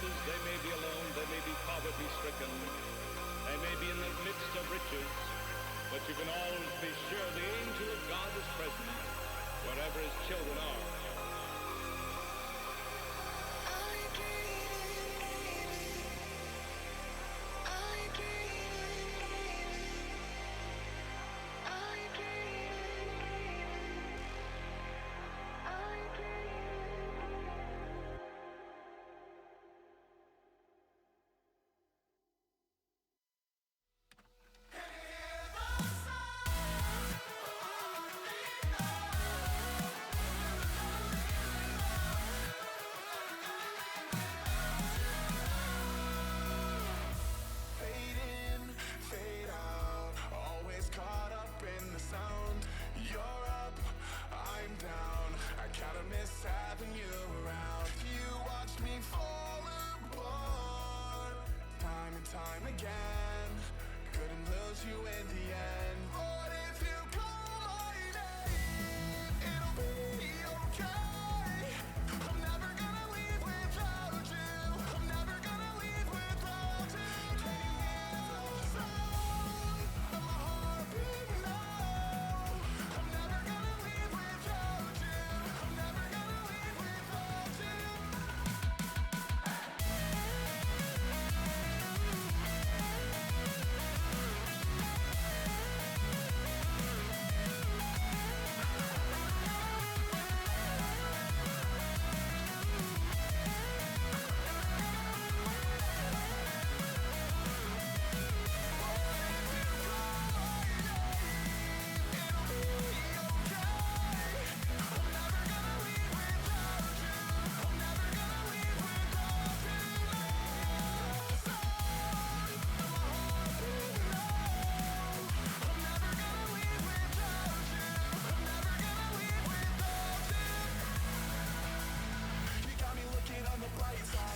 places they may be alone, they may be poverty-stricken, they may be in the midst of riches, but you can always be sure the angel of God is present wherever his children are. Having you around, you watch me fall apart time and time again. Couldn't lose you in the end. But if you call my name, it'll be okay. I'm never gonna leave without you. I'm never gonna leave without you. Can you hear the sound of my heart beating now? I'm never gonna leave without you. I'm never gonna leave without you.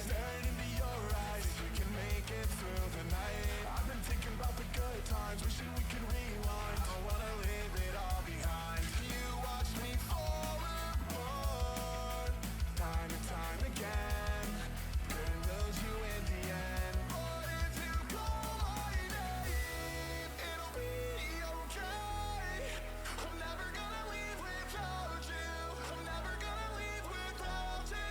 Staring into your eyes, we can make it through the night. I've been thinking about the good times, wishing we could rewind. I wanna leave it all behind. You watch me fall apart time and time again. Couldn't lose you in the end. But if you call my name, it'll be okay. I'm never gonna leave without you. I'm never gonna leave without you.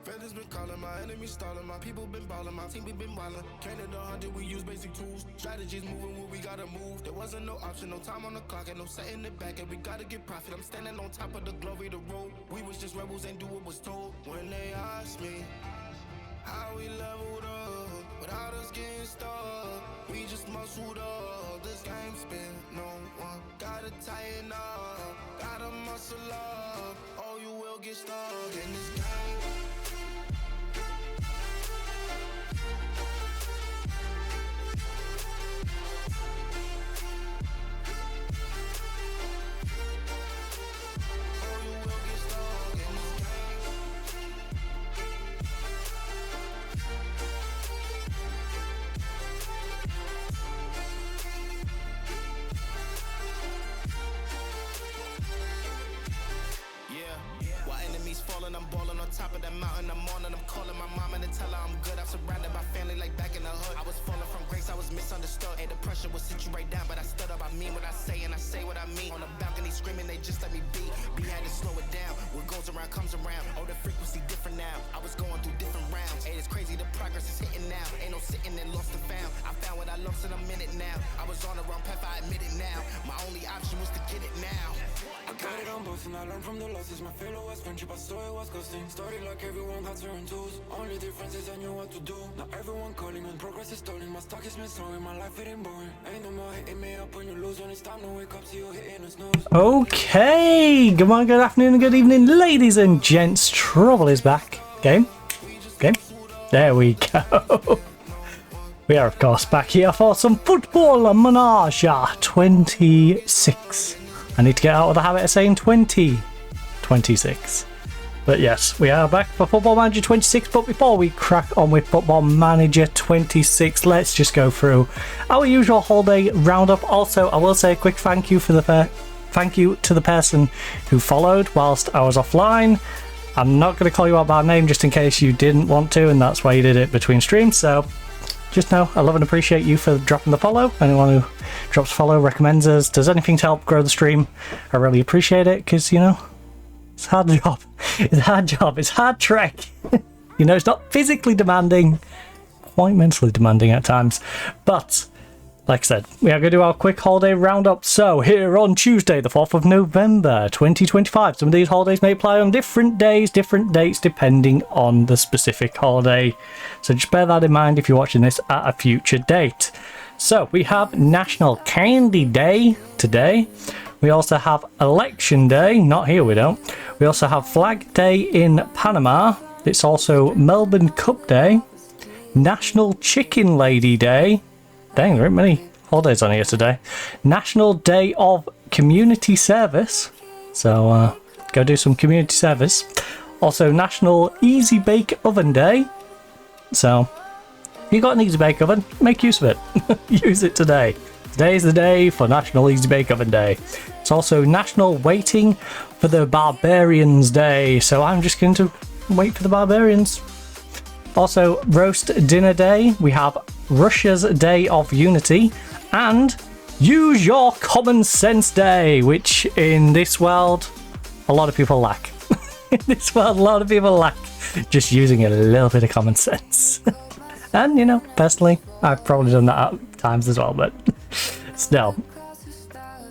Feathers been calling, my enemies stalling, my people been balling, my team we been wildin'. Counted 100, we use basic tools. Strategies moving where we gotta move. There wasn't no option, no time on the clock, and no setting it back, and we gotta get profit. I'm standing on top of the glory, the road. We was just rebels and do what was told. When they asked me how we leveled up without us getting suit up. This game spin, no one gotta tighten up, gotta muscle up, or you will get stuck in this game. Falling, I'm balling on top of that mountain. I'm on and I'm calling my mama to tell her I'm good. I'm surrounded by family like back in the hood. I was falling from grace, I was misunderstood. Hey, the pressure will sit you right down, but I stood up. I mean what I say and I say what I mean. On the balcony screaming, they just let me be. We had to slow it down. What goes around comes around. Oh, the frequency different now. I was going through different rounds. Hey, it's crazy, the progress is hitting now. Ain't no sitting and lost and found. I found what I lost in a minute now. I was on the wrong path, I admit it now. My only option was to get it now. I got it on both and I learned from the losses. My failure was friendship, I saw it was costing. Started like everyone had certain tools. Only difference is I knew what to do. Now everyone calling and progress is stalling. My stock is missoaring, my life it ain't boring. Ain't no more hitting me up when you lose. When it's time to wake up, see you hitting a snooze. Okay, good morning, good afternoon, and good evening, ladies and gents. Trouble is back. Game. There we go. We are, of course, back here for some Football Manager 26. I need to get out of the habit of saying 2026. But yes, we are back for Football Manager 26. But before we crack on with Football Manager 26, let's just go through our usual holiday roundup. Also, I will say a quick thank you to the person who followed whilst I was offline. I'm not going to call you out by name just in case you didn't want to, and that's why you did it between streams. So just know I love and appreciate you for dropping the follow. Anyone who drops follow, recommends us, does anything to help grow the stream, I really appreciate it, because, you know, it's a hard job. It's a hard job. It's hard trek. You know, it's not physically demanding, quite mentally demanding at times. But, like I said, we are going to do our quick holiday roundup. So, here on Tuesday, the 4th of November, 2025, some of these holidays may apply on different days, different dates, depending on the specific holiday. So just bear that in mind if you're watching this at a future date. So, we have National Candy Day today. We also have Election Day. Not here, we don't. We also have Flag Day in Panama. It's also Melbourne Cup Day. National Chicken Lady Day. Dang, there aren't many holidays on here today. National Day of Community Service. So, go do some community service. Also, National Easy Bake Oven Day. So, if you got an Easy Bake Oven, make use of it. Use it today. Today is the day for National Easy Bake Oven Day. It's also National Waiting for the Barbarians Day. So I'm just going to wait for the barbarians. Also, Roast Dinner Day. We have Russia's Day of Unity. And Use Your Common Sense Day, which in this world, a lot of people lack. In this world, a lot of people lack just using a little bit of common sense. And, you know, personally, I've probably done that at times as well, but still,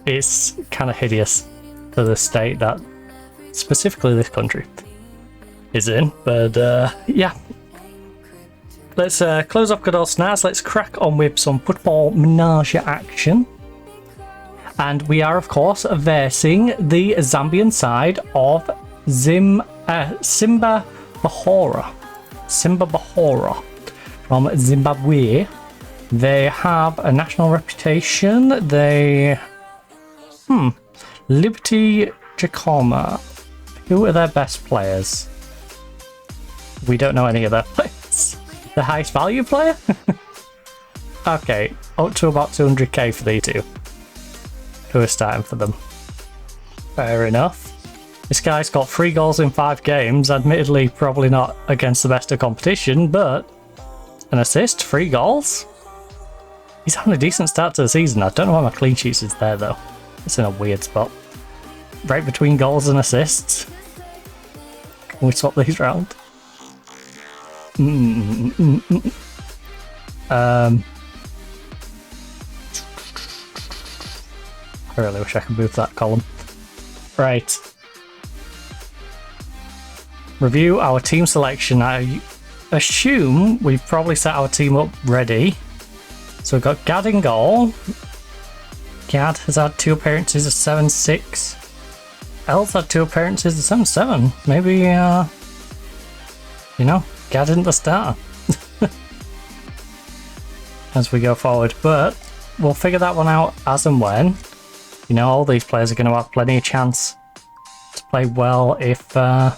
it's kind of hideous to the state that specifically this country is in. But, yeah. Let's close off good old snaz. Let's crack on with some Football Manager action. And we are, of course, versing the Zambian side of Simba Bahora. Simba Bahora from Zimbabwe. They have a national reputation. They... Liberty Jacoma. Who are their best players? We don't know any of their players. The highest value player? Okay, up to about 200k for these two. Who are starting for them. Fair enough. This guy's got 3 goals in 5 games. Admittedly, probably not against the best of competition, but an assist, 3 goals. He's having a decent start to the season. I don't know why my clean sheets is there, though. It's in a weird spot. Right between goals and assists. Can we swap these round? I really wish I could move that column. Right. Review our team selection. I assume we've probably set our team up ready. So we've got Gad in goal. Gad has had 2 appearances of 7-6. El's had 2 appearances of 7-7. Maybe, you know, Gad isn't the starter. As we go forward, but we'll figure that one out as and when. You know, all these players are going to have plenty of chance to play well if their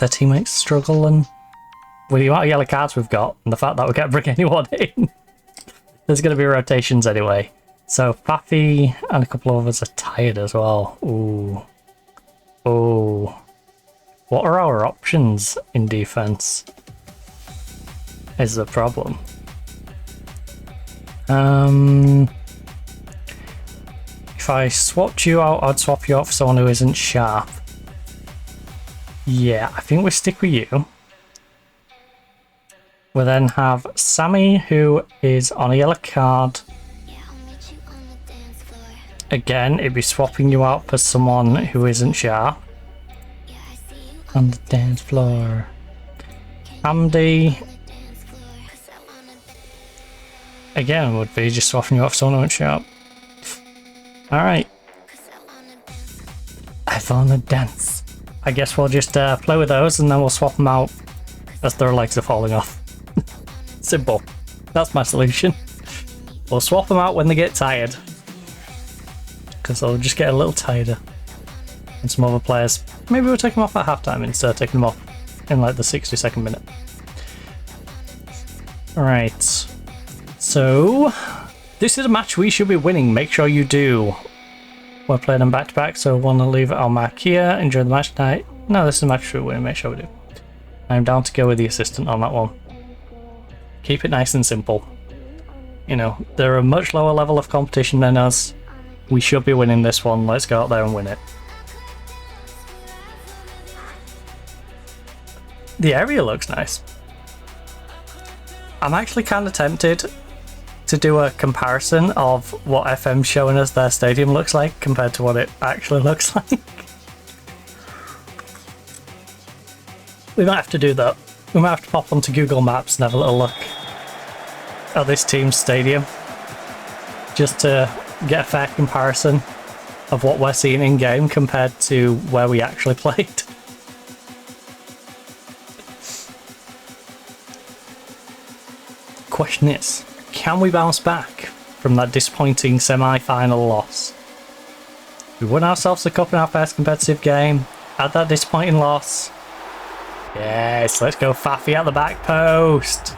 teammates struggle, and with the amount of yellow cards we've got and the fact that we can't bring anyone in, there's going to be rotations anyway. So Faffy and a couple of us are tired as well. Ooh. Oh. What are our options in defense? Is the problem. If I swapped you out, I'd swap you out for someone who isn't sharp. Yeah, I think we stick with you. We'll then have Sammy, who is on a yellow card. Again, it'd be swapping you out for someone who isn't sharp. On the dance floor. Andy. Again, would be just swapping you out for someone who isn't sharp. Alright. I wanna dance. I guess we'll just play with those and then we'll swap them out as their legs are falling off. Simple. That's my solution. We'll swap them out when they get tired. Because they'll just get a little tighter. And some other players, maybe we'll take them off at halftime instead of taking them off in like the 62nd minute. Alright. So, this is a match we should be winning. Make sure you do. We're playing them back to back, so want to leave it on mark here. Enjoy the match tonight. No, this is a match we win. Make sure we do. I'm down to go with the assistant on that one. Keep it nice and simple. You know, they're a much lower level of competition than us. We should be winning this one. Let's go out there and win it. The area looks nice. I'm actually kind of tempted to do a comparison of what FM's showing us their stadium looks like compared to what it actually looks like. We might have to do that. We might have to pop onto Google Maps and have a little look at this team's stadium just to get a fair comparison of what we're seeing in game compared to where we actually played. Question is, can we bounce back from that disappointing semi-final loss? We won ourselves the cup in our first competitive game, had that disappointing loss. Yes, let's go Faffy at the back post.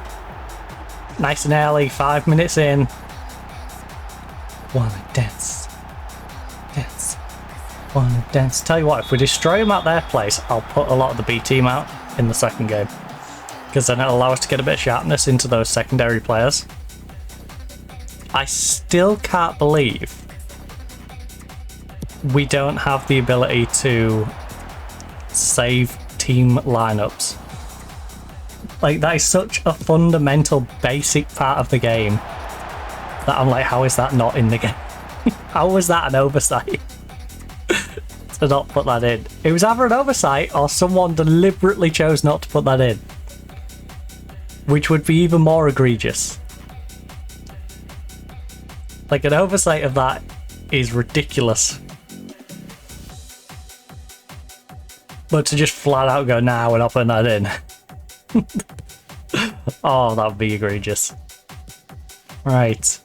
Nice and early, 5 minutes in. Wanna dance, dance, wanna dance. Tell you what, if we destroy them at their place, I'll put a lot of the B team out in the second game. Because then it'll allow us to get a bit of sharpness into those secondary players. I still can't believe we don't have the ability to save team lineups. Like, that is such a fundamental, basic part of the game that I'm like, how is that not in the game? How was that an oversight? To not put that in. It was either an oversight or someone deliberately chose not to put that in. Which would be even more egregious. Like, an oversight of that is ridiculous. But to just flat out go, nah, we're not putting that in. Oh, that would be egregious. Right.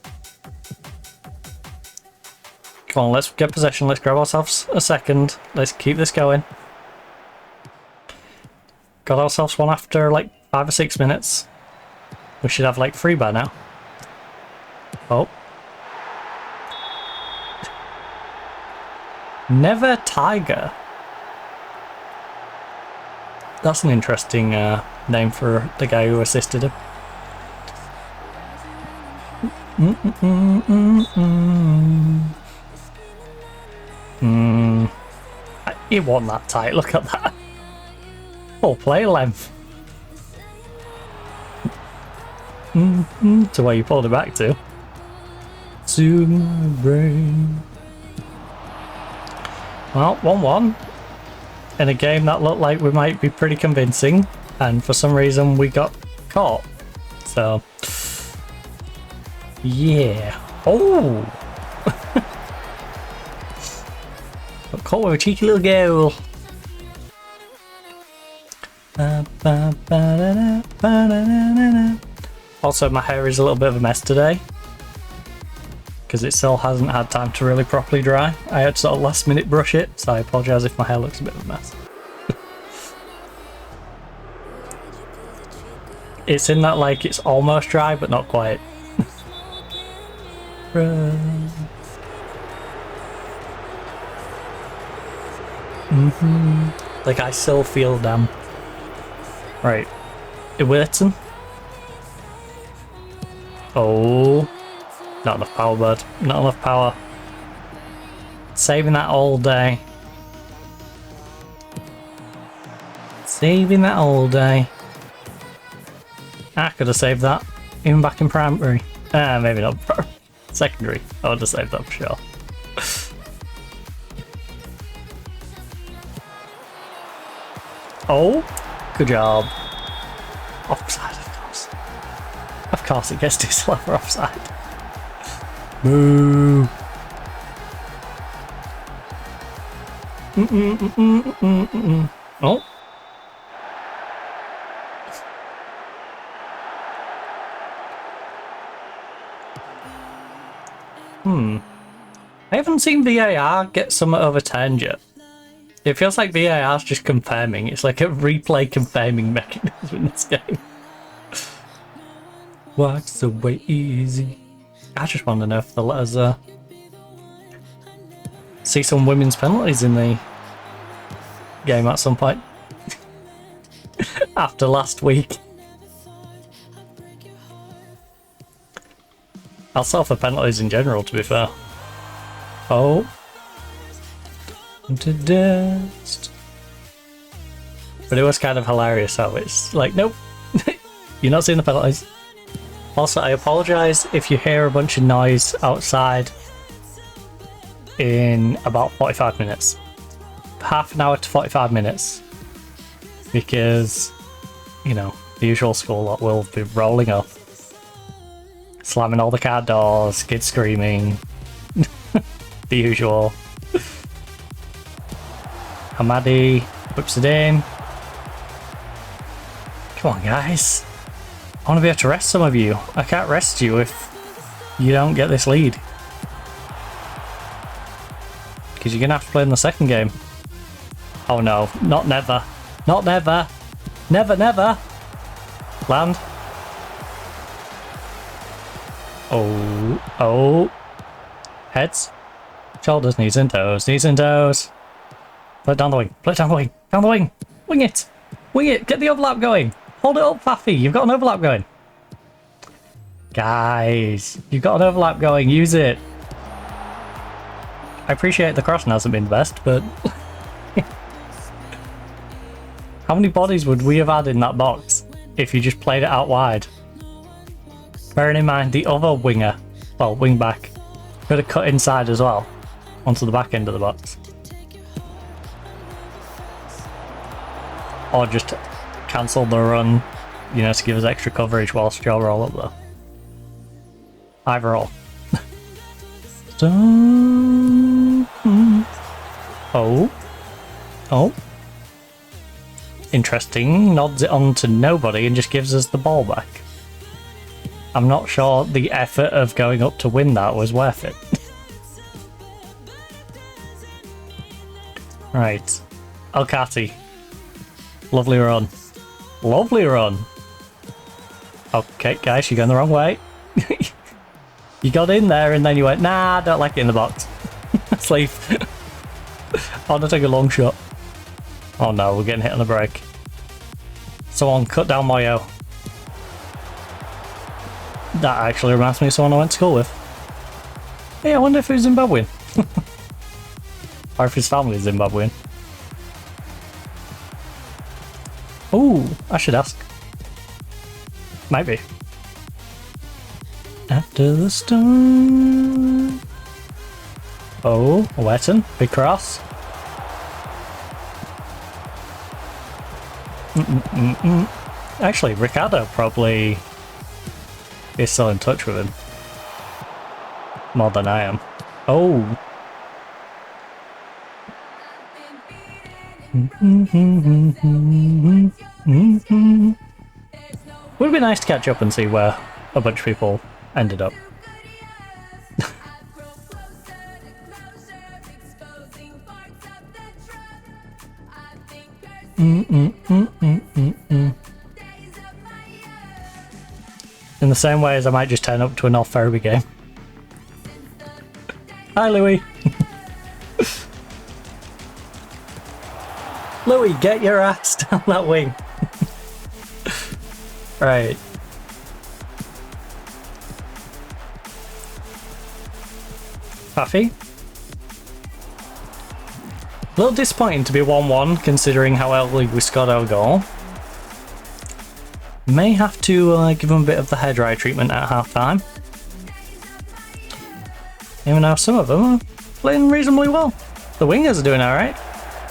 Come on, let's get possession. Let's grab ourselves a second. Let's keep this going. Got ourselves one after like 5 or 6 minutes. We should have like 3 by now. Oh. Never Tiger. That's an interesting name for the guy who assisted him. He wasn't that tight, look at that. Full play length. To where you pulled it back to. To my brain. Well, 1-1. In a game that looked like we might be pretty convincing, and for some reason we got caught. So Yeah. Oh! Got caught with a cheeky little goal. Also, my hair is a little bit of a mess today because it still hasn't had time to really properly dry. I had to sort of last minute brush it, so I apologise if my hair looks a bit of a mess. It's in that, like, it's almost dry but not quite. Like, I still feel damp. Right. Waiting. Oh. Not enough power, bud. Not enough power. Saving that all day. Saving that all day. I could have saved that. Even back in primary. Maybe not. Secondary. I would have saved that for sure. Oh. Good job. Offside, of course. Of course it gets too slow for offside. Boo. Oh. I haven't seen VAR get somewhat overturned yet. It feels like VAR's just confirming. It's like a replay confirming mechanism in this game. Walks so way easy. I just want to know if they'll let us see some women's penalties in the game at some point. After last week. I'll sell for penalties in general, to be fair. Oh. Into dust. But it was kind of hilarious how it's like, nope, you're not seeing the penalties. Also, I apologise if you hear a bunch of noise outside in about 45 minutes. Half an hour to 45 minutes. Because, you know, the usual school lot will be rolling up. Slamming all the car doors, kids screaming. The usual. Hamadi whips it in. Come on, guys. I want to be able to rest some of you. I can't rest you if you don't get this lead. Because you're going to have to play in the second game. Oh no, not never. Not never. Never, never. Land. Oh, oh. Heads. Shoulders, knees and toes, knees and toes. Play it down the wing, play it down the wing, down the wing. Wing it. Wing it, get the overlap going. Hold it up, Faffy, you've got an overlap going. Guys, you've got an overlap going, use it. I appreciate the crossing hasn't been the best, but... How many bodies would we have had in that box if you just played it out wide? Bearing in mind the other winger, well, wing back, could have cut inside as well, onto the back end of the box. Or just cancel the run, you know, to give us extra coverage whilst you're all up there. Either or. Oh. Oh. Interesting. Nods it on to nobody and just gives us the ball back. I'm not sure the effort of going up to win that was worth it. Right. Alcati. Lovely run. Lovely run. Okay, guys, you're going the wrong way. You got in there and then you went, nah, I don't like it in the box. Let's leave. I want to take a long shot. Oh no, we're getting hit on the break. Someone cut down Moyo. That actually reminds me of someone I went to school with. Hey, I wonder if he's Zimbabwean. Or if his family is Zimbabwean. Ooh, I should ask. Might be. After the storm. Oh, Wetton, big cross. Actually, Ricardo probably is still in touch with him. More than I am. Oh. Would be nice to catch up and see where a bunch of people ended up. In the same way as I might just turn up to a North Ferriby game. Hi, Louis. Louis, get your ass down that wing. Right. Puffy. A little disappointing to be 1-1 considering how early we scored our goal. May have to give him a bit of the hairdryer treatment at half time. Even though some of them are playing reasonably well. The wingers are doing alright.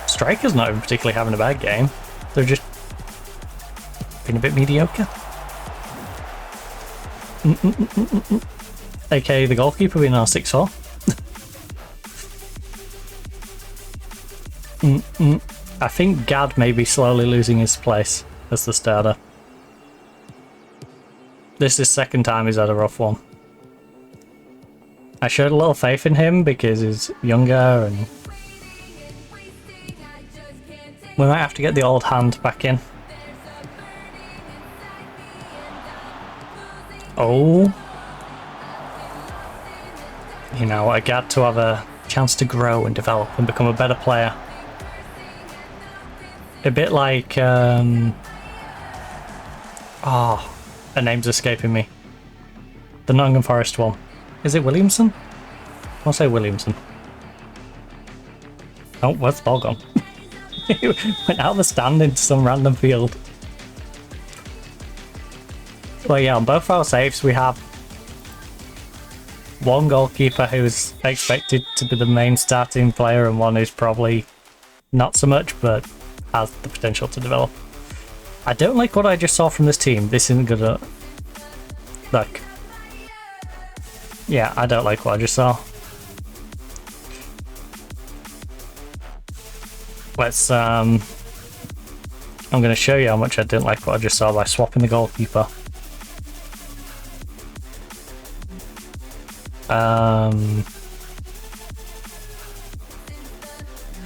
Striker's not even particularly having a bad game. They're just being a bit mediocre. Okay, the goalkeeper being our 6-4. I think Gad may be slowly losing his place as the starter. This is second time he's had a rough one. I showed a little faith in him because he's younger and we might have to get the old hand back in. Oh. You know, I got to have a chance to grow and develop and become a better player. A bit like, oh, a name's escaping me. The Nottingham Forest one. Is it Williamson? I'll say Williamson. Oh, where's the ball gone? It went out of the stand into some random field. Well, yeah, on both our saves we have one goalkeeper who's expected to be the main starting player and one who's probably not so much, but has the potential to develop. I don't like what I just saw from this team. This isn't gonna... Look. Yeah, I don't like what I just saw. Let's, I'm gonna show you how much I didn't like what I just saw by swapping the goalkeeper.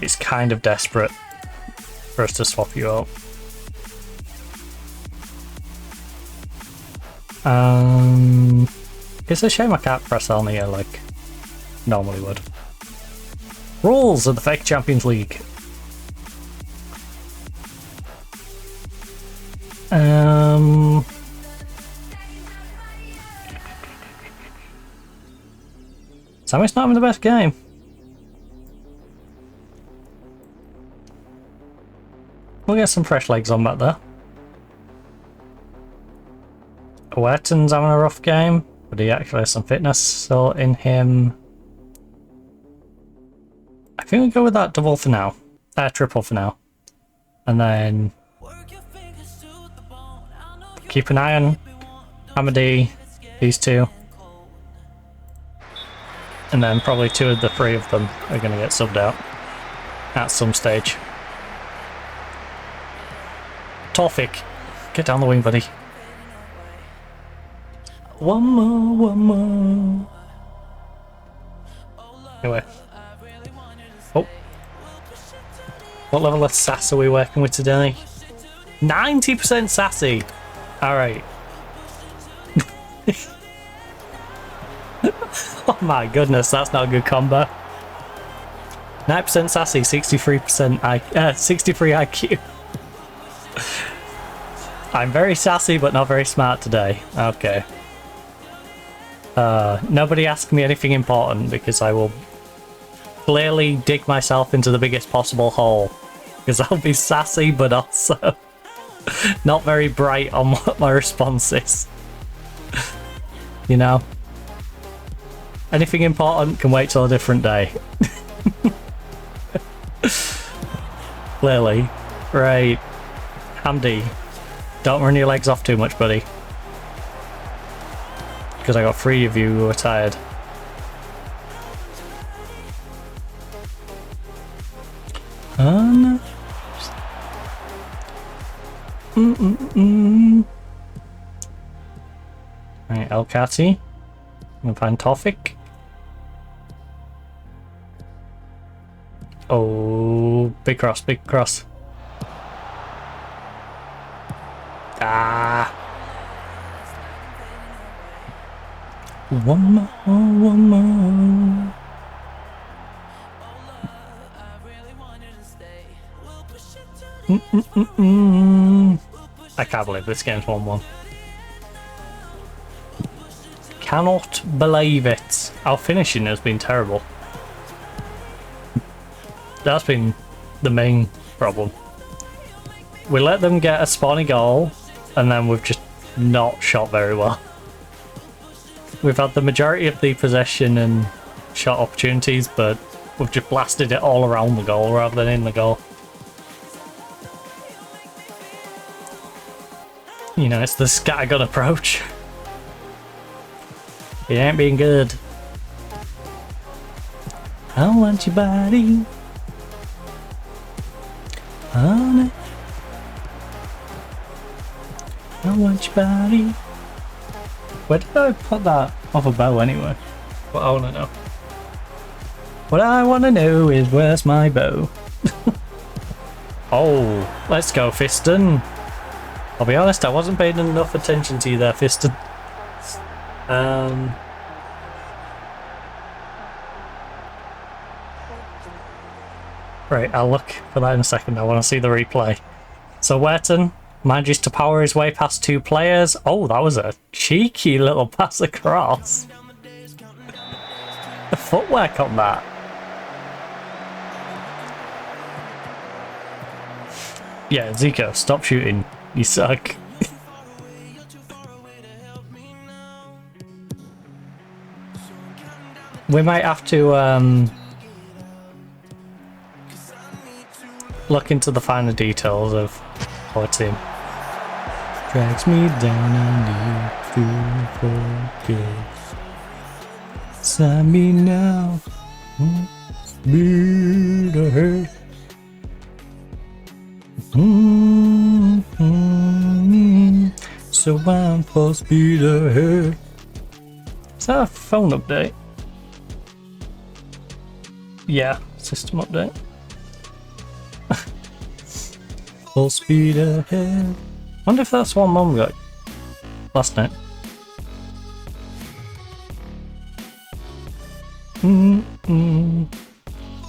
It's kind of desperate for us to swap you out. It's a shame I can't press on here like normally would. Rules of the Fake Champions League. Sammy's not having the best game. We'll get some fresh legs on back there. Wetton's having a rough game, but he actually has some fitness still in him. I think we'll go with that double for now. Triple for now. And then keep an eye on Hamady, these two. And then probably two of the three of them are going to get subbed out at some stage. Tawfik, get down the wing, buddy. One more. Anyway. Oh. What level of sass are we working with today? 90% sassy! Alright. Oh my goodness, that's not a good combo. 9% sassy, 63% 63 IQ. I'm very sassy but not very smart today. Okay. Nobody ask me anything important because I will clearly dig myself into the biggest possible hole. Because I'll be sassy but also not very bright on what my response is. You know? Anything important can wait till a different day. Clearly. Right. Hamdy. Don't run your legs off too much, buddy. Because I got three of you who are tired. Right, El Kati. And find Tofik. Oh, big cross, big cross. Ah. One more, one more. I can't believe this game's 1-1. Cannot believe it. Our finishing has been terrible. That's been the main problem. We let them get a spawny goal, and then we've just not shot very well. We've had the majority of the possession and shot opportunities, but we've just blasted it all around the goal rather than in the goal. You know, it's the scattergun approach. It ain't been good. I want your body. On it. I want your body. Where did I put that off a bow anyway? What I want to know. What I want to know is where's my bow? Oh, let's go, Fiston. I'll be honest, I wasn't paying enough attention to you there, Fiston. Right, I'll look for that in a second. I want to see the replay. So Werton manages to power his way past two players. Oh, that was a cheeky little pass across. The footwork on that. Yeah, Zico, stop shooting. You suck. We might have to look into the finer details of our team. Drags me down and you to focus. Sign me now. Speed ahead. So I'm full speed ahead. Is that a phone update? Yeah, system update. Full speed ahead. Wonder if that's one Mum got last night.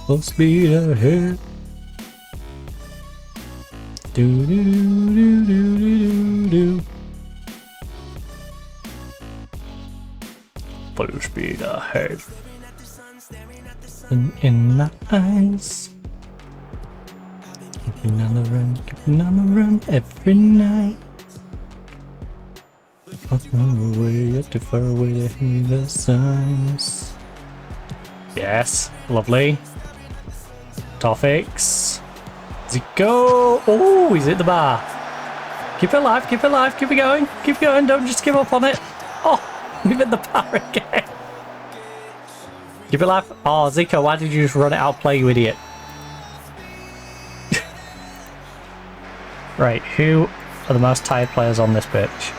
Full speed ahead. Do do do do do do do. Full speed ahead. In my eyes. Keeping on the run every night. Far away, yet too far away to hear the signs. Yes, lovely. Toffix. Zico. Oh, he's hit the bar. Keep it alive, keep it alive, keep it going, don't just give up on it. Oh, we've hit the bar again. Keep it alive. Oh, Zico, why did you just run it out play, you idiot? Right, who are the most tired players on this pitch?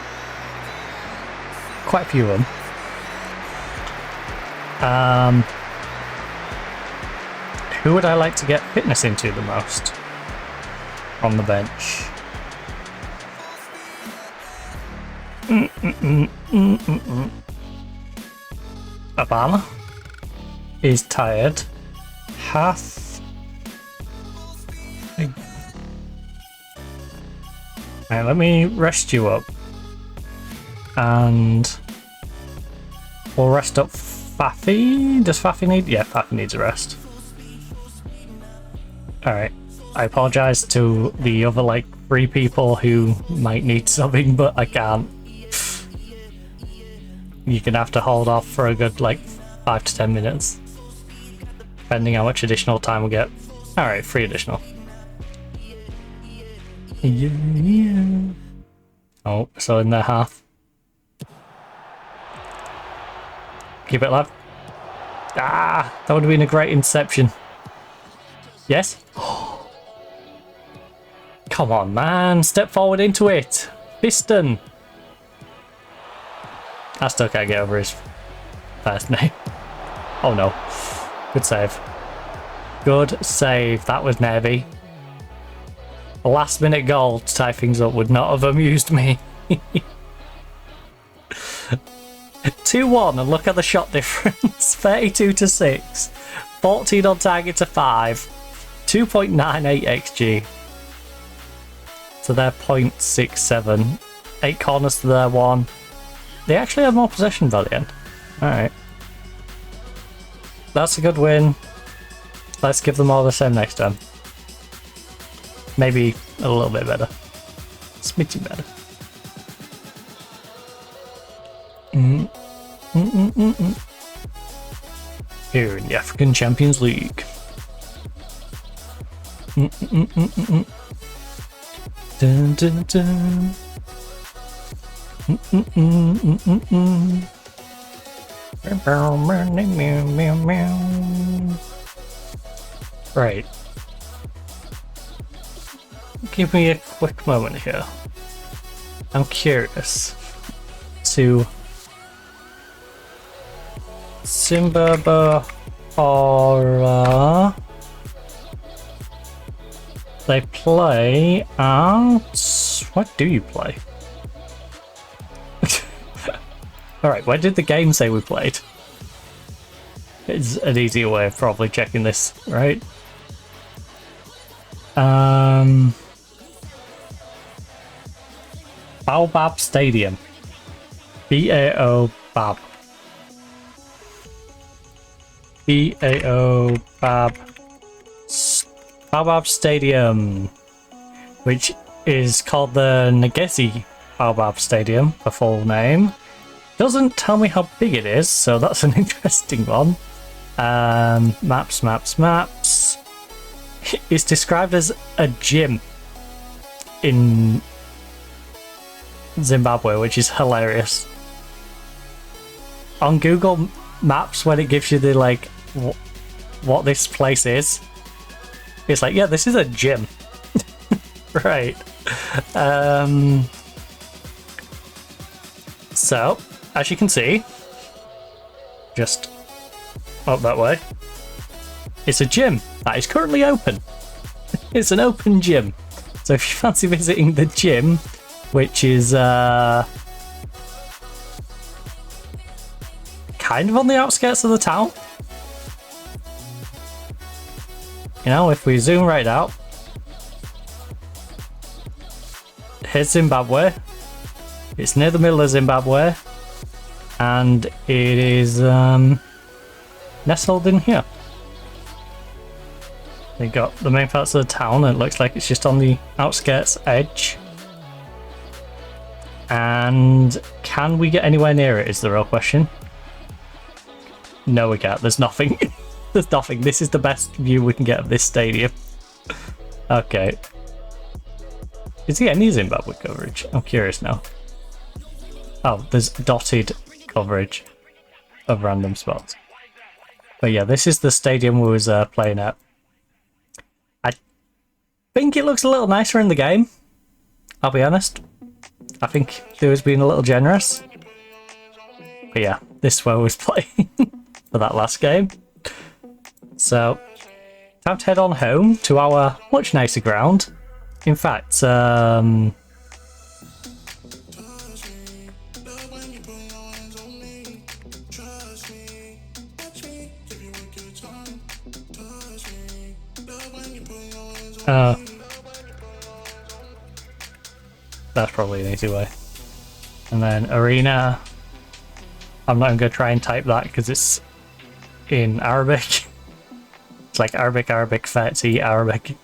Quite a few of them. Who would I like to get fitness into the most on the bench? Obama is tired. Half. Right, let me rest you up. And we'll rest up Faffy. Does Faffy need? Yeah, Faffy needs a rest. Alright. I apologise to the other like 3 people who might need subbing, but I can't. You're gonna have to hold off for a good like 5 to 10 minutes. Depending how much additional time we get. Alright, 3 additional. Yeah. Oh, so in their half. Keep it alive. Ah, that would have been a great inception. Yes? Come on, man. Step forward into it. Piston. I still can't get over his first name. Oh no. Good save. Good save. That was Navy. A last minute goal to tie things up would not have amused me. 2-1 and look at the shot difference. 32 to 6. 14 on target to 5. 2.98 XG. So they're 0.67. 8 corners to their 1. They actually have more possession by the end. Alright. That's a good win. Let's give them all the same next time. Maybe a little bit better. Smitty better. Here in the African Champions League. Dun, dun, dun. Right. Give me a quick moment here. I'm curious to Zimbabwe or they play at... What do you play? Alright, where did the game say we played? It's an easier way of probably checking this, right? Baobab Stadium. BAO Bab. BAO Bab. Baobab Stadium, which is called the Ngesi Baobab Stadium, the full name. Doesn't tell me how big it is, so that's an interesting one. Maps. It's described as a gym in Zimbabwe, which is hilarious. On Google Maps, when it gives you the like what this place is, it's like, yeah, this is a gym. Right. So, as you can see, just up that way, it's a gym that is currently open. It's an open gym. So if you fancy visiting the gym, which is kind of on the outskirts of the town. You know, if we zoom right out, here's Zimbabwe. It's near the middle of Zimbabwe, and it is nestled in here. They got the main parts of the town, and it looks like it's just on the outskirts edge. And can we get anywhere near it is the real question. No, we can't. There's nothing. There's nothing. This is the best view we can get of this stadium. Okay. Is there any Zimbabwe coverage? I'm curious now. Oh, there's dotted coverage of random spots. But yeah, this is the stadium we was playing at. I think it looks a little nicer in the game. I'll be honest. I think they was being a little generous. But yeah, this is where we was playing for that last game. So, time to head on home to our much nicer ground. In fact, that's probably an easy way. And then arena. I'm not even going to try and type that because it's in Arabic. It's like Arabic, Farsi, Arabic.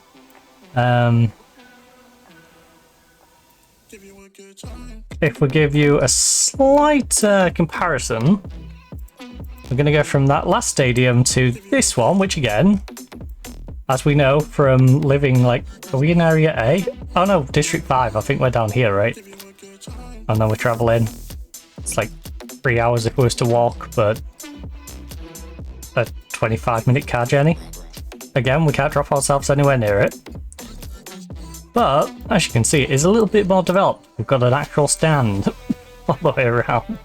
If we give you a slight comparison, we're going to go from that last stadium to this one, which again, as we know from living, like, are we in Area A? Oh no, District 5, I think we're down here, right? Oh no, we're travelling. It's like 3 hours if we was to walk, but a 25-minute car journey. Again, we can't drop ourselves anywhere near it. But, as you can see, it is a little bit more developed. We've got an actual stand all the way around.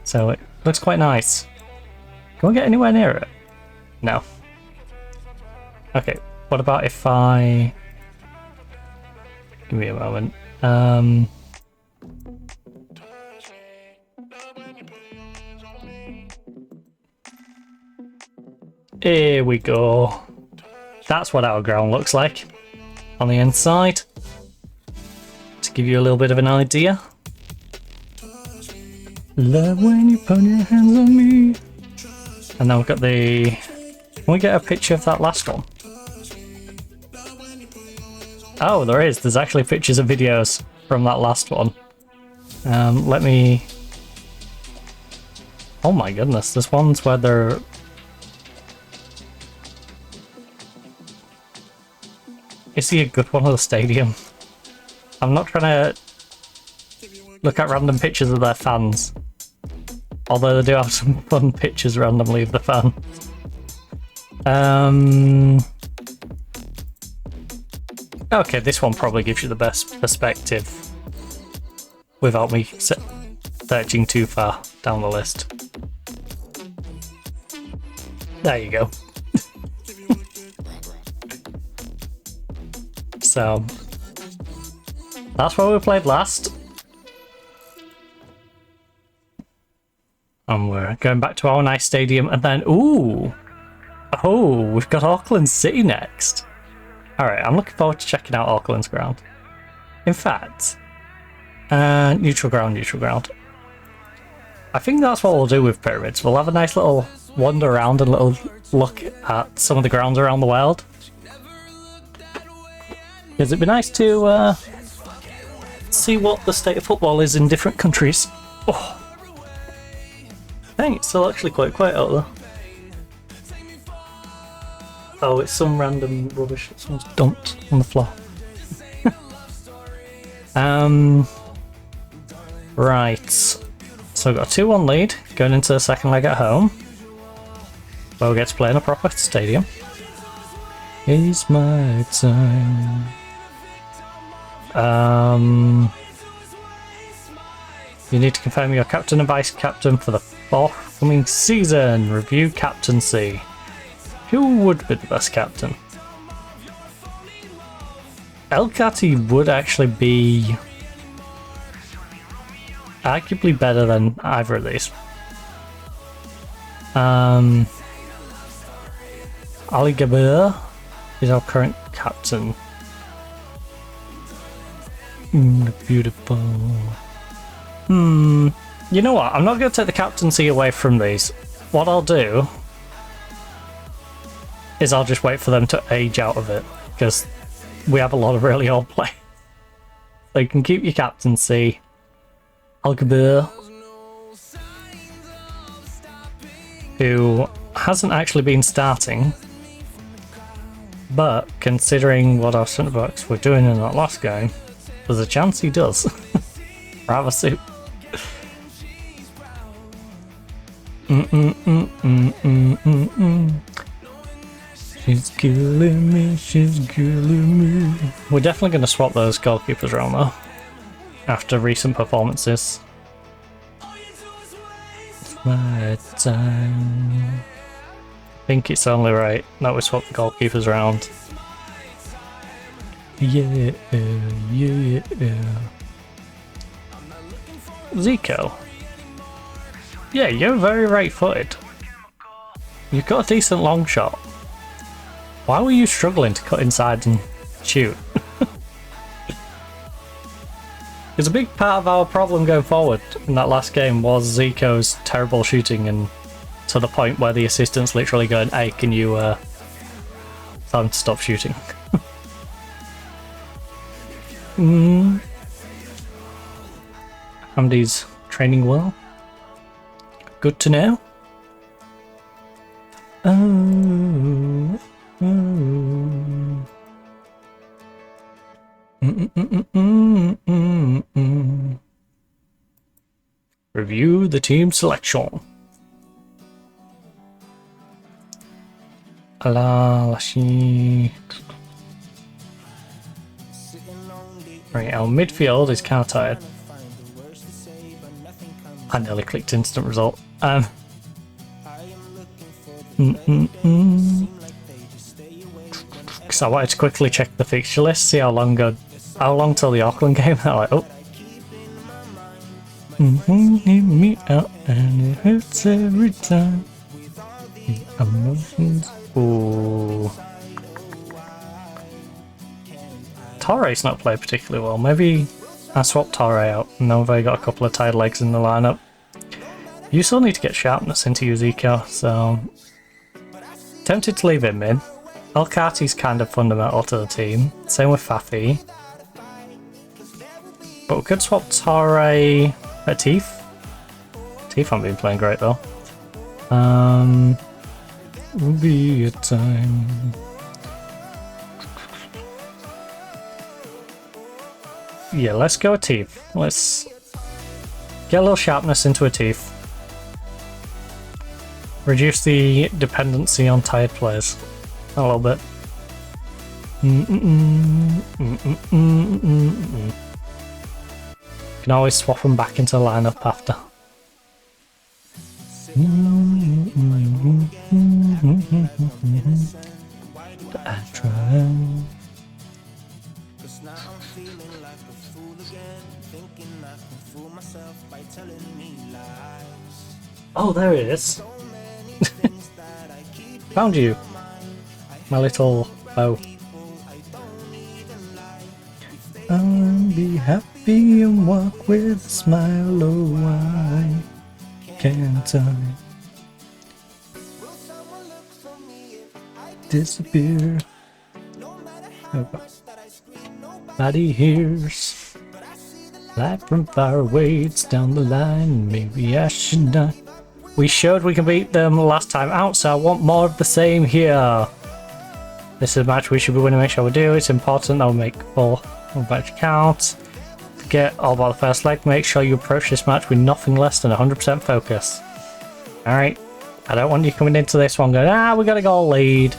So it looks quite nice. Can we get anywhere near it? No. Okay, what about if I... Give me a moment. Here we go. That's what our ground looks like on the inside. To give you a little bit of an idea. Love when you put your hands on me. And then we've got the... Can we get a picture of that last one? Oh, there is. There's actually pictures and videos from that last one. Let me... Oh my goodness, there's ones where they're... Is he a good one of the stadium? I'm not trying to look at random pictures of their fans. Although they do have some fun pictures randomly of the fans. Okay, this one probably gives you the best perspective without me searching too far down the list. There you go. So, that's where we played last. And we're going back to our nice stadium, and then, ooh! Oh, we've got Auckland City next. Alright, I'm looking forward to checking out Auckland's ground. In fact, neutral ground, neutral ground. I think that's what we'll do with pyramids. We'll have a nice little wander around and little look at some of the grounds around the world. Because it'd be nice to see what the state of football is in different countries. Oh. Dang, it's still actually quite quiet out there. Oh, it's some random rubbish that someone's dumped on the floor. Right. So we've got a 2-1 lead going into the second leg at home. Where we get to play in a proper stadium. It's my time. You need to confirm your captain and vice captain for the forthcoming season. Review captaincy. Who would be the best captain? El Kati would actually be arguably better than either of these. Ali Gabir is our current captain. Beautiful. You know what? I'm not going to take the captaincy away from these. What I'll do is I'll just wait for them to age out of it, because we have a lot of really old play. So you can keep your captaincy. Al-Gabir, who hasn't actually been starting, but considering what our centre backs were doing in that last game, there's a chance he does. Rather soup. She's killing me, she's killing me. We're definitely going to swap those goalkeepers around though, after recent performances. It's my time. I think it's only right that we swap the goalkeepers around. Yeah. Zico. Yeah, you're very right-footed. You've got a decent long shot. Why were you struggling to cut inside and shoot? Because a big part of our problem going forward in that last game was Zico's terrible shooting, and to the point where the assistant's literally going, hey, can you tell him to stop shooting? Hamdi's training well. Good to know. Review the team selection. Right, our midfield is kind of tired. I nearly clicked instant result. Because I wanted to quickly check the fixture list, see how long till the Auckland game. I'm like, oh. Me out and it hurts every time. Emotions. Ooh. Torre's not played particularly well. Maybe I swapped Torre out and now I've got a couple of tired legs in the lineup. You still need to get sharpness into your Zico, so tempted to leave him in. Elkati's kind of fundamental to the team. Same with Fafi. But we could swap Torre at Teeth. Teeth haven't been playing great though. Will be a time. Yeah, let's go with Teeth. Let's get a little sharpness into a Teeth. Reduce the dependency on tired players a little bit. Can always swap them back into the lineup after. I try. Oh, there it is. Found you, my little bow. I'll be happy and walk with a smile. Oh, why can't I disappear? Oh, nobody hears. Light from far away, it's down the line. Maybe I should not. We showed we can beat them last time out, so I want more of the same here. This is a match we should be winning, make sure we do. It's important that we make full match count. To get all about the first leg, make sure you approach this match with nothing less than 100% focus. Alright, I don't want you coming into this one going, we got a goal lead.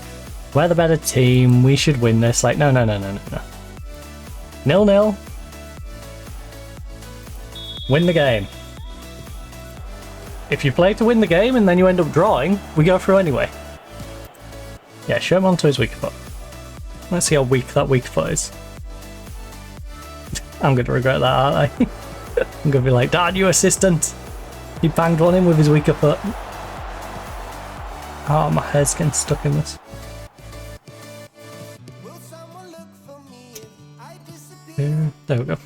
We're the better team, we should win this. Like, no. 0-0. Win the game. If you play to win the game and then you end up drawing, we go through anyway. Yeah, show him onto his weak foot. Let's see how weak that weak foot is. I'm going to regret that, aren't I? I'm going to be like, Dad, you assistant! He banged one in with his weaker foot. Oh, my head's getting stuck in this. There we go.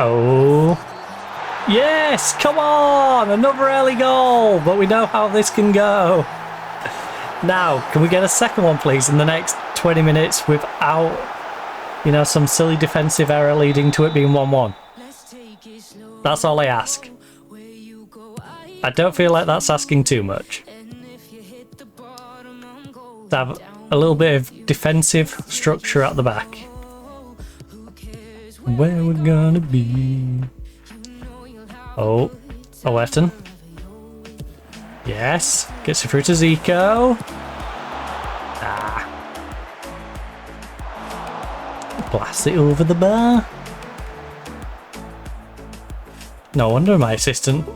Oh. Yes! Come on! Another early goal! But we know how this can go. Now, can we get a second one, please, in the next 20 minutes without, you know, some silly defensive error leading to it being 1-1? That's all I ask. I don't feel like that's asking too much. To have a little bit of defensive structure at the back. Where we're gonna be. Oh, Oweton. Yes, gets it through to Zico. Blast it over the bar. No wonder my assistant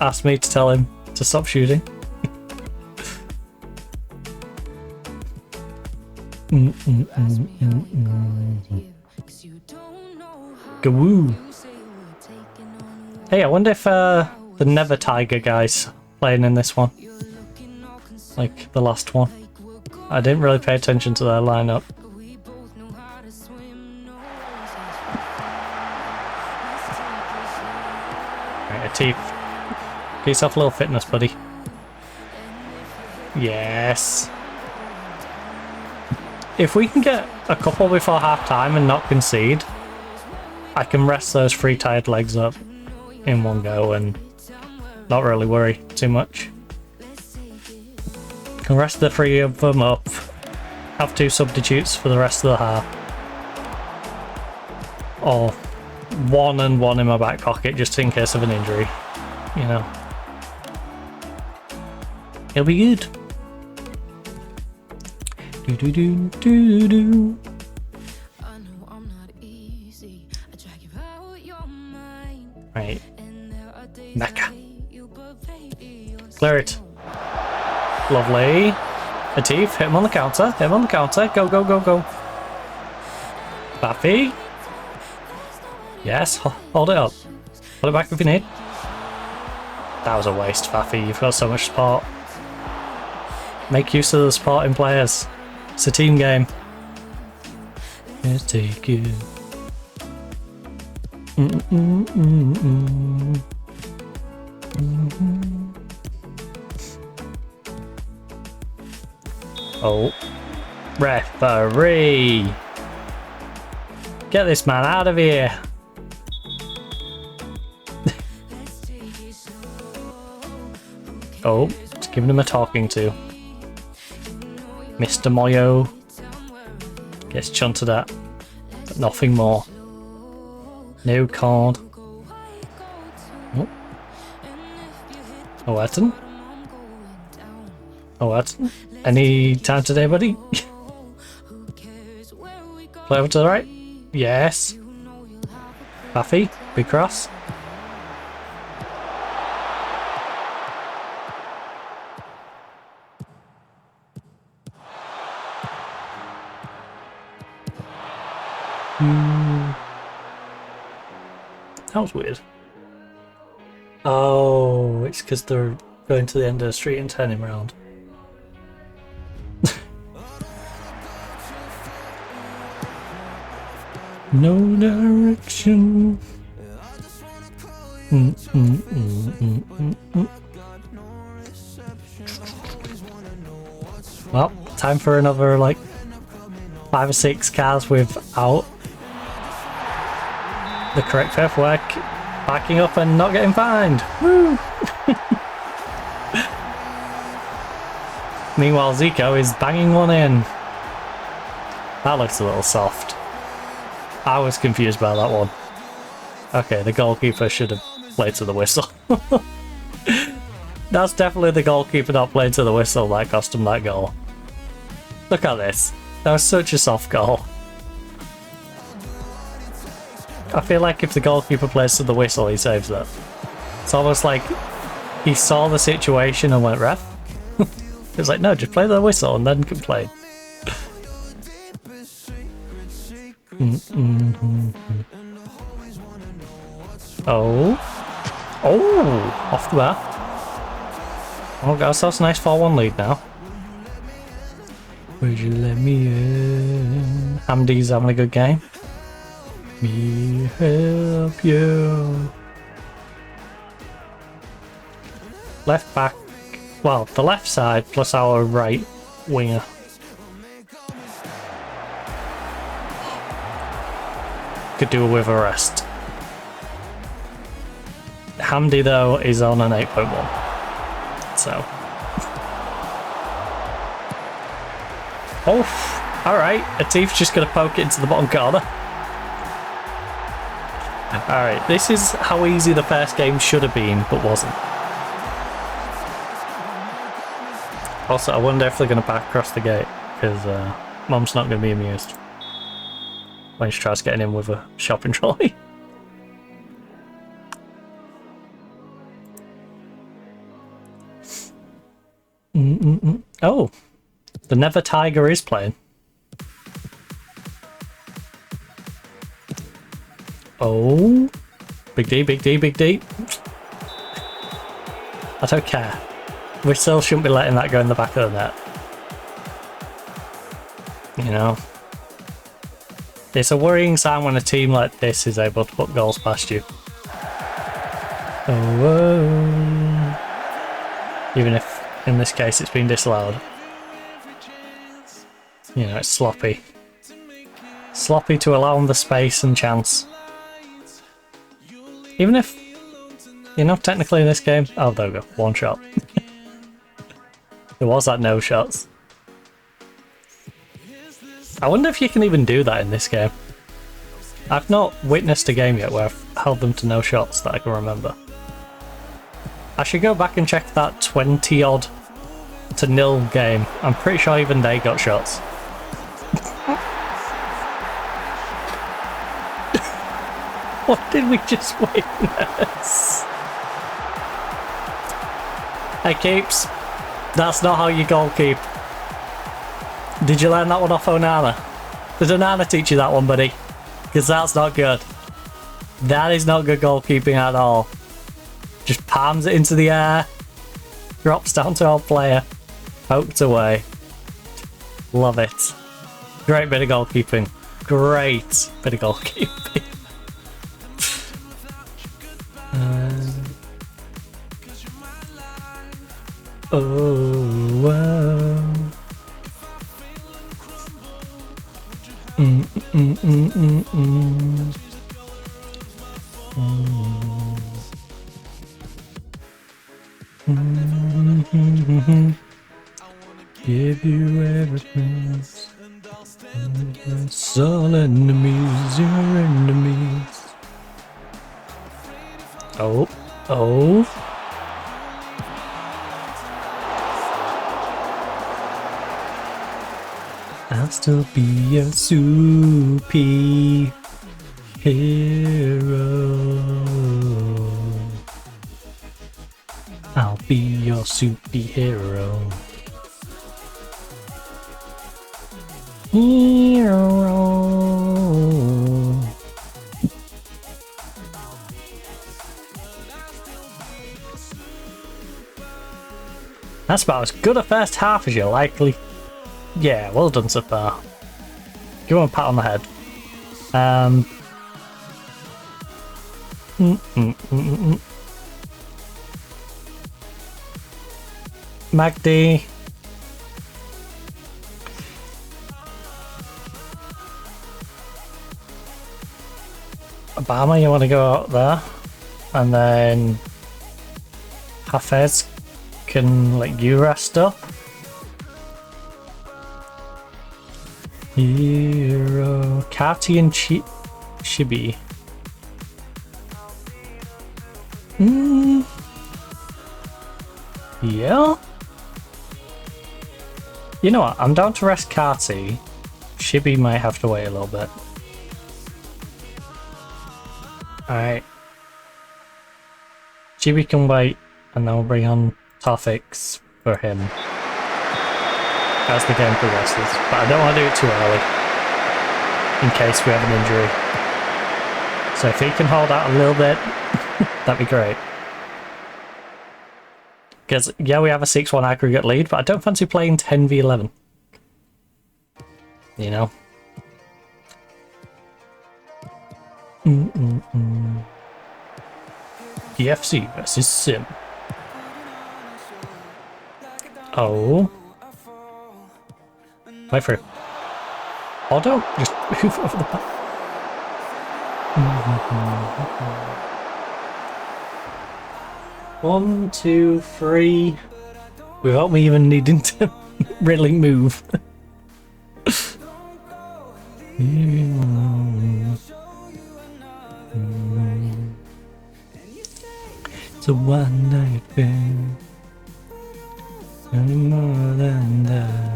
asked me to tell him to stop shooting. Gawoo. Hey, I wonder if the Never Tiger guy's playing in this one. Like the last one. I didn't really pay attention to their lineup. Right, Atif. Get yourself a little fitness, buddy. Yes. If we can get a couple before half time and not concede, I can rest those 3 tired legs up in one go and not really worry too much. Can rest the 3 of them up, have 2 substitutes for the rest of the half. Or 1 and 1 in my back pocket just in case of an injury, you know. It'll be good. Do do do do do. Right. Mecca. Clear it. Lovely. Atif, hit him on the counter. Hit him on the counter. Go, go, go, go. Baffy. Yes, hold it up. Hold it back if you need. That was a waste, Faffy. You've got so much support. Make use of the supporting players. It's a team game. Let's take it. Oh, referee! Get this man out of here! Oh, it's giving him a talking to. Mr. Moyo gets chunted at, but nothing more. No card. Oh. Owerton? Owerton? Any time today, buddy? Play over to the right? Yes. Buffy, big cross. That was weird. Oh, it's because they're going to the end of the street and turning around. No direction. Well, time for another like 5 or 6 cars without the correct paperwork, backing up and not getting fined. Woo! Meanwhile, Zico is banging one in. That looks a little soft. I was confused by that one. Okay, the goalkeeper should have played to the whistle. That's definitely the goalkeeper not playing to the whistle that cost him that goal. Look at this. That was such a soft goal. I feel like if the goalkeeper plays to the whistle, he saves that. It's almost like he saw the situation and went, ref. He was like, no, just play to the whistle and then complain. Oh. Oh, off the bat. Oh, got ourselves a nice 4-1 lead now. Would you let me in? Hamdi's having a good game. Me help you. Left back. Well, the left side plus our right winger. Could do with a rest. Hamdi though is on an 8.1. So. Oh, alright. Atif's just gonna poke it into the bottom corner. Alright, this is how easy the first game should have been, but wasn't. Also, I wonder if they're going to back across the gate, because Mum's not going to be amused when she tries getting in with a shopping trolley. Oh, the Never Tiger is playing. Oh, big D, big D, big D. I don't care. We still shouldn't be letting that go in the back of the net. You know, it's a worrying sign when a team like this is able to put goals past you. Oh, even if in this case it's been disallowed. You know, it's sloppy. Sloppy to allow them the space and chance. Even if, you know, technically in this game... Oh, there we go. One shot. There was that no shots. I wonder if you can even do that in this game. I've not witnessed a game yet where I've held them to no shots that I can remember. I should go back and check that 20-odd to 0 game. I'm pretty sure even they got shots. What did we just witness? Hey, Keeps. That's not how you goalkeep. Did you learn that one off Onana? Did Onana teach you that one, buddy? Because that's not good. That is not good goalkeeping at all. Just palms it into the air. Drops down to our player. Poked away. Love it. Great bit of goalkeeping. Great bit of goalkeeping. Oh, wow. Give you everything. It's all enemies, your enemies. Oh, oh. I'll still be a soupy hero. I'll be your soupy hero. Hero. That's about as good a first half as you're likely. Yeah, well done so far. Give him a pat on the head. Magdi. Obama, you want to go out there? And then Hafez can let you rest up. Hero. Kati and Chibi. Yeah? You know what? I'm down to rest Kati. Chibi might have to wait a little bit. Alright. Chibi can wait, and then we'll bring on Toffix for him as the game progresses. But I don't want to do it too early, in case we have an injury. So if he can hold out a little bit, that'd be great. Because, yeah, we have a 6-1 aggregate lead, but I don't fancy playing 10v11. You know? PFC versus Sim. Oh. Wait for it. Oh, don't just move over the back. 1, 2, 3. Without me even needing to really move. It's a one night thing. And more than that.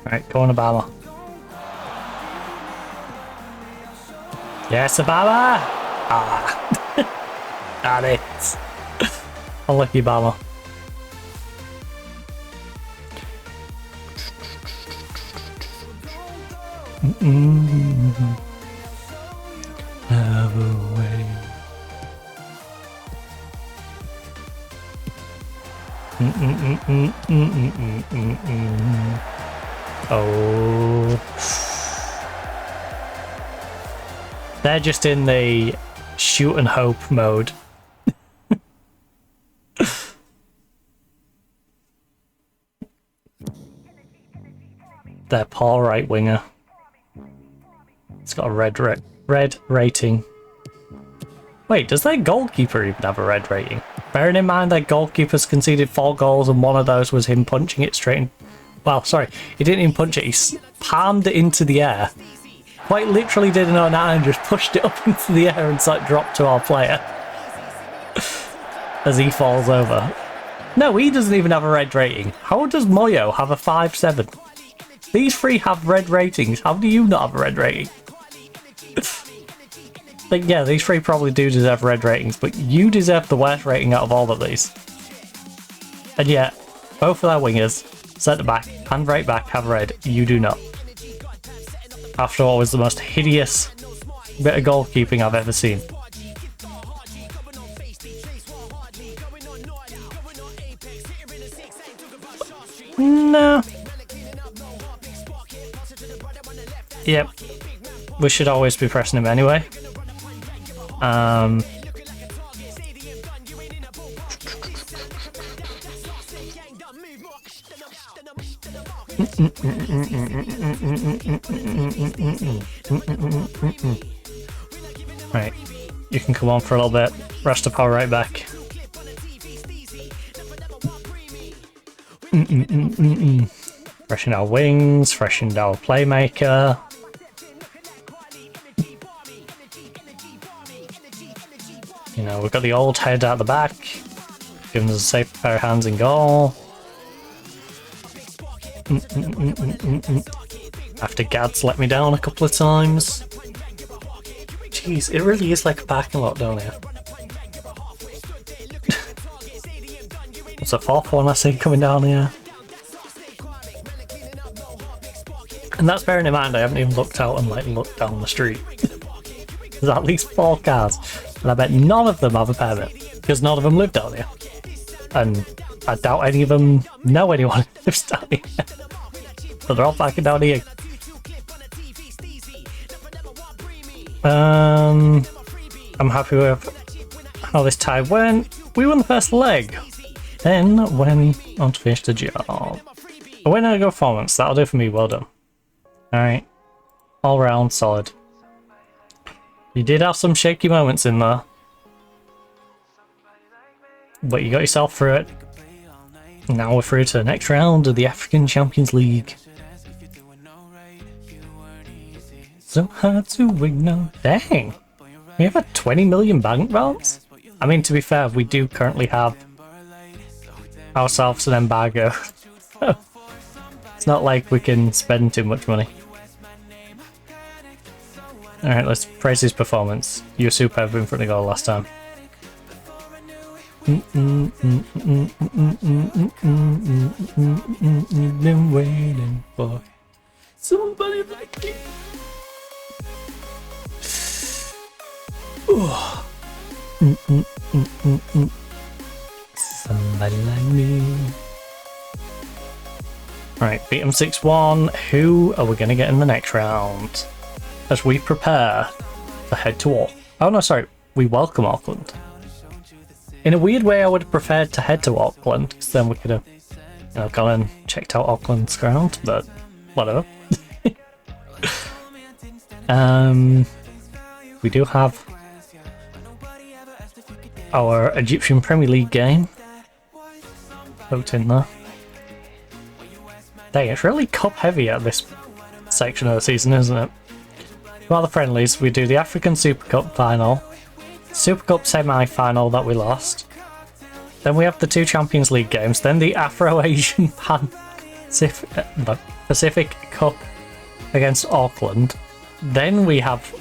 Alright, go on, Obama. Yes, Obama! Ah. Got it. Unlucky Bama. Have a way. Oh. They're just in the shoot and hope mode. Their poor right winger. It's got a red rating. Wait, does their goalkeeper even have a red rating? Bearing in mind their goalkeeper's conceded 4 goals and one of those was him punching it straight in. Well, sorry, he didn't even punch it, he palmed it into the air. Quite literally did an 09 and just pushed it up into the air and like dropped to our player. As he falls over. No, he doesn't even have a red rating. How does Moyo have a 5-7? These 3 have red ratings. How do you not have a red rating? Like, yeah, these 3 probably do deserve red ratings, but you deserve the worst rating out of all of these. And yet, both of their wingers, centre back and right back, have red. You do not. After what was the most hideous bit of goalkeeping I've ever seen. No. Yep. We should always be pressing him anyway. Right, you can come on for a little bit. Rest up our right back. Freshen our wings, freshened our playmaker. You know, we've got the old head at the back, giving us a safe pair of hands in goal. After Gad's let me down a couple of times. Jeez, it really is like a parking lot down here. What's the 4th one I see coming down here? And that's bearing in mind I haven't even looked out and like looked down the street. There's at least 4 cars, and I bet none of them have a permit, because none of them live down here. And I doubt any of them know anyone who lives down here. So they're all parking down here. I'm happy with how this tie went. We won the first leg. Then went on to finish the job. A win and a good performance, that'll do for me, well done. Alright. All round solid. You did have some shaky moments in there. But you got yourself through it. Now we're through to the next round of the African Champions League. So hard to ignore. Dang! We have a 20 million bank balance? I mean, to be fair, we do currently have ourselves an embargo. It's not like we can spend too much money. Alright, let's praise his performance. You were superb in front of goal last time. You've been waiting for somebody like you. Somebody like me. Right, beat them 6-1. Who are we going to get in the next round? As we prepare to head to Auckland. Oh no, sorry, we welcome Auckland. In a weird way, I would have preferred to head to Auckland, because then we could have, you know, gone and checked out Auckland's ground, but whatever. We do have our Egyptian Premier League game poked in there. Dang, it's really cup heavy at this section of the season, isn't it? Well, the friendlies, we do the African Super Cup final, Super Cup semi-final that we lost, then we have the 2 Champions League games, then the Afro-Asian Pacific Cup against Auckland, then we have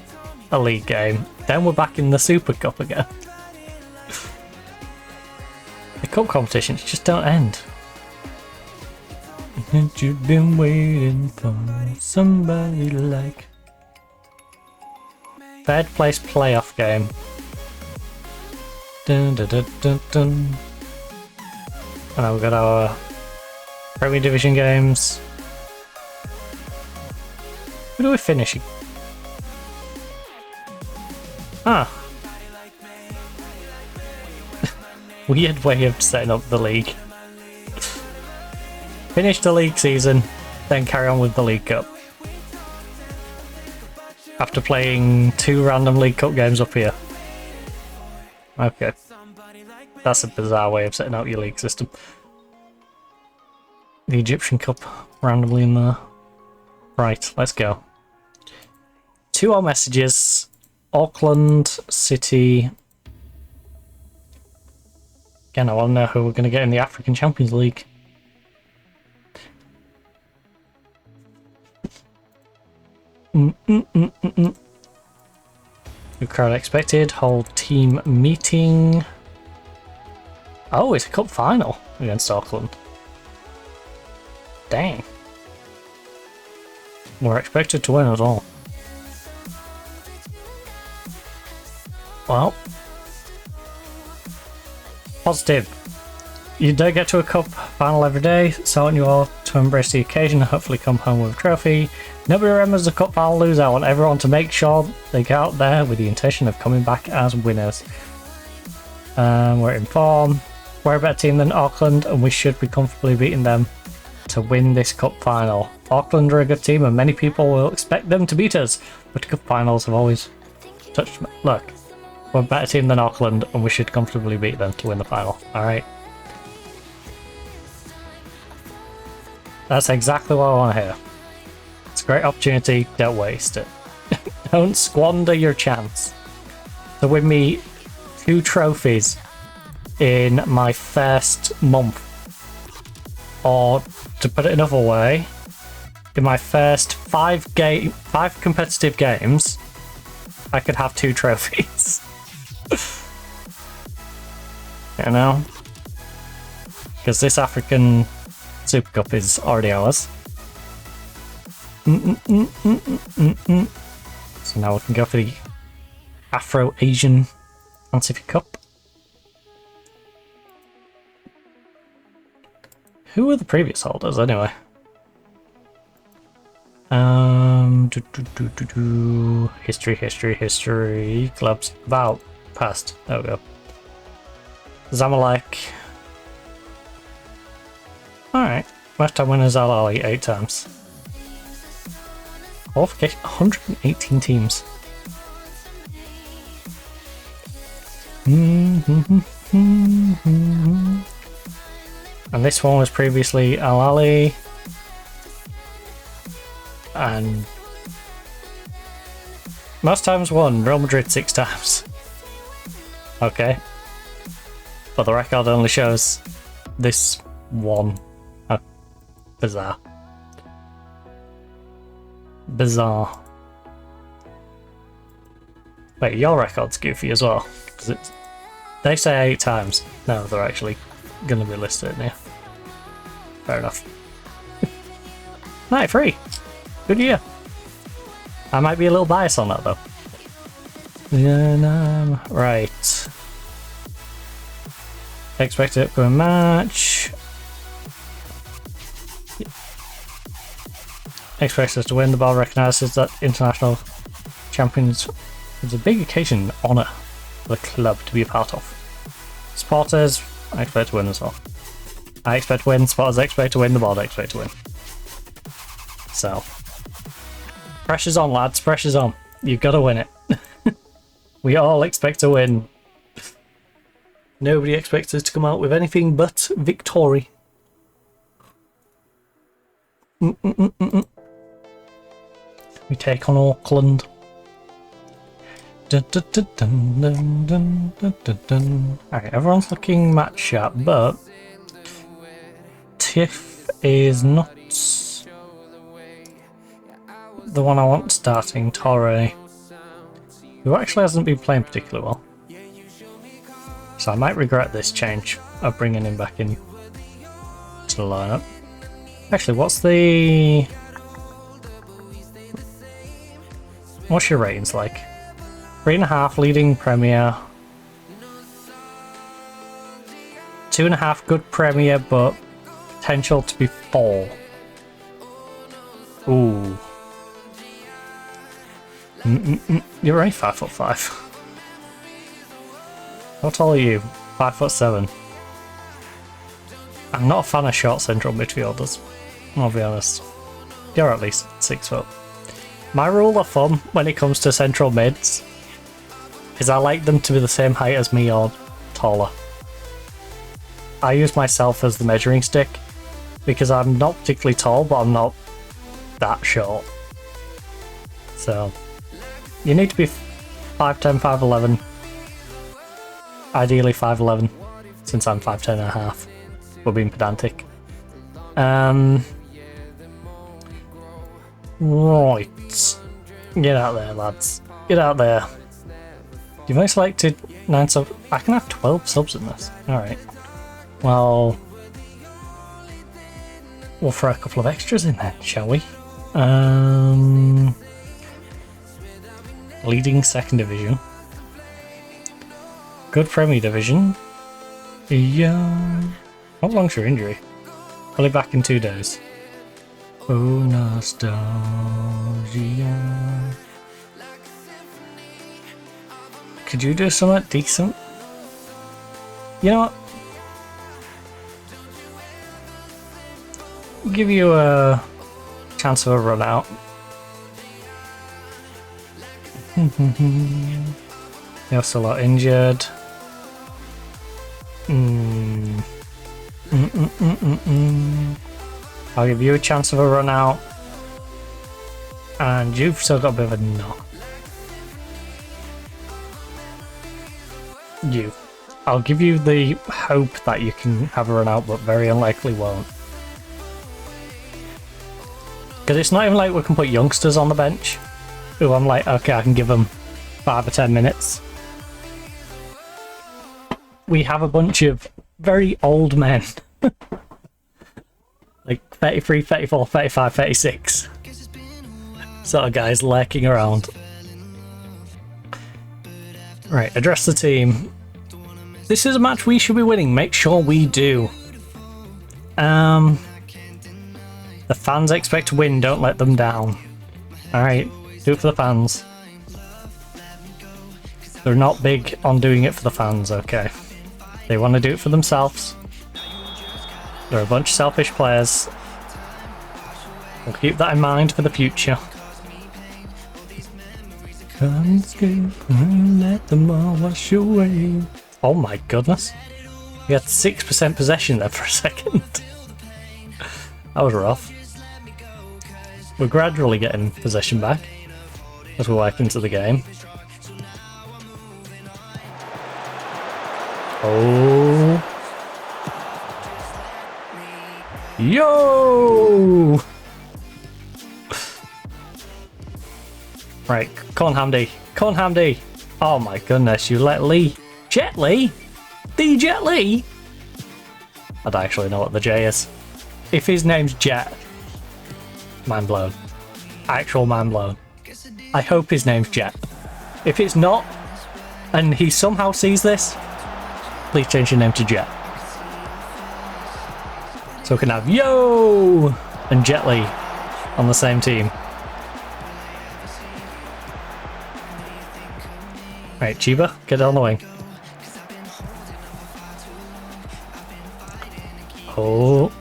a league game, Then we're back in the Super Cup again. The cup competitions just don't end. And you've been waiting for somebody like... Third place playoff game. Dun, dun, dun, dun, dun. And now we've got our Premier Division games. Who do we finish? Ah. Weird way of setting up the league. Finish the league season, then carry on with the League Cup. After playing 2 random League Cup games up here. Okay. That's a bizarre way of setting out your league system. The Egyptian Cup randomly in there. Right, let's go. 2 more messages. Auckland City. Again, I want to know who we're going to get in the African Champions League. New crowd expected. Hold team meeting. Oh, it's a cup final against Auckland. Dang. We're expected to win as well. Well. Positive. You don't get to a cup final every day, so I want you all to embrace the occasion and hopefully come home with a trophy. Nobody remembers the cup final loser. I want everyone to make sure they get out there with the intention of coming back as winners. We're in form. We're a better team than Auckland, and we should be comfortably beating them to win this cup final. Auckland are a good team, and many people will expect them to beat us, but cup finals have always touched me. Look, we're a better team than Auckland, and we should comfortably beat them to win the final. Alright. That's exactly what I want to hear. It's a great opportunity, don't waste it. Don't squander your chance to win me 2 trophies in my first month. Or, to put it another way, in my first 5 competitive games, I could have 2 trophies. You know? Because this African Super Cup is already ours. So now we can go for the Afro-Asian Pacific Cup. Who were the previous holders anyway? History. Clubs. About. Past. There we go. Zamalek. Alright. Lifetime winners Al Ali 8 times. Qualification 118 teams. And this one was previously Al Ali. And most times won, Real Madrid 6 times. Okay. But the record only shows this one. Bizarre. Bizarre. Wait, your record's goofy as well. Because they say 8 times. No, they're actually going to be listed in here. Fair enough. 93. Good year. I might be a little biased on that though. Right. Expected upcoming match. Expects us to win. The ball recognises that international champions is a big occasion, honour for the club to be a part of. Supporters, I expect to win as well. I expect to win, supporters expect to win, the board expect to win. So, pressure's on, lads, pressure's on. You've got to win it. We all expect to win. Nobody expects us to come out with anything but victory. We take on Auckland. Alright, everyone's looking match sharp, but Tiff is not the one I want starting. Torre. Who actually hasn't been playing particularly well. So I might regret this change of bringing him back in to the lineup. Actually, what's your ratings like? 3.5 leading Premier. 2.5 good Premier, but potential to be 4. Ooh. You're only 5'5". How tall are you? 5'7". I'm not a fan of short central midfielders, I'll be honest. You're at least 6 foot. My rule of thumb when it comes to central mids is I like them to be the same height as me or taller. I use myself as the measuring stick because I'm not particularly tall, but I'm not that short. So you need to be 5'10", 5'11". Ideally 5'11", since I'm 5'10 and a half. We're being pedantic. Right. Get out there, lads. Get out there. You've only selected 9 subs. I can have 12 subs in this. Alright. Well, we'll throw a couple of extras in there, shall we? Leading 2nd division. Good Premier Division. Yeah. How long's your injury? Probably back in 2 days. Oh, nostalgia. Could you do something decent? You know what? Give you a chance of a run out. You're still a lot injured. I'll give you a chance of a run out. And you've still got a bit of a knock. I'll give you the hope that you can have a run out, but very unlikely won't. Because it's not even like we can put youngsters on the bench who I'm like, okay, I can give them 5 or 10 minutes. We have a bunch of very old men. Like 33, 34, 35, 36. Sort of guys lurking around. Right, address the team. This is a match we should be winning. Make sure we do. The fans expect to win. Don't let them down. Alright, do it for the fans. They're not big on doing it for the fans, okay. They want to do it for themselves. They're a bunch of selfish players. We'll keep that in mind for the future. Come escape and let them all wash away. Oh my goodness. We had 6% possession there for a second. That was rough. We're gradually getting possession back as we work into the game. Oh. Yo! Right, Con Hamdi. Con Hamdi! Oh my goodness, you let Lee. Jet Lee? The Jet Lee? I don't actually know what the J is. If his name's Jet, mind blown. Actual mind blown. I hope his name's Jet. If it's not, and he somehow sees this, please change your name to Jet. So we can have Yo and Jet Li on the same team. Right, Chiba, get on the wing. Oh.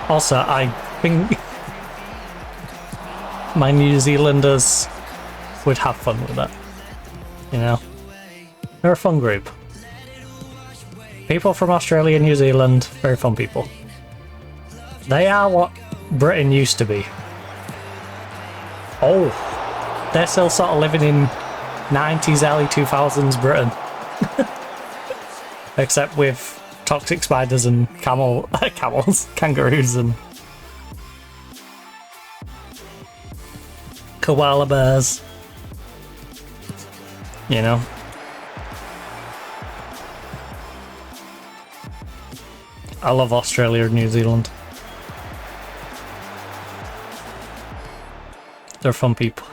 Also, I think my New Zealanders would have fun with that. You know? They're a fun group. People from Australia and New Zealand, very fun people. They are what Britain used to be. Oh, they're still sort of living in 90s, early 2000s Britain. Except with toxic spiders and kangaroos and... Koala bears. You know? I love Australia and New Zealand. They're fun people.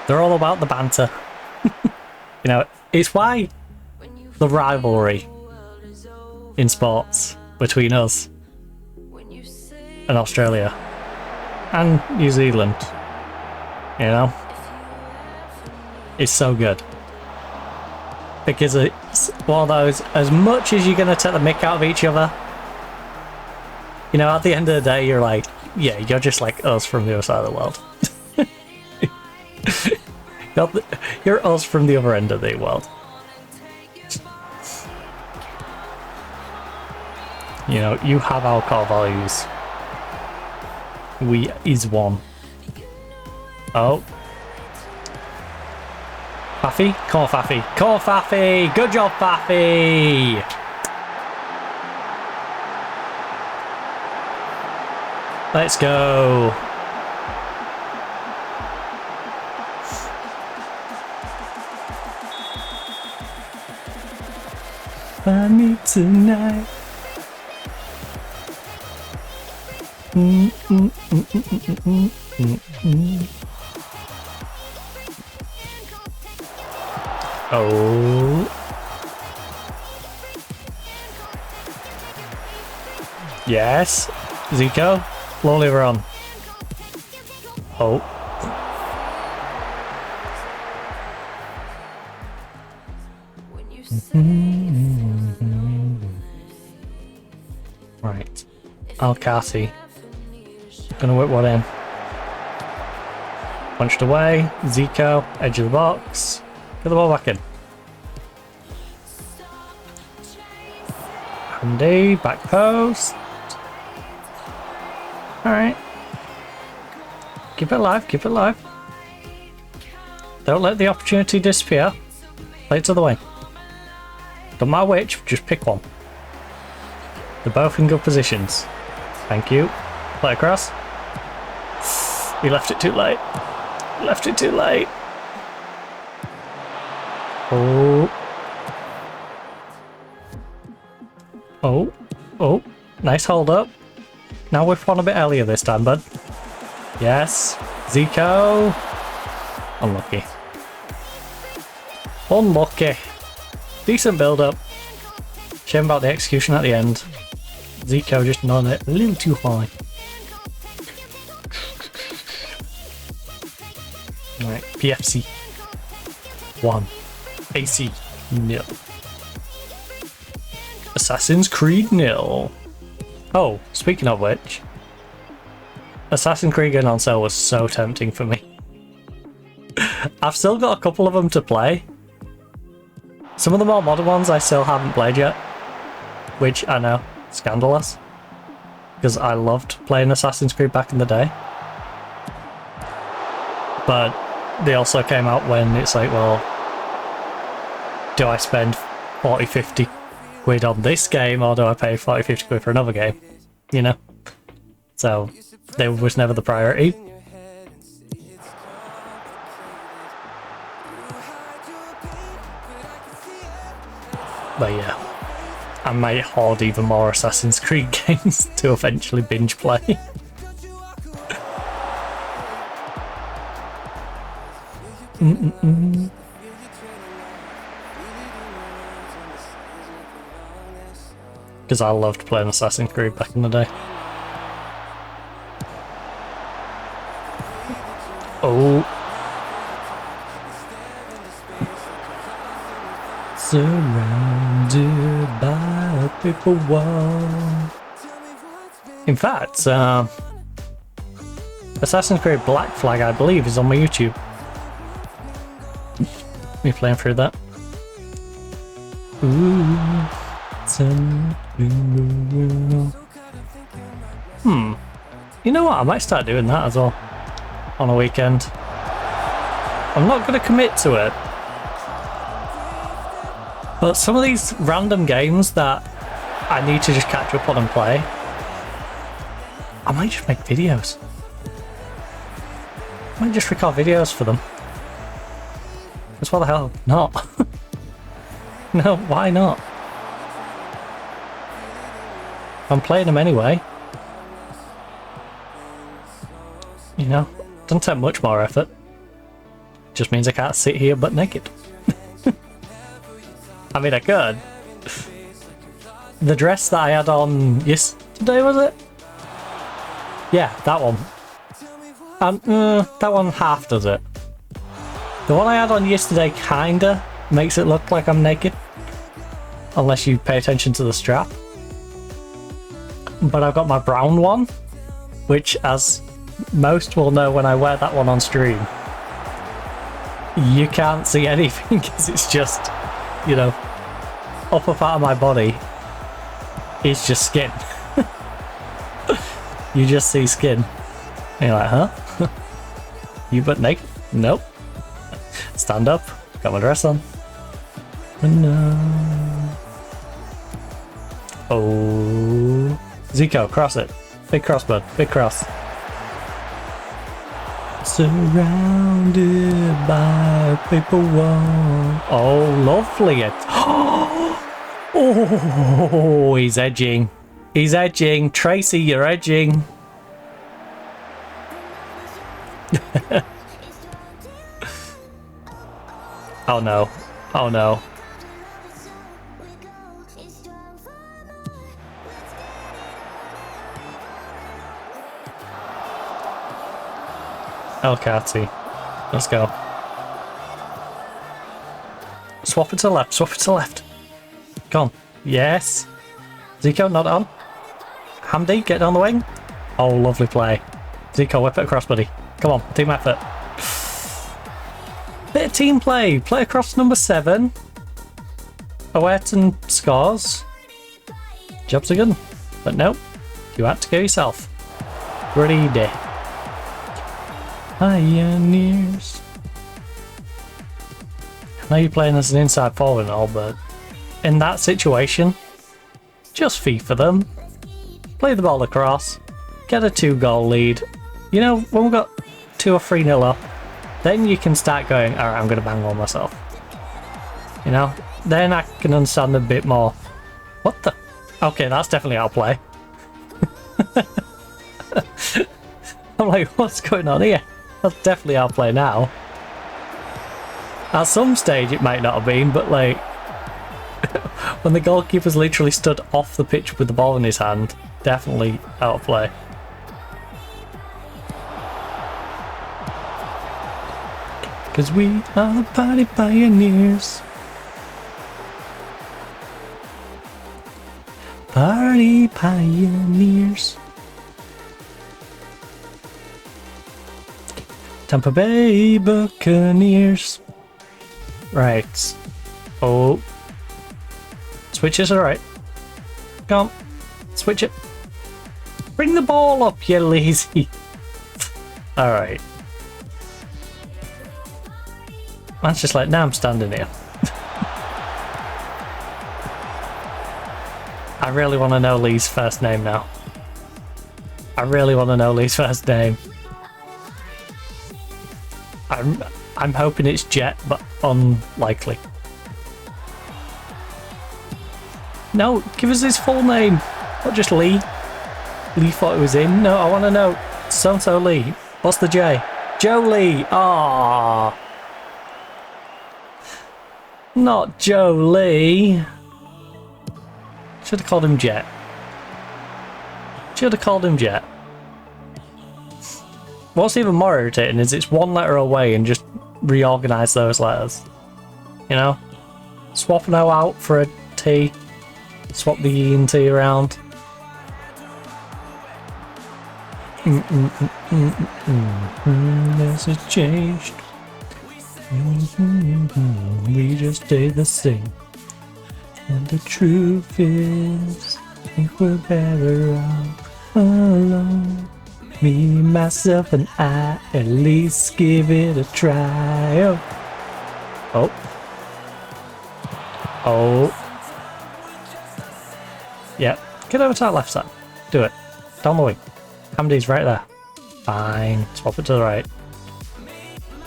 They're all about the banter. You know, it's why the rivalry in sports between us and Australia and New Zealand, you know, is so good. Because it's one of those, as much as you're going to take the mick out of each other, you know, at the end of the day, you're like, yeah, you're just like us from the other side of the world. You're us from the other end of the world. You know, you have our core values. We is one. Oh. Faffy? Come on, Faffy. Come on, Faffy! Good job, Faffy! Let's go. Find me tonight. Oh. Yes. Zico. Slowly run. Oh. Right. Alcati. Gonna whip one in. Punched away. Zico. Edge of the box. Get the ball back in. Andy. Back post. Alright. Keep it alive. Keep it alive. Don't let the opportunity disappear. Play it to the wing. Don't matter which, just pick one. They're both in good positions. Thank you. Play across. He left it too late. Left it too late. Oh. Oh. Oh. Nice hold up. Now whip one a bit earlier this time, bud. Yes. Zico. Unlucky. Unlucky. Decent build up. Shame about the execution at the end. Zico just nodding it a little too high. Alright, PFC 1. AC 0. Assassin's Creed 0. Oh, speaking of which, Assassin's Creed getting on sale was so tempting for me. I've still got a couple of them to play. Some of the more modern ones I still haven't played yet, which I know, scandalous, because I loved playing Assassin's Creed back in the day. But they also came out when it's like, well, do I spend 40-50 quid on this game, or do I pay 40-50 quid for another game? You know? So, they was never the priority. But yeah, I might hoard even more Assassin's Creed games to eventually binge play. Because I loved playing Assassin's Creed back in the day. Oh. Surrounded by a paper wall. In fact, Assassin's Creed Black Flag, I believe, is on my YouTube. Me playing through that. Ooh. You know what? I might start doing that as well on a weekend. I'm not going to commit to it. But some of these random games that I need to just catch up on and play, I might just make videos. might just record videos for them. Because what the hell not? No, why not? I'm playing them anyway. You know, doesn't take much more effort. Just means I can't sit here butt naked. I mean, I could. The dress that I had on yesterday, was it? Yeah, that one. And that one half does it. The one I had on yesterday kinda makes it look like I'm naked. Unless you pay attention to the strap. But I've got my brown one, which, as most will know when I wear that one on stream, you can't see anything because it's just, you know, upper part of my body is just skin. You just see skin. And you're like, huh? You butt naked? Nope. Stand up. Got my dress on. No. Oh. Zico, cross it. Big cross, bud. Big cross. Surrounded by paper wall. Oh, lovely. Oh, he's edging. He's edging. Tracy, you're edging. Oh no. Oh no. El Catty. Let's go. Swap it to the left. Swap it to the left. Come on. Yes. Zico, not on. Hamdi, get down the wing. Oh, lovely play. Zico, whip it across, buddy. Come on, team effort. Bit of team play. Play across number 7. Oeton scores. Jobs are good. But nope. You had to go yourself. Greedy. Pioneers. I know you're playing as an inside forward and all, but in that situation, just FIFA them. Play the ball across. Get a 2-goal lead. You know, when we've got 2 or 3-0 up, then you can start going, alright, I'm going to bang on myself. You know? Then I can understand a bit more. What the? Okay, that's definitely our play. I'm like, what's going on here? That's definitely our play now. At some stage it might not have been, but like when the goalkeeper's literally stood off the pitch with the ball in his hand, definitely out of play. Cause we are the party pioneers. Party pioneers. Tampa Bay Buccaneers. Right. Oh. Switch is alright. Come on. Switch it. Bring the ball up, you lazy. Alright. Man's just like, now I'm standing here. I really want to know Lee's first name now. I really want to know Lee's first name. I'm hoping it's Jet, but unlikely. No, give us his full name. Not just Lee. Lee thought it was in. No, I want to know. So-and-so Lee. What's the J? Joe Lee. Ah. Not Joe Lee. Should have called him Jet. Should have called him Jet. What's even more irritating is it's one letter away and just reorganise those letters. You know? Swap an O out for a T. Swap the E and T around. This has changed. We just stay the same. And the truth is, I think we're better off alone. Me, myself, and I, at least give it a try. Oh. Oh. Yep. Get over to that left side. Do it. Down the wing. Hamdi's right there. Fine. Swap it to the right.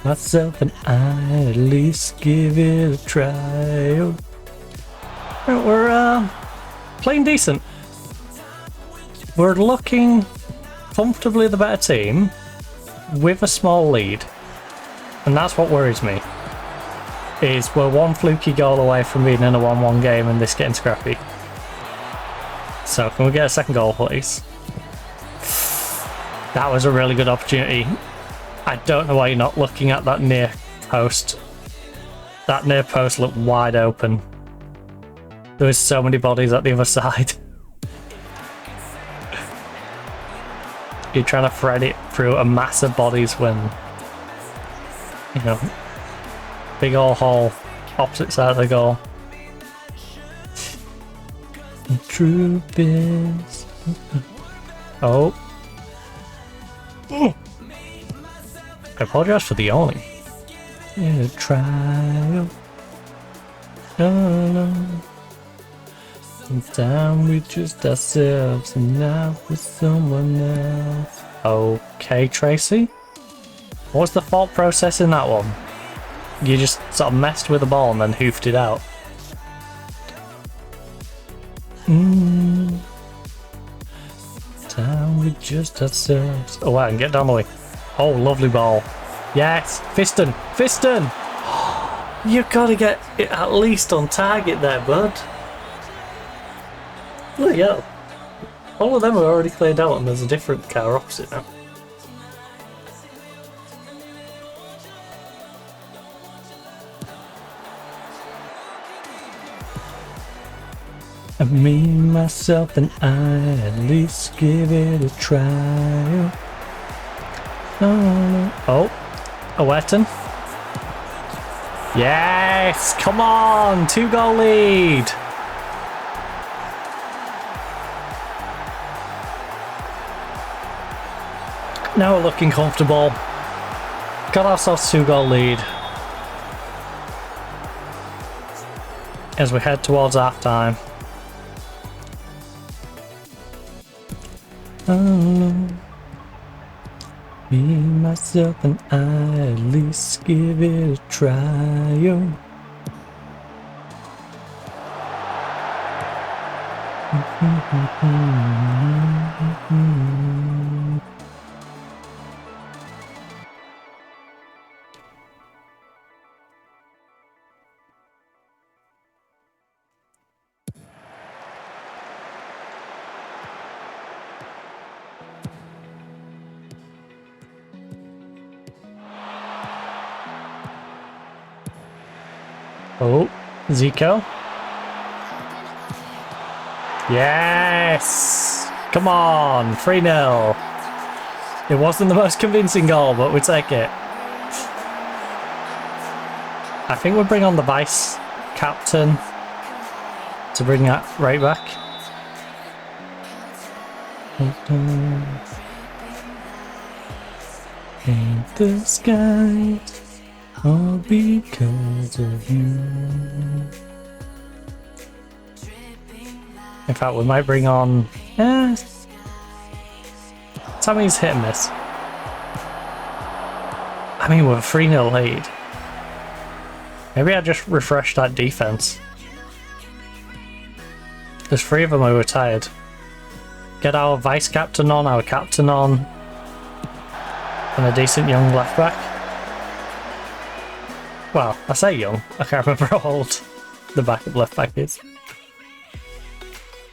myself and I at least give it a try. We're playing decent. We're looking comfortably the better team with a small lead, and that's what worries me. Is we're one fluky goal away from being in a 1-1 game and this getting scrappy. So can we get a second goal, please? That was a really good opportunity. I don't know why you're not looking at that near post. That near post looked wide open. There was so many bodies at the other side. You're trying to thread it through a mass of bodies when, you know, big old hole opposite side of the goal. The truth is... Oh. I apologize for the yawning. Yeah, try. No. Sometimes we just ourselves and not with someone else. Okay, Tracy. What was the thought process in that one? You just sort of messed with the ball and then hoofed it out. Time we just ourselves. Oh, I can get down the way. Oh, lovely ball. Yes, Fiston. You gotta get it at least on target there, bud. Look, yeah. All of them are already cleared out and there's a different car opposite now. Me, myself, and I at least give it a try. Oh, a Wetton. Yes, come on, 2-goal lead. Now we're looking comfortable. Got ourselves 2-goal lead. As we head towards half time. Me, myself, and I at least give it a try. Oh, Zico. Yes! Come on, 3-0. It wasn't the most convincing goal, but we take it. I think we'll bring on the vice captain to bring that right back. In the sky. All because of you. In fact, we might bring on... Tammy's hit and miss. I mean, we're 3-0 lead. Maybe I just refreshed that defense. There's 3 of them who were tired. Get our vice captain on, our captain on, and a decent young left back. Well, I say young, I can't remember how old the backup left back is.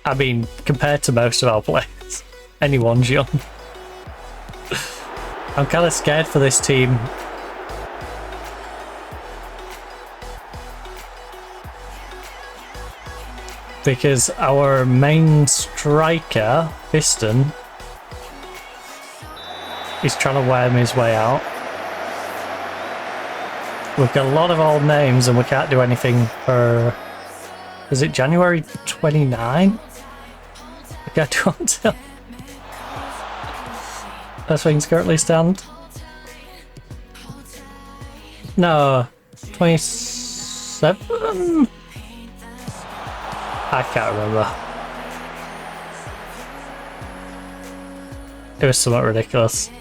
I mean, compared to most of our players, anyone's young. I'm kind of scared for this team. Because our main striker, Fiston, is trying to worm his way out. We've got a lot of old names and we can't do anything for... Is it January 29? We can't do until... As things currently stand. No, 27? I can't remember. It was somewhat ridiculous.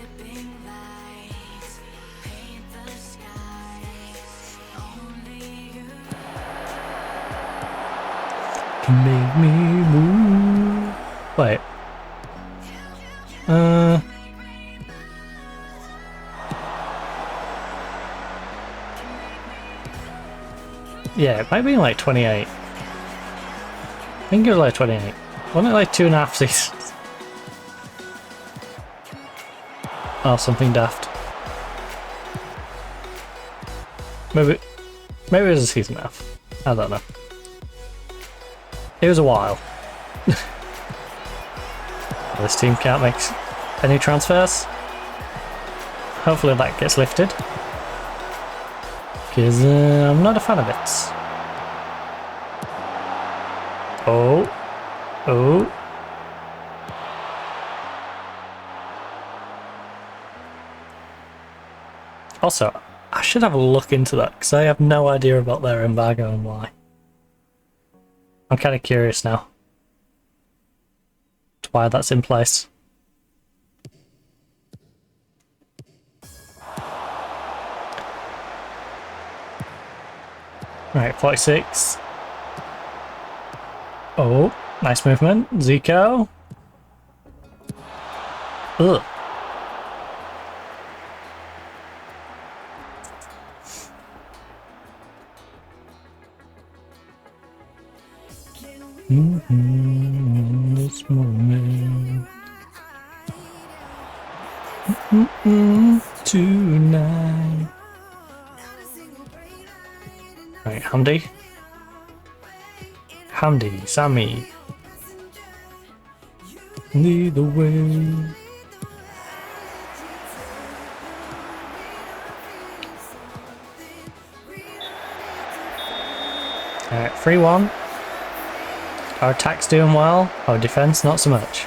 Make me move. Wait. Yeah, it might be like 28. I think it was like 28. Wasn't it like 2.5 seasons? Oh, something daft. Maybe it was a season and a half. I don't know. It was a while. This team can't make any transfers. Hopefully that gets lifted. Because I'm not a fan of it. Oh. Oh. Also, I should have a look into that because I have no idea about their embargo and why. I'm kind of curious now to why that's in place. Right, 46. Oh, nice movement. Zico. Ugh. This moment. Tonight. Right, Hamdi. Hamdi, Sammy. Lead the way. Alright, 3-1. Our attack's doing well, our defense not so much.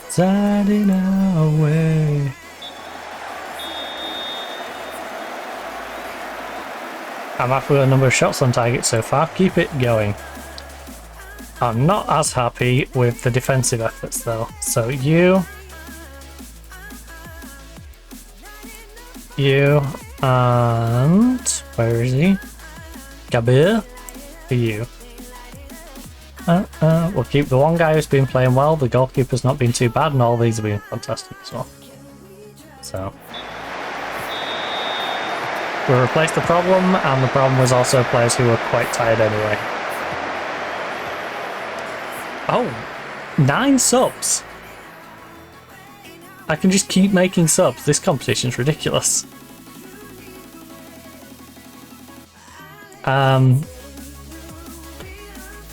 Siding our way. I'm happy with the number of shots on target so far, keep it going. I'm not as happy with the defensive efforts though, so you, and where is he? Gabir, for you. We'll keep the one guy who's been playing well, the goalkeeper's not been too bad, and all these have been fantastic as well. So we replaced the problem, and the problem was also players who were quite tired anyway. Oh, 9 subs! I can just keep making subs. This competition's ridiculous.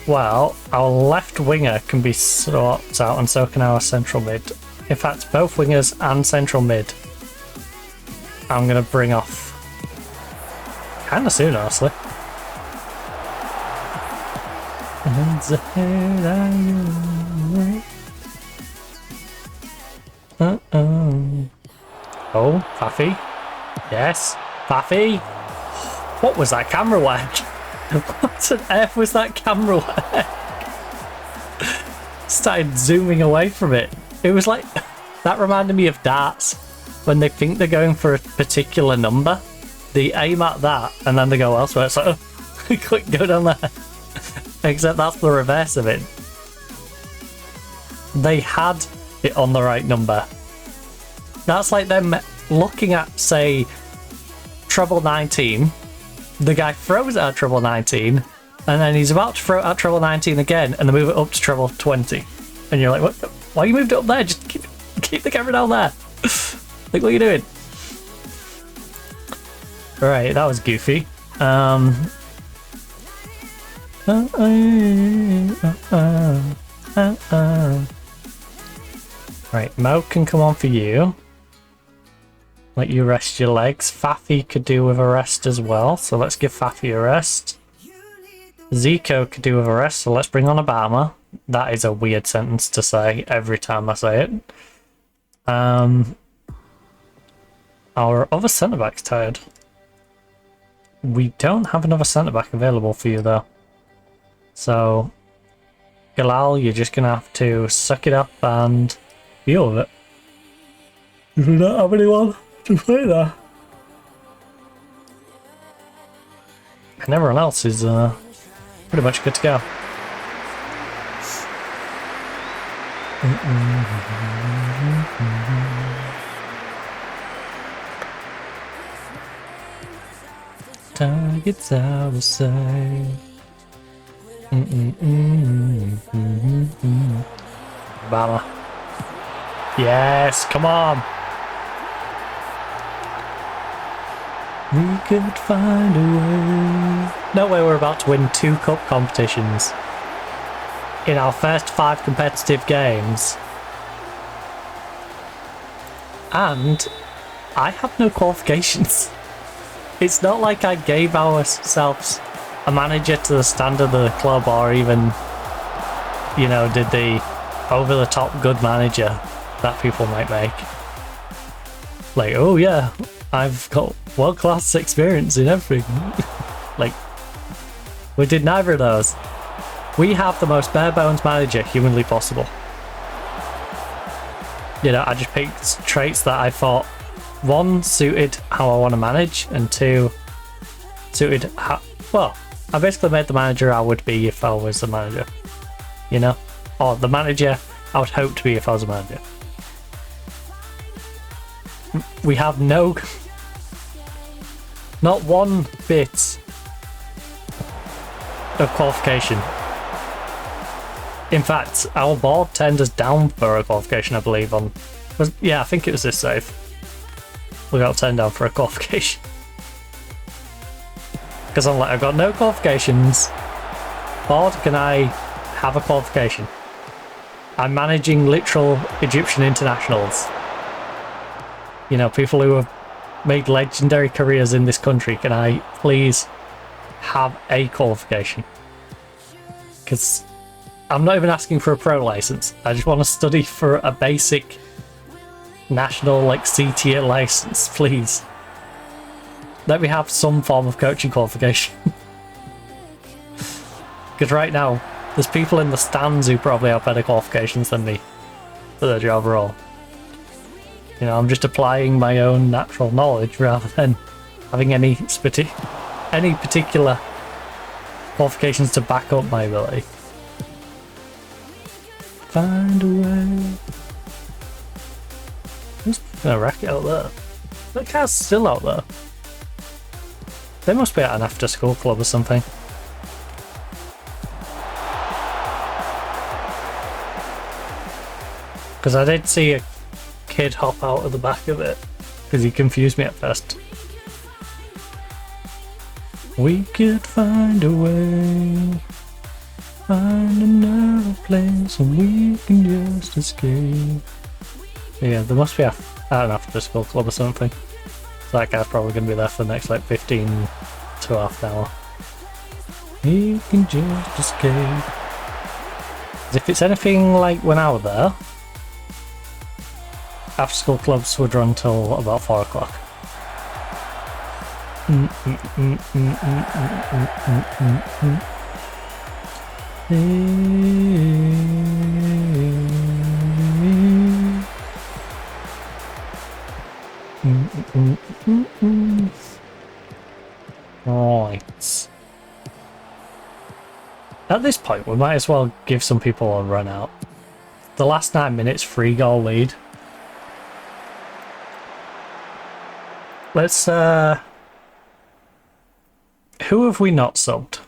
Well, our left winger can be swapped out, and so can our central mid. In fact, both wingers and central mid I'm going to bring off kind of soon, honestly. Oh, Faffy. Yes, Faffy. What was that camera work? What on earth was that camera work? Started zooming away from it. It was like, that reminded me of darts. When they think they're going for a particular number, they aim at that and then they go elsewhere. It's like, oh, quick, go down there. Except that's the reverse of it. They had it on the right number. That's like them looking at, say, treble 19. The guy throws it at treble 19, and then he's about to throw it at treble 19 again, and they move it up to treble 20. And you're like, what? Why you moved it up there? Just keep the camera down there. Like, what are you doing? Right, that was goofy. Right, Mo can come on for you. Let you rest your legs. Faffy could do with a rest as well, so let's give Faffy a rest. Zico could do with a rest, so let's bring on Obama. That is a weird sentence to say every time I say it. Our other centre-back's tired. We don't have another centre-back available for you though. So, Galal, you're just going to have to suck it up and deal with it. If we don't have anyone to play there. And everyone else is pretty much good to go. Targets out of sight. Bama. Yes, come on. We could find a way. No way we're about to win 2 cup competitions in our first 5 competitive games. And I have no qualifications. It's not like I gave ourselves a manager to the standard of the club, or even, you know, did the over-the-top good manager that people might make. Like, oh yeah, I've got world-class experience in everything. Like, we did neither of those. We have the most bare-bones manager humanly possible. You know, I just picked traits that I thought, 1, suited how I want to manage, and 2, suited how... Well, I basically made the manager I would be if I was the manager. You know? Or the manager I would hope to be if I was a manager. We have no... Not one bit of qualification. In fact, our board turned us down for a qualification, I believe, on... Yeah, I think it was this save. We got turned down for a qualification. Because I'm like, I've got no qualifications. Board, can I have a qualification? I'm managing literal Egyptian internationals. You know, people who have made legendary careers in this country. Can I please have a qualification? Because I'm not even asking for a pro license. I just want to study for a basic national, like, C-tier license, please. Let me have some form of coaching qualification. Because right now, there's people in the stands who probably have better qualifications than me for their job role. You know, I'm just applying my own natural knowledge rather than having any particular qualifications to back up my ability. Find a way. Who's gonna wreck it out there? That car's still out there. They must be at an after school club or something. Because I did see a kid hop out of the back of it because he confused me at first. We could find a way, find another place, and we can just escape. Yeah, there must be an after school club or something. So that guy's probably going to be there for the next like 15 to half an hour. We can just escape. If it's anything like when I was there, after school clubs would run till about 4 o'clock. Right. At this point, we might as well give some people a run out. The last 9 minutes, 3-goal lead. Let's, who have we not subbed?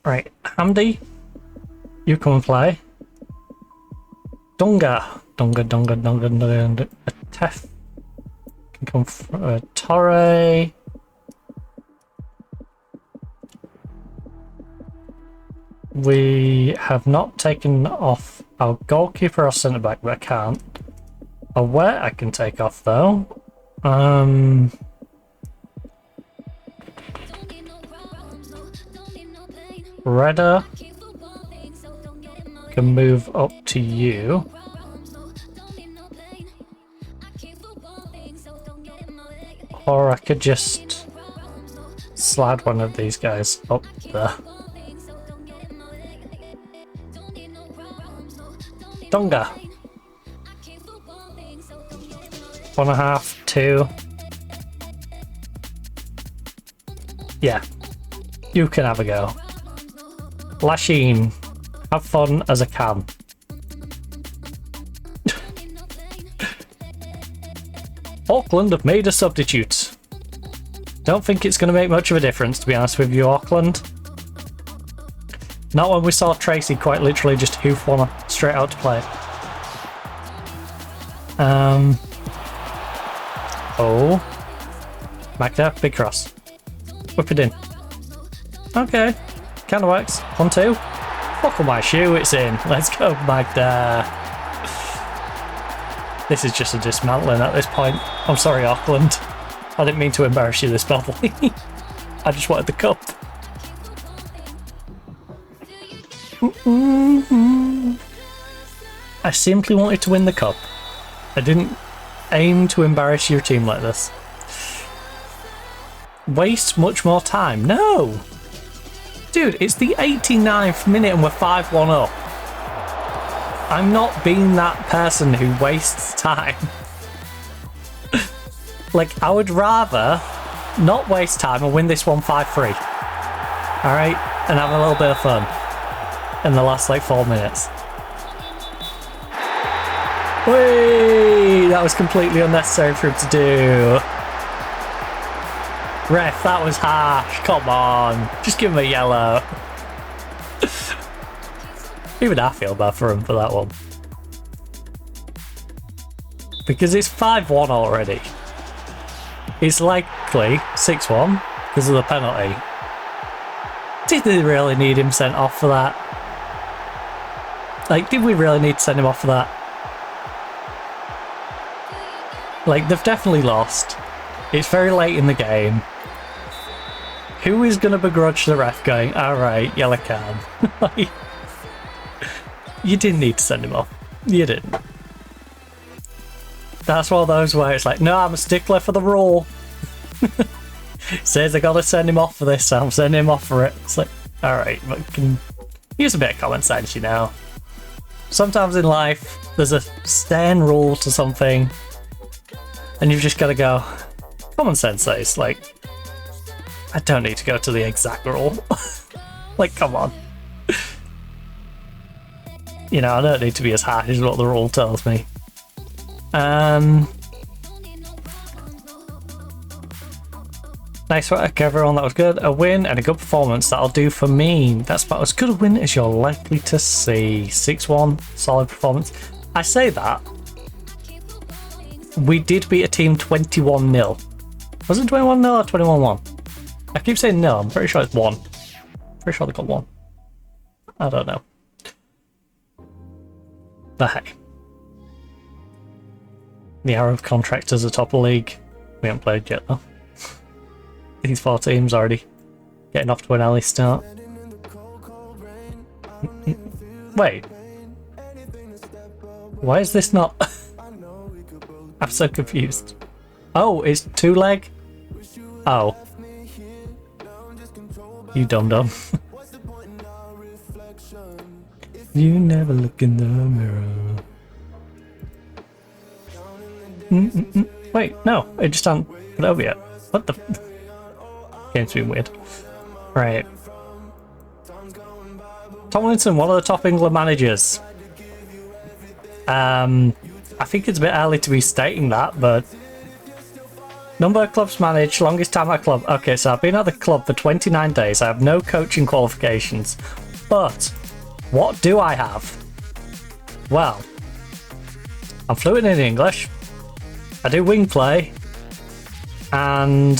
Right, Hamdi, you come and play. Dunga. Tef can come from Torre. We have not taken off our goalkeeper or centre back, but I can't. Aware I can take off though. Redder can move up to you. Or I could just slide one of these guys up there. Donga. 1.5, 2. Yeah. You can have a go. Lasheen, have fun as I can. Auckland have made a substitute. Don't think it's going to make much of a difference, to be honest with you, Auckland. Not when we saw Tracy quite literally just hoof one straight out to play. Oh. Magda, big cross. Whip it in. Okay. Kinda works. 1-2. Buckle my shoe, it's in. Let's go, Magda. This is just a dismantling at this point. I'm sorry, Auckland. I didn't mean to embarrass you this badly. I just wanted the cup. I simply wanted to win the cup. I didn't aim to embarrass your team like this. Waste much more time. No! Dude, it's the 89th minute and we're 5-1 up. I'm not being that person who wastes time. Like, I would rather not waste time and win this one 5-3. Alright? And have a little bit of fun in the last, like, 4 minutes. Whee! That was completely unnecessary for him to do. Ref, that was harsh. Come on. Just give him a yellow. Even I feel bad for him for that one. Because it's 5-1 already. It's likely 6-1 because of the penalty. Did they really need him sent off for that? Like, did we really need to send him off for that? Like, they've definitely lost. It's very late in the game. Who is going to begrudge the ref going, alright, yellow card? You didn't need to send him off. You didn't. That's one of those where it's like, no, I'm a stickler for the rule. Says I gotta send him off for this, so I'm sending him off for it. It's like, alright, but can use a bit of common sense, you know. Sometimes in life, there's a stern rule to something, and you've just gotta go, common sense says, like, I don't need to go to the exact rule. Like, come on. You know, I don't need to be as harsh as what the rule tells me. Nice work, everyone. That was good. A win and a good performance. That'll do for me. That's about as good a win as you're likely to see. 6-1, solid performance. I say that. We did beat a team 21-0. Was it 21-0 or 21-1? I keep saying no. I'm pretty sure it's 1. Pretty sure they got 1. I don't know. But hey. The Arab contractors are top of the league. We haven't played yet though. These 4 teams already getting off to an early start. Wait. Why is this not... I'm so confused. Oh, it's 2-leg? Oh. You dum-dum. You never look in the mirror. Wait, no, it just hasn't put it over yet. What the... Game's been weird. Right. Tomlinson, one of the top England managers. I think it's a bit early to be stating that, but... Number of clubs managed, longest time at club. Okay, so I've been at the club for 29 days. I have no coaching qualifications. But, what do I have? Well, I'm fluent in English. I do wing play. And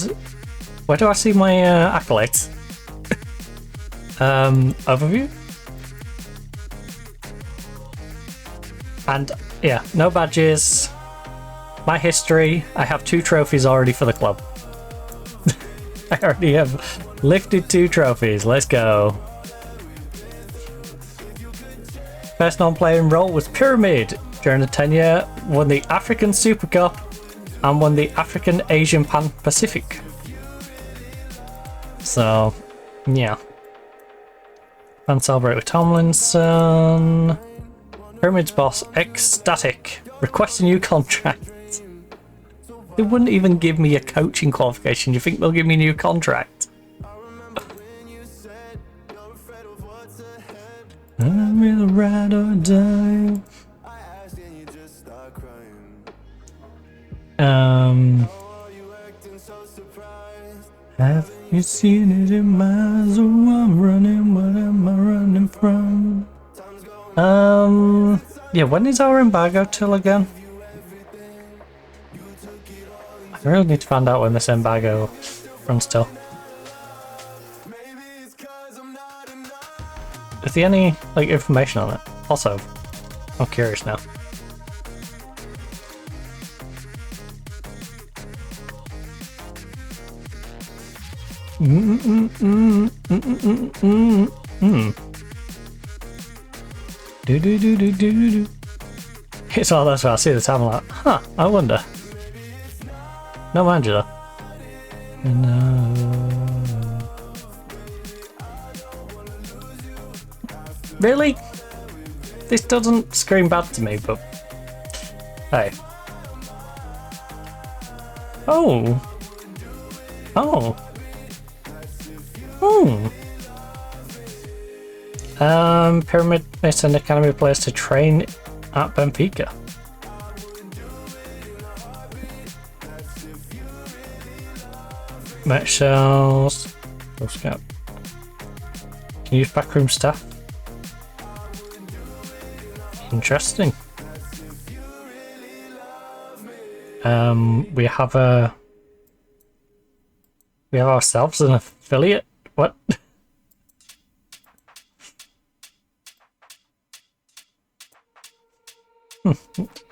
where do I see my accolades? Overview? And yeah, no badges. My history, I have 2 trophies already for the club. I already have lifted 2 trophies. Let's go. First non-playing role was Pyramid during the tenure, won the African Super Cup and won the African Asian Pan Pacific. So, yeah. And celebrate with Tomlinson. Pyramid's boss, ecstatic. Request a new contract. They wouldn't even give me a coaching qualification. You think they'll give me a new contract? I'm either ride or die. Have you seen it in my eyes? Oh, I'm running, what am I running from? Yeah, when is our embargo till again? I really need to find out when this embargo runs till. Is there any, like, information on it? Also, I'm curious now. It's all that's where I see the time. I'm like, huh, I wonder. No, mind you though. No. Really? This doesn't scream bad to me, but hey. Oh. Oh. Pyramid is an academy place to train at Benfica. Met shells. Can you use backroom staff? Interesting. We have ourselves an affiliate. What?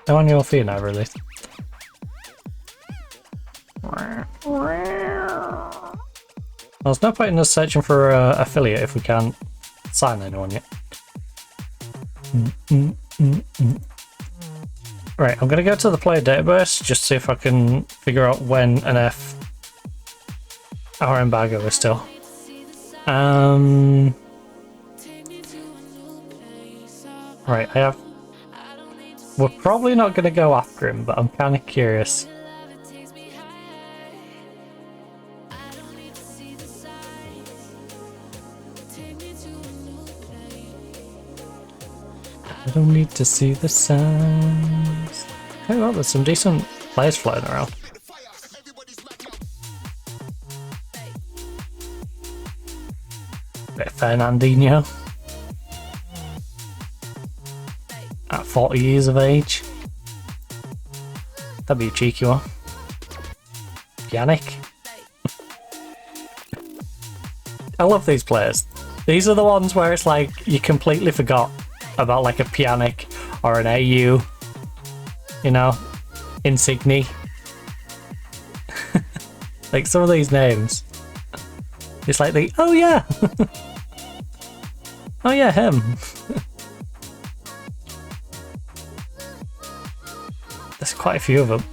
No annual fee now released. There's no point in us searching for affiliate if we can't sign anyone yet. Right, I'm gonna go to the player database just to see if I can figure out when and if our embargo is still. Right, we're probably not gonna go after him, but I'm kind of curious. I don't need to see the signs. Hey, well, there's some decent players floating around. Bit of Fernandinho. At 40 years of age. That'd be a cheeky one. Yannick. I love these players. These are the ones where it's like you completely forgot about like a Pjanic or an AU, you know, Insigne. Like some of these names, it's like oh yeah, oh yeah, him. There's quite a few of them.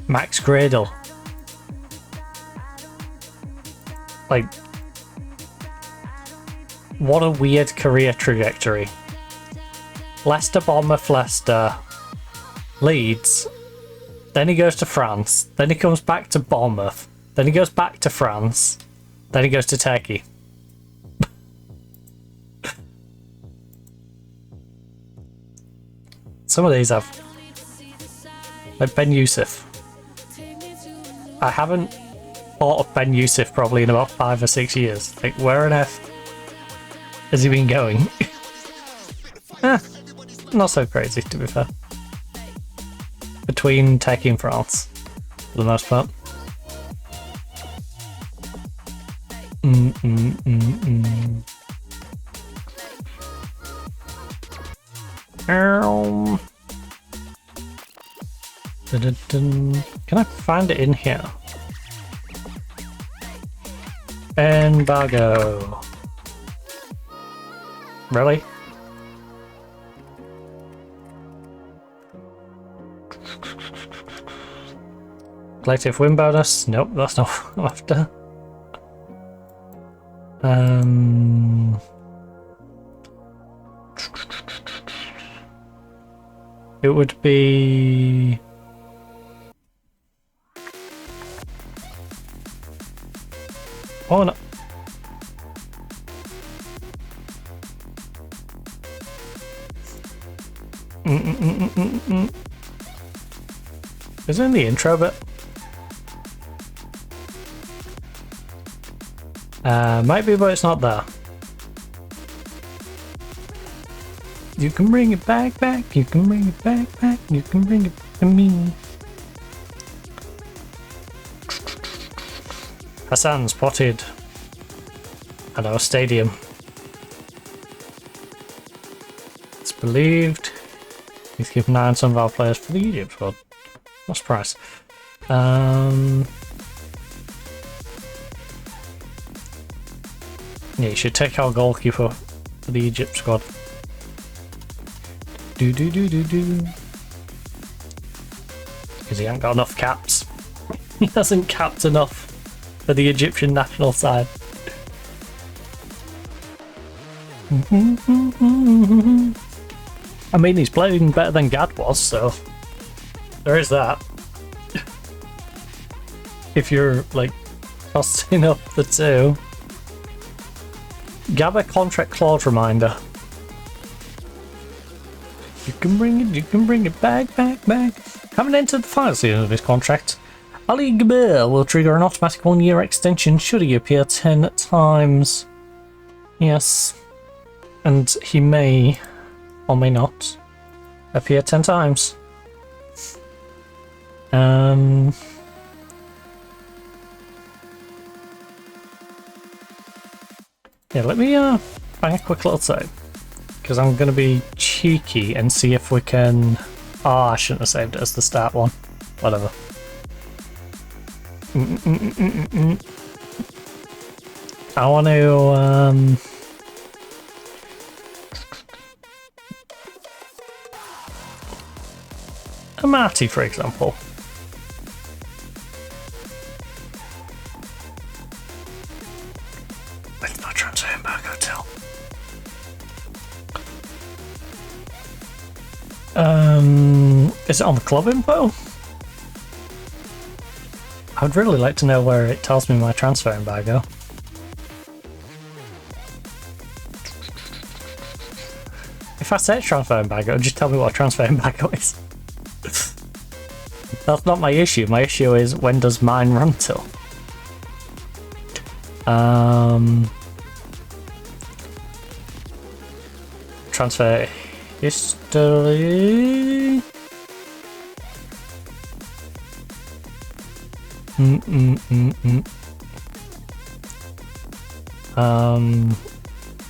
Max Gradle. Like, what a weird career trajectory. Leicester, Bournemouth, Leicester, Leeds, then he goes to France, then he comes back to Bournemouth, then he goes back to France, then he goes to Turkey. Some of these have, like Ben Youssef. I haven't thought of Ben Youssef probably in about 5 or 6 years. Like, where on earth has he been going? Not so crazy, to be fair. Between Turkey and France, for the most part. Can I find it in here? Embargo. Really? Collective win bonus? Nope, that's not after. It would be... Oh no. Is it in the intro bit? Might be, but it's not there. You can bring it back, you can bring it back, you can bring it to me. Hassan spotted at our stadium. It's believed he's keeping an eye on some of our players for the Egypt squad. No surprise. Yeah, you should take our goalkeeper for the Egypt squad. Because he ain't got enough caps. He hasn't capped enough for the Egyptian national side. I mean, he's playing better than Gad was, so there is that. If you're like tossing up the two. Gabba contract clause reminder. You can bring it back. Coming into the final season of his contract, Ali Gabir will trigger an automatic 1-year extension should he appear 10 times. Yes. And he may, or may not, appear 10 times. Yeah, let me bang a quick little save. Because I'm going to be cheeky and see if we can... Oh, I shouldn't have saved it as the start one. Whatever. I want to... a Marty, for example. With no transfer embargo till. Is it on the club info? I would really like to know where it tells me my transfer embargo. If I search transfer embargo, just tell me what a transfer embargo is. That's not my issue. My issue is when does mine run till? Transfer history.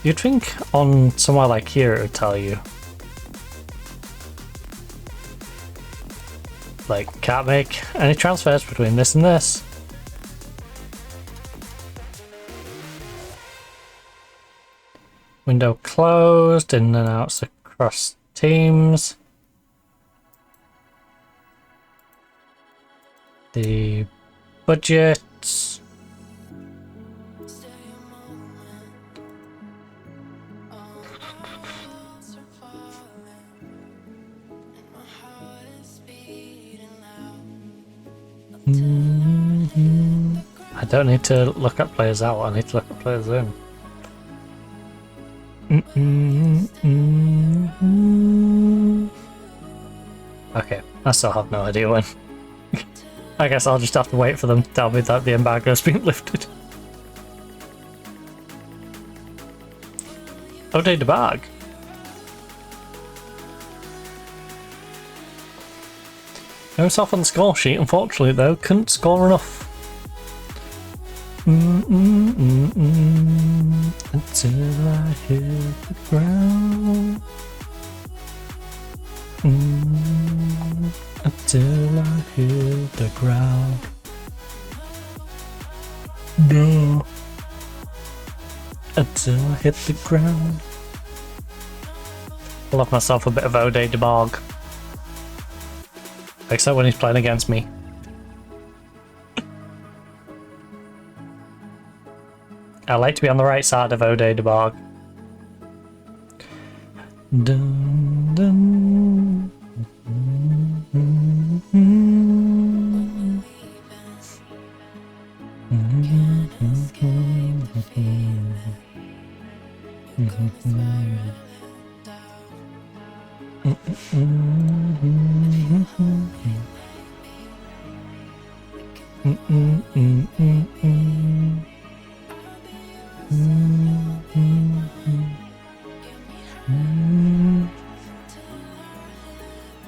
You'd think on somewhere like here it would tell you. Like, can't make any transfers between this and this. Window closed, in and outs across teams. The budget. I don't need to look at players out, I need to look at players in. Okay, I still have no idea when. I guess I'll just have to wait for them to tell me that the embargo has been lifted. Update the bag. Himself on the score sheet, unfortunately though, couldn't score enough. Until I hit the ground. Until I hit the ground. No. Until I hit the ground. I love myself a bit of O'Day DeBog. Except when he's playing against me. I like to be on the right side of O'Day DeBog. Dun, dun,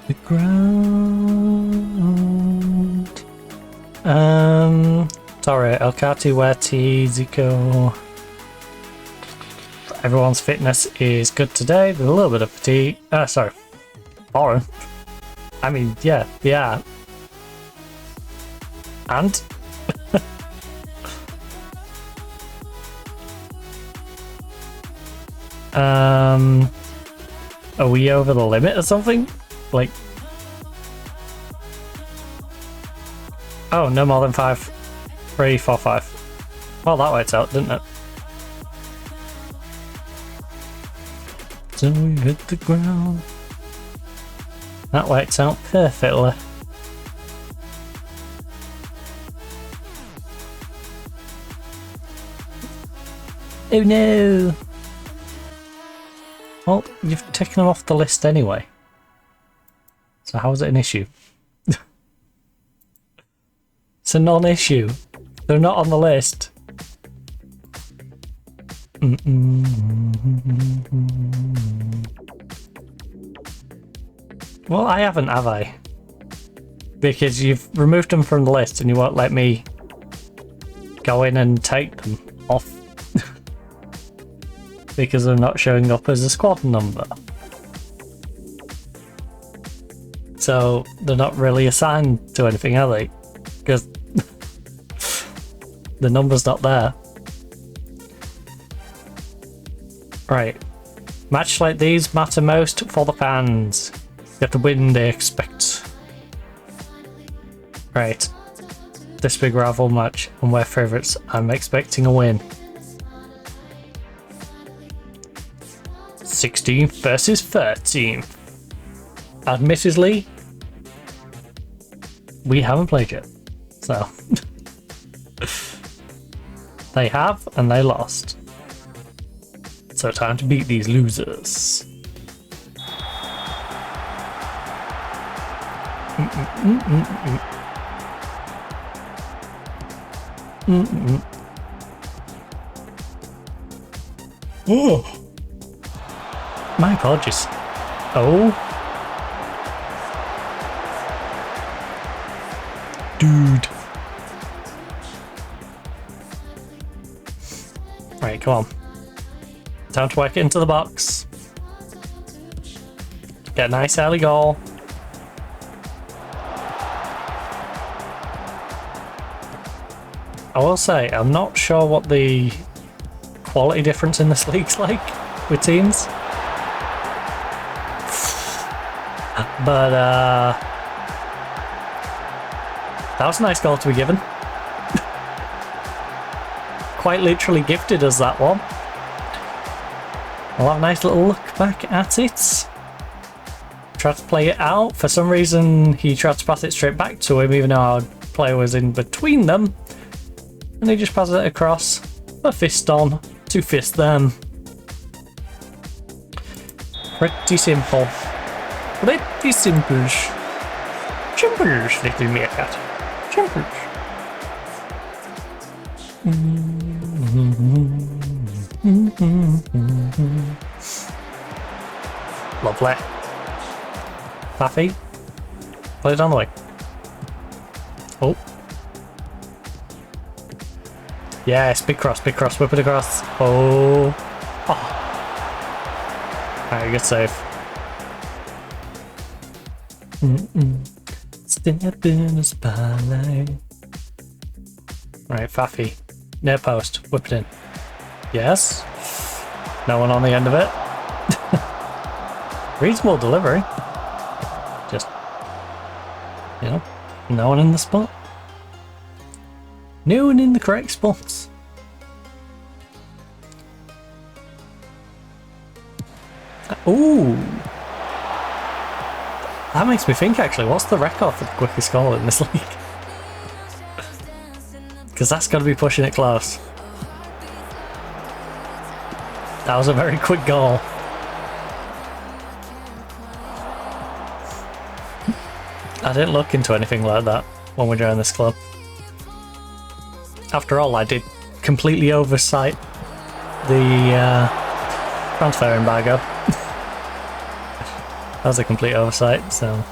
The ground. Sorry, Elkati, Weti, Zico. Everyone's fitness is good today. There's a little bit of fatigue. Sorry, foreign. I mean, yeah. And are we over the limit or something? Like, oh, no more than 5, 3, 4, 5. Well, that worked out, didn't it? So we hit the ground. That worked out perfectly. Oh no! Well, you've taken them off the list anyway. So how is it an issue? It's a non-issue. They're not on the list. Well, I haven't, have I? Because you've removed them from the list and you won't let me go in and take them off. Because they're not showing up as a squad number. So they're not really assigned to anything, are they? Because the number's not there. Right. Match like these matter most for the fans. Get the win they expect. Right. This big rival match, and we're favourites. I'm expecting a win. 16th versus 13th. Admittedly, we haven't played yet, so they have and they lost. So time to beat these losers. Oh. My apologies. Oh. Dude. Right, come on. Time to work it into the box. Get a nice early goal. I will say, I'm not sure what the quality difference in this league's like with teams. But, that was a nice goal to be given. Quite literally gifted us that one. We'll have a nice little look back at it. Tried to play it out. For some reason, he tried to pass it straight back to him, even though our player was in between them. And he just passes it across. A fist on. To fist them. Pretty simple. Pretty simple. Simples, little meerkat. Simples. Lovely. Faffy. Play it on the way. Oh. Yes, big cross, whip it across. Oh. Oh. Alright, good save. Step in the spotlight. Right, Faffy. Near post, whip it in. Yes. No one on the end of it. Reasonable delivery. Just, you know, no one in the spot. No one in the correct spots. Ooh. That makes me think, actually, what's the record for the quickest goal in this league? Because that's got to be pushing it close. That was a very quick goal. I didn't look into anything like that when we joined this club. After all, I did completely oversight the transfer embargo. That was a complete oversight, so...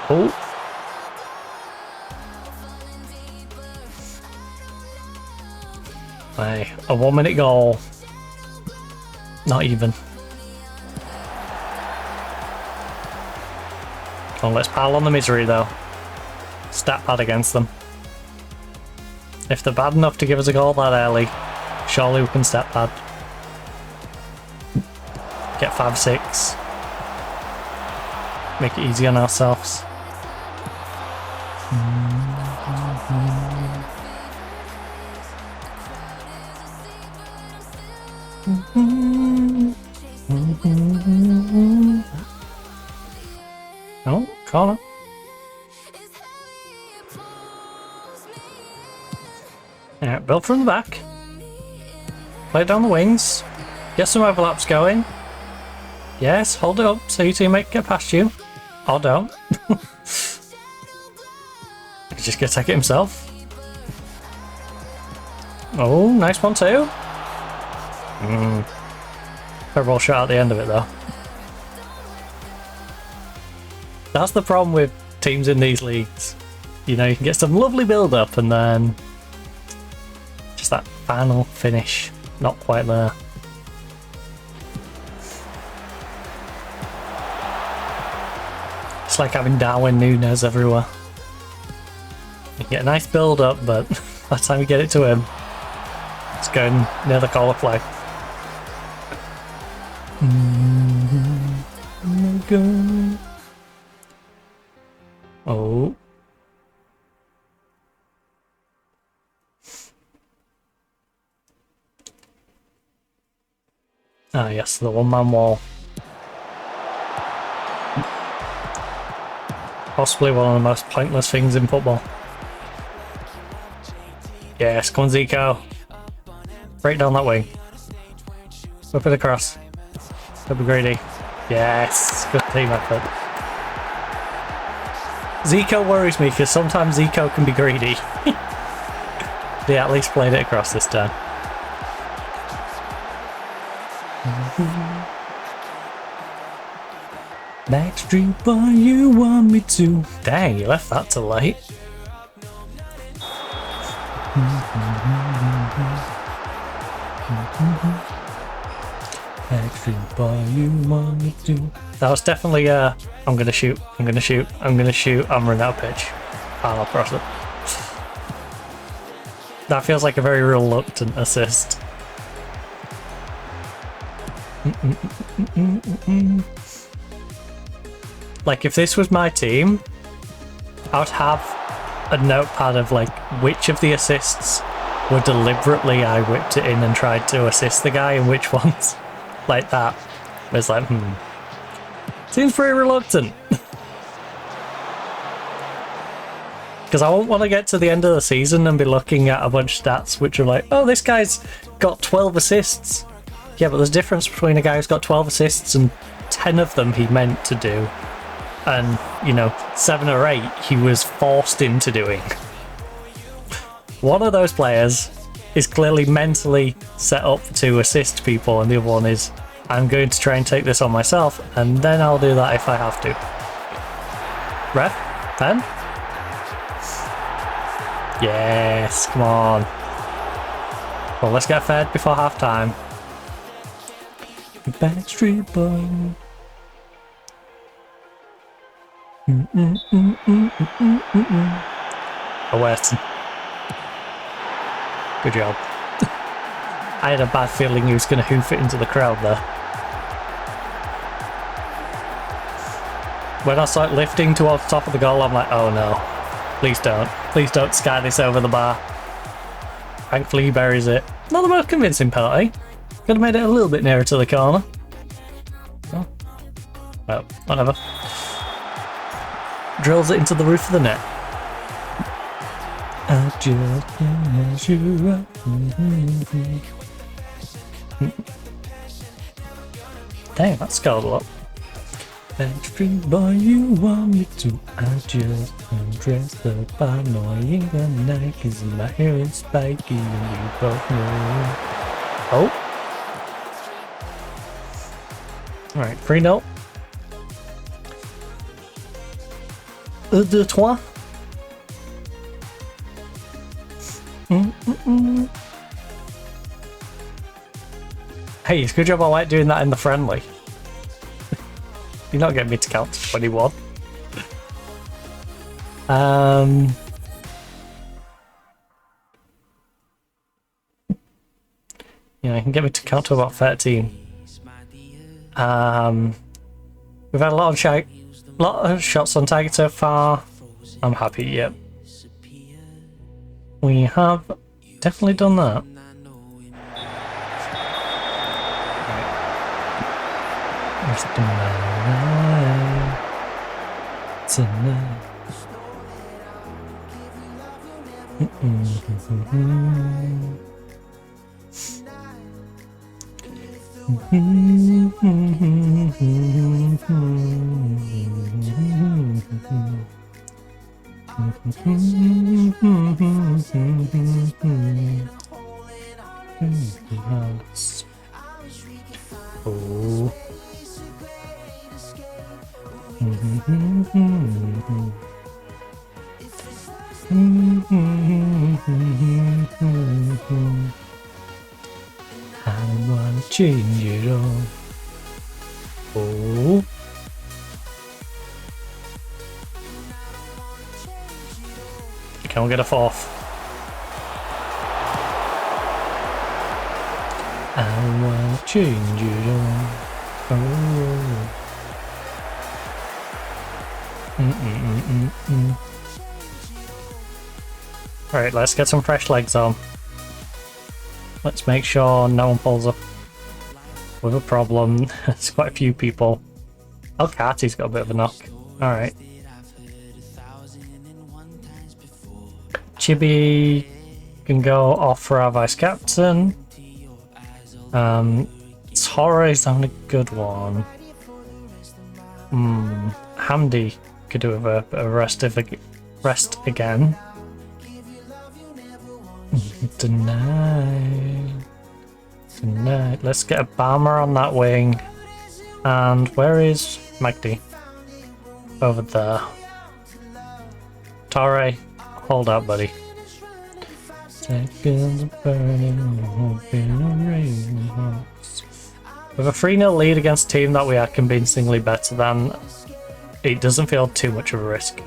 Oh! Hey, a 1 minute goal. Not even. Come on, let's pile on the misery though. Stat pad against them. If they're bad enough to give us a goal that early, surely we can stat pad. Get 5-6. Make it easy on ourselves. Oh, corner. Alright, build from the back. Play it down the wings. Get some overlaps going. Yes, hold it up so your teammate can get past you. Or don't. He's just gonna take it himself. Oh, nice one too. Terrible shot at the end of it though. That's the problem with teams in these leagues. You know, you can get some lovely build up and then just that final finish, not quite there. It's like having Darwin Núñez everywhere. You get a nice build up, but by the time you get it to him, it's going near the corner flag. Oh. Ah, yes, the one-man wall. Possibly one of the most pointless things in football. Yes, come on Zico. Break down that wing. Whip it across. Could be greedy. Yes, good team effort. Zico worries me because sometimes Zico can be greedy. They at least played it across this time. Backstreet boy, you want me to. Dang, you left that too late. Backstreet boy, you want me to. That was definitely I'm gonna shoot, I'm gonna shoot, I'm gonna shoot, I'm running out of pitch. I'll cross it. That feels like a very reluctant assist. Like if this was my team, I would have a notepad of like which of the assists were deliberately I whipped it in and tried to assist the guy and which ones like that. It's like, seems pretty reluctant. Because I won't want to get to the end of the season and be looking at a bunch of stats which are like, oh, this guy's got 12 assists. Yeah, but there's a difference between a guy who's got 12 assists and 10 of them he meant to do. And, you know, 7 or 8 he was forced into doing. One of those players is clearly mentally set up to assist people, and the other one is, I'm going to try and take this on myself, and then I'll do that if I have to. Ref? 10? Yes, come on. Well, let's get fed before half time. Backstreet boy. Weston. Good job. I had a bad feeling he was going to hoof it into the crowd there. When I started lifting towards the top of the goal, I'm like, oh no. Please don't. Please don't sky this over the bar. Thankfully he buries it. Not the most convincing penalty. Could have made it a little bit nearer to the corner. Oh. Well, whatever. Drills it into the roof of the net. I just measure up. Dang, that scored a lot. Backstreet boy, you want me to? I just undressed up annoying the night, 'cause my hair is spiky and you both know. Oh. Alright, 3-0. 1, 2, 3. Hey, it's a good job I like doing that in the friendly. You're not getting me to count to 21. Yeah, you can get me to count to about 13. We've had a lot of shots on target so far. I'm happy, yep. We have definitely done that. Where's tonight? Oh. I wanna change it all. Oh. Can we get a fourth? I wanna change it all. Oh. Right, let's get some fresh legs on. Let's make sure no one pulls up with a problem. There's quite a few people. Oh, Carty's got a bit of a knock. Alright. Chibi can go off for our vice captain. Torres having a good one. Hamdi could do with a rest again. Tonight. Let's get a bomber on that wing. And where is Magdi? Over there. Torre, hold out, buddy. Seconds of burning, with a 3-0 lead against a team that we are convincingly better than, it doesn't feel too much of a risk.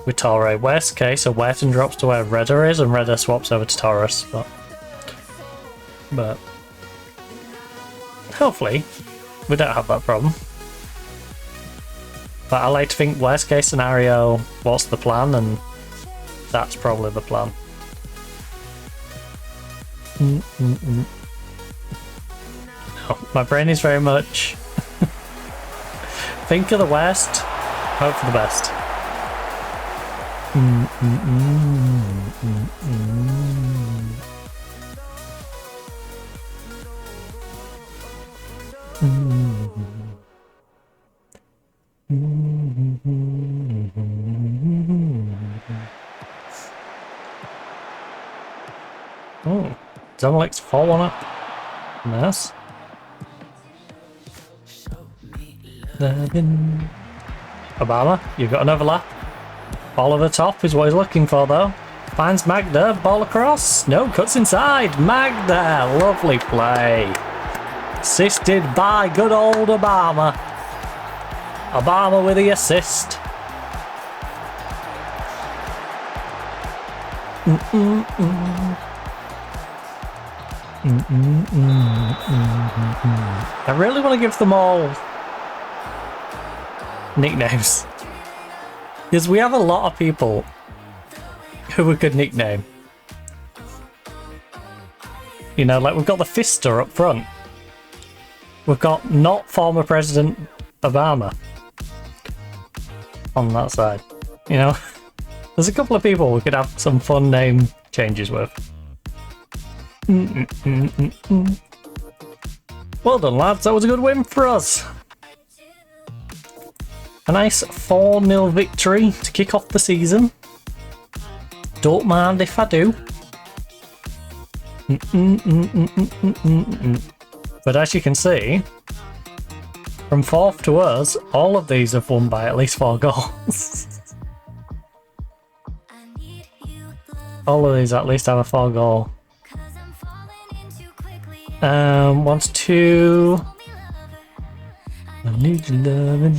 With Torre, worst case, so Wharton drops to where Redder is, and Redder swaps over to Taurus. But hopefully, we don't have that problem. But I like to think worst case scenario, what's the plan, and that's probably the plan. No, my brain is very much think of the worst, hope for the best. Oh, Zamalek's 4-1 up. Nice. Obama, you've got another lap. Ball over the top is what he's looking for, though. Finds Magda, ball across. No, cuts inside. Magda, lovely play. Assisted by good old Obama. Obama with the assist. I really want to give them all nicknames, because we have a lot of people who we could nickname. You know, like we've got the Fister up front. We've got not former President Obama on that side. You know, there's a couple of people we could have some fun name changes with. Well done, lads. That was a good win for us. A nice 4-0 victory to kick off the season. Don't mind if I do. But as you can see, from 4th to us, all of these have won by at least 4 goals. All of these at least have a 4 goal. 1 to 2. I need your loving.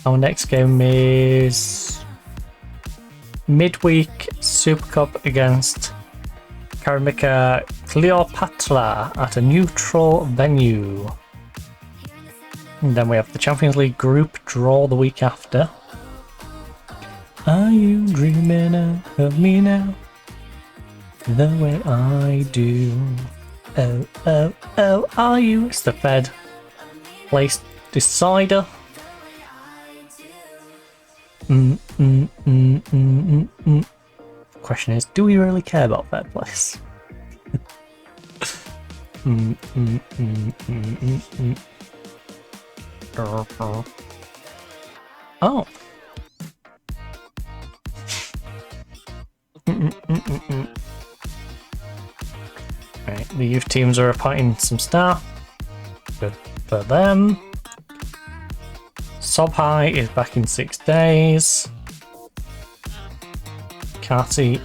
Our next game is midweek Super Cup against Karamika Cleopatra at a neutral venue. And then we have the Champions League group draw the week after. Are you dreaming of me now? The way I do. Oh, oh, oh, are you? It's the Fed place decider. Question is, do we really care about third place? Oh. Right, the youth teams are appointing some staff. Good for them. Sobhai is back in 6 days. Kati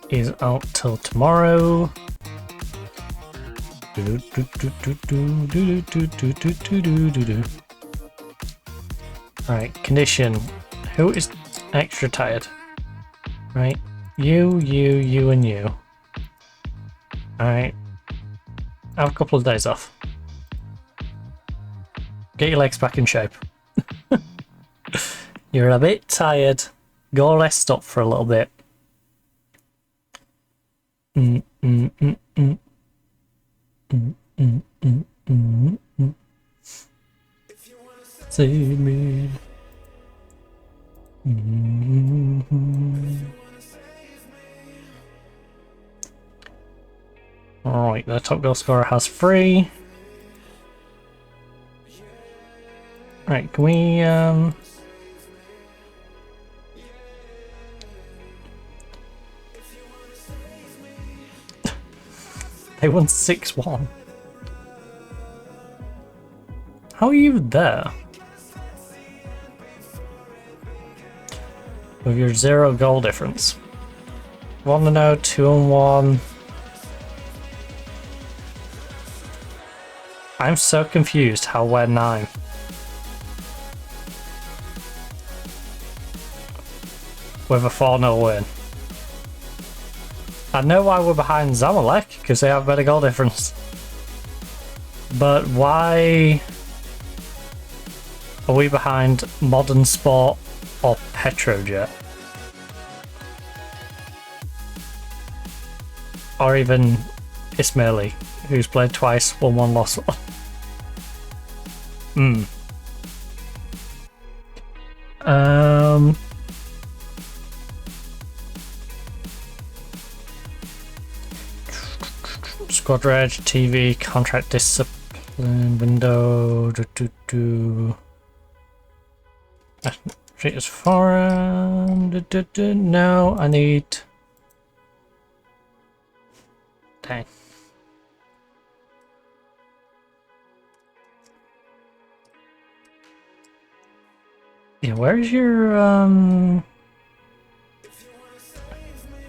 is out till tomorrow. Right, condition. Who is extra tired? Right, you, and you. Alright. Have a couple of days off. Get your legs back in shape. You're a bit tired. Go rest up for a little bit. Save me. Alright, the top goal scorer has 3. Right, can we they won 6-1. How are you there? With your 0 goal difference. 1-0, 2-1. I'm so confused how we're 9. With a 4-0 win. I know why we're behind Zamalek, because they have better goal difference. But why are we behind Modern Sport or Petrojet? Or even Ismaili, who's played twice, won 1, lost 1. Squad reg, TV, contract discipline, window, treat as foreign, no, I need, dang. Yeah, where's your,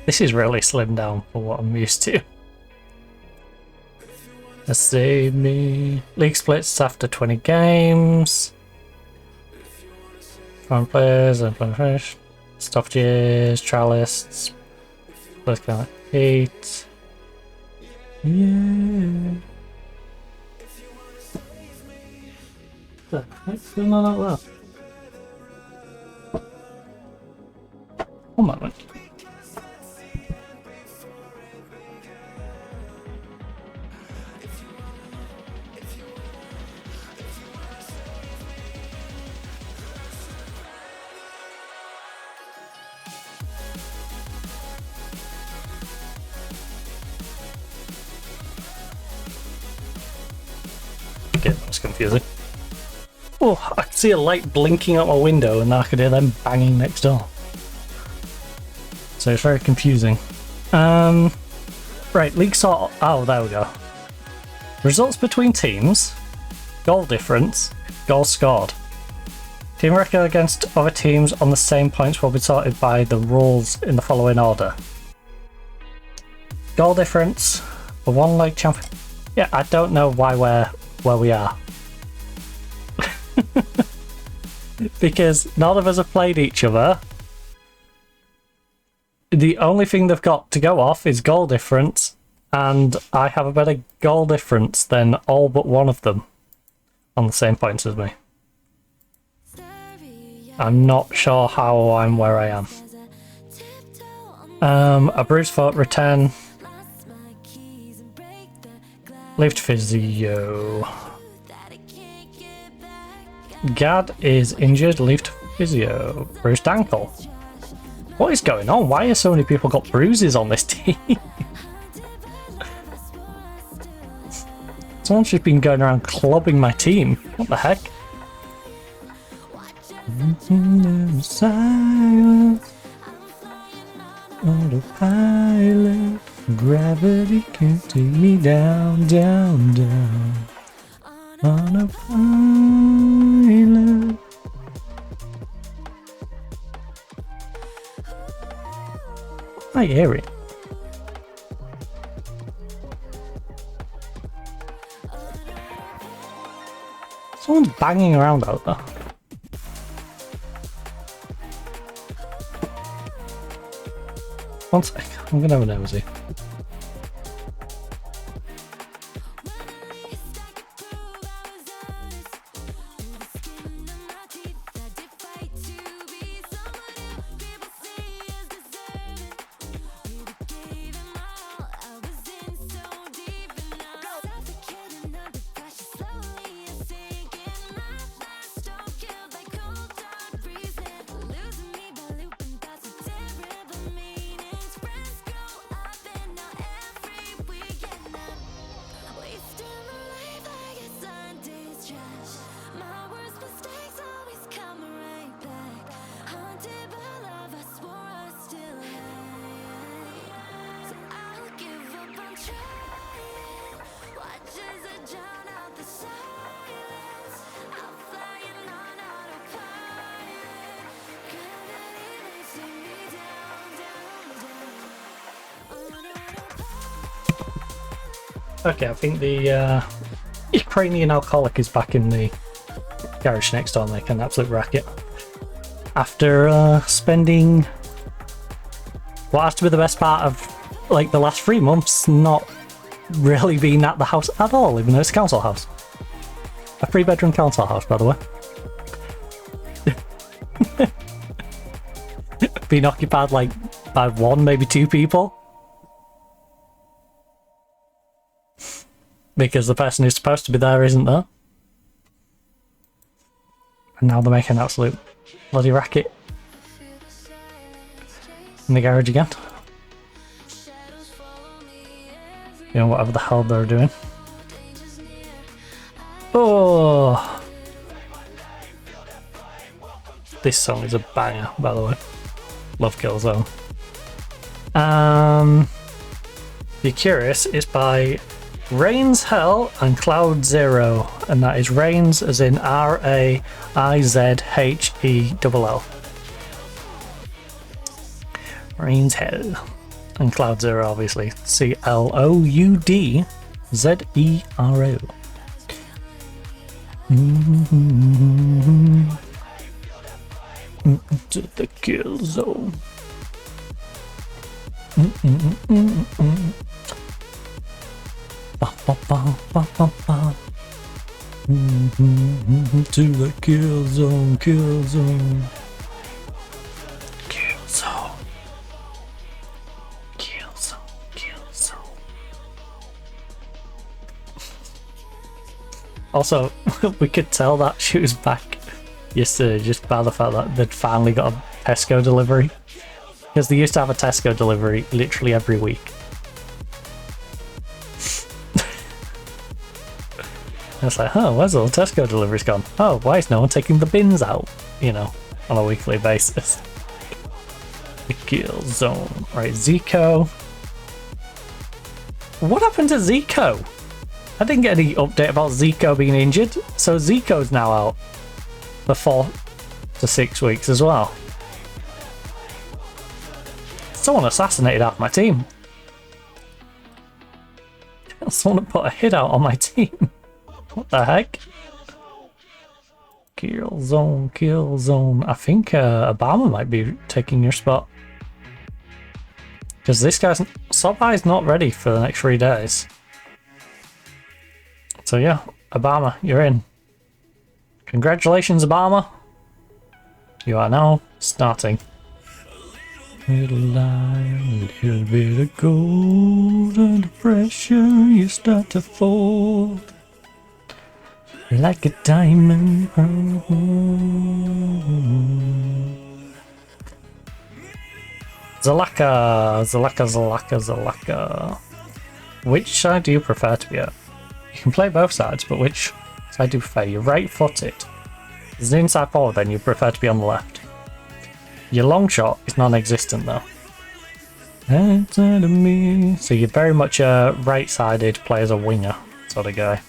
this is really slimmed down for what I'm used to. Save me. League splits after 20 games. Foreign players, unplayed fresh. Stoppages, trial lists. Let's go. 8. Yeah. What's going on out there? One moment. Okay, that was confusing. Oh, I could see a light blinking out my window and I could hear them banging next door. So it's very confusing. Right, league sort. Oh, there we go. Results between teams, goal difference, goals scored. Team record against other teams on the same points will be sorted by the rules in the following order. Goal difference, the one leg champion. Yeah, I don't know why we're where we are. Because none of us have played each other. The only thing they've got to go off is goal difference, and I have a better goal difference than all but one of them on the same points as me. I'm not sure how I'm where I am. A bruised foot, return. Lift physio. Gad is injured, leave to physio. Bruised ankle. What is going on? Why are so many people got bruises on this team? Someone's just been going around clubbing my team. What the heck? Silence. Autopilot. Gravity can't take me down, down, down. Autopilot. I hear it. Someone's banging around out there. One sec, I'm gonna have a nosy. Okay, I think the Ukrainian alcoholic is back in the garage next door making an absolute racket. After spending what has to be the best part of like the last 3 months not really being at the house at all, even though it's a council house. A 3-bedroom council house, by the way. Being occupied like by 1, maybe 2 people. Because the person who's supposed to be there isn't there. And now they're making an absolute bloody racket in the garage again. You know, whatever the hell they're doing. Oh! This song is a banger, by the way. Love Killzone. If you're curious, it's by Rains Hell and Cloud Zero, and that is Rains as in RAIZHELL. Rains Hell and Cloud Zero, obviously CLOUDZERO. To the kill zone. To the kill zone, kill zone. Kill zone. Kill zone, kill zone. Also, we could tell that she was back yesterday just by the fact that they'd finally got a Tesco delivery. Because they used to have a Tesco delivery literally every week. It's like, oh, where's all the Tesco deliveries gone? Oh, why is no one taking the bins out? You know, on a weekly basis. The kill zone. Right, Zico. What happened to Zico? I didn't get any update about Zico being injured. So Zico's now out for 4 to 6 weeks as well. Someone assassinated half my team. Someone put a hit out on my team. What the heck? Kill zone, kill zone. I think Obama might be taking your spot. Because this guy's... Sobai not ready for the next 3 days. So yeah, Obama, you're in. Congratulations, Obama. You are now starting. Little lie, little bit of gold under pressure, you start to fall. Like a diamond. Zalaka. Which side do you prefer to be at? You can play both sides, but which side do you prefer? You're right-footed. As an inside forward, then you prefer to be on the left. Your long shot is non-existent though. Outside of me. So you're very much a right-sided, play as a winger sort of guy.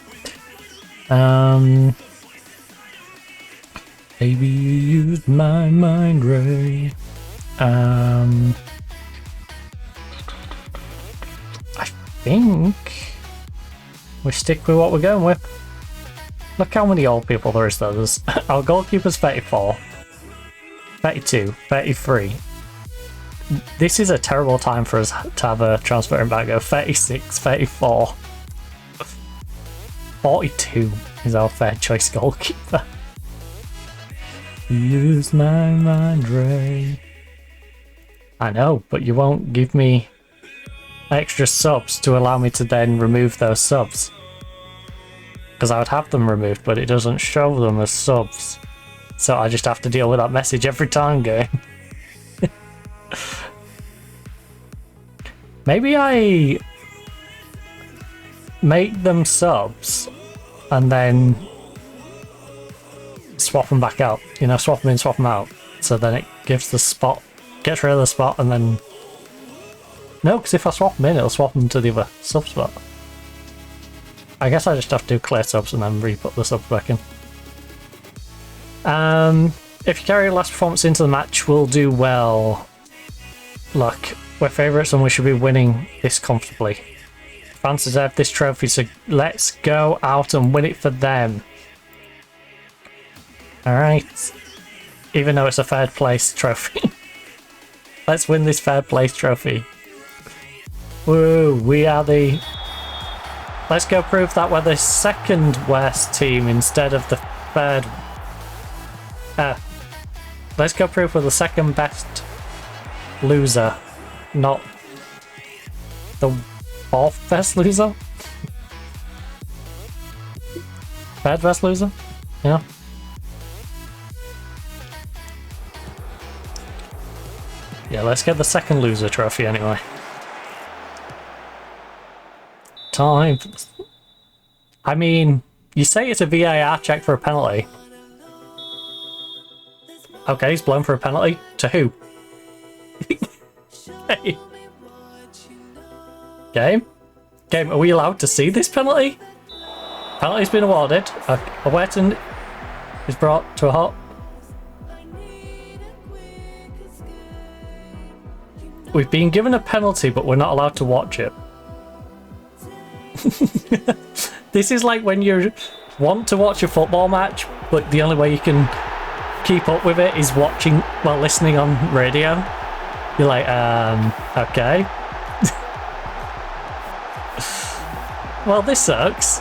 Baby, you used my mind ray. I think we stick with what we're going with. Look how many old people there is though. There's our goalkeeper's 34, 32, 33. This is a terrible time for us to have a transfer embargo. 36, 34. 42 is our fair choice goalkeeper. Use my mind ray. I know, but you won't give me extra subs to allow me to then remove those subs. Because I would have them removed, but it doesn't show them as subs. So I just have to deal with that message every time game. Maybe I make them subs and then swap them back out. You know, swap them in, swap them out. So then it gives the spot, gets rid of the spot, and then... No, because if I swap them in, it'll swap them to the other sub spot. I guess I just have to do clear subs and then re-put the subs back in. If you carry your last performance into the match, we'll do well. Look, we're favourites and we should be winning this comfortably. Fans deserve this trophy, so let's go out and win it for them. Alright. Even though it's a third place trophy. Let's win this third place trophy. Woo, we are the... Let's go prove that we're the second worst team instead of the third. Let's go prove we're the second best loser, not the fourth best loser? Third best loser? Yeah. Yeah, let's get the second loser trophy anyway. Time. I mean, you say it's a VAR check for a penalty. Okay, he's blown for a penalty. To who? Hey. Game? Game, are we allowed to see this penalty? Penalty's been awarded. A wetting is brought to a halt. We've been given a penalty, but we're not allowed to watch it. This is like when you want to watch a football match, but the only way you can keep up with it is watching, well, listening on radio. You're like, okay. Well, this sucks.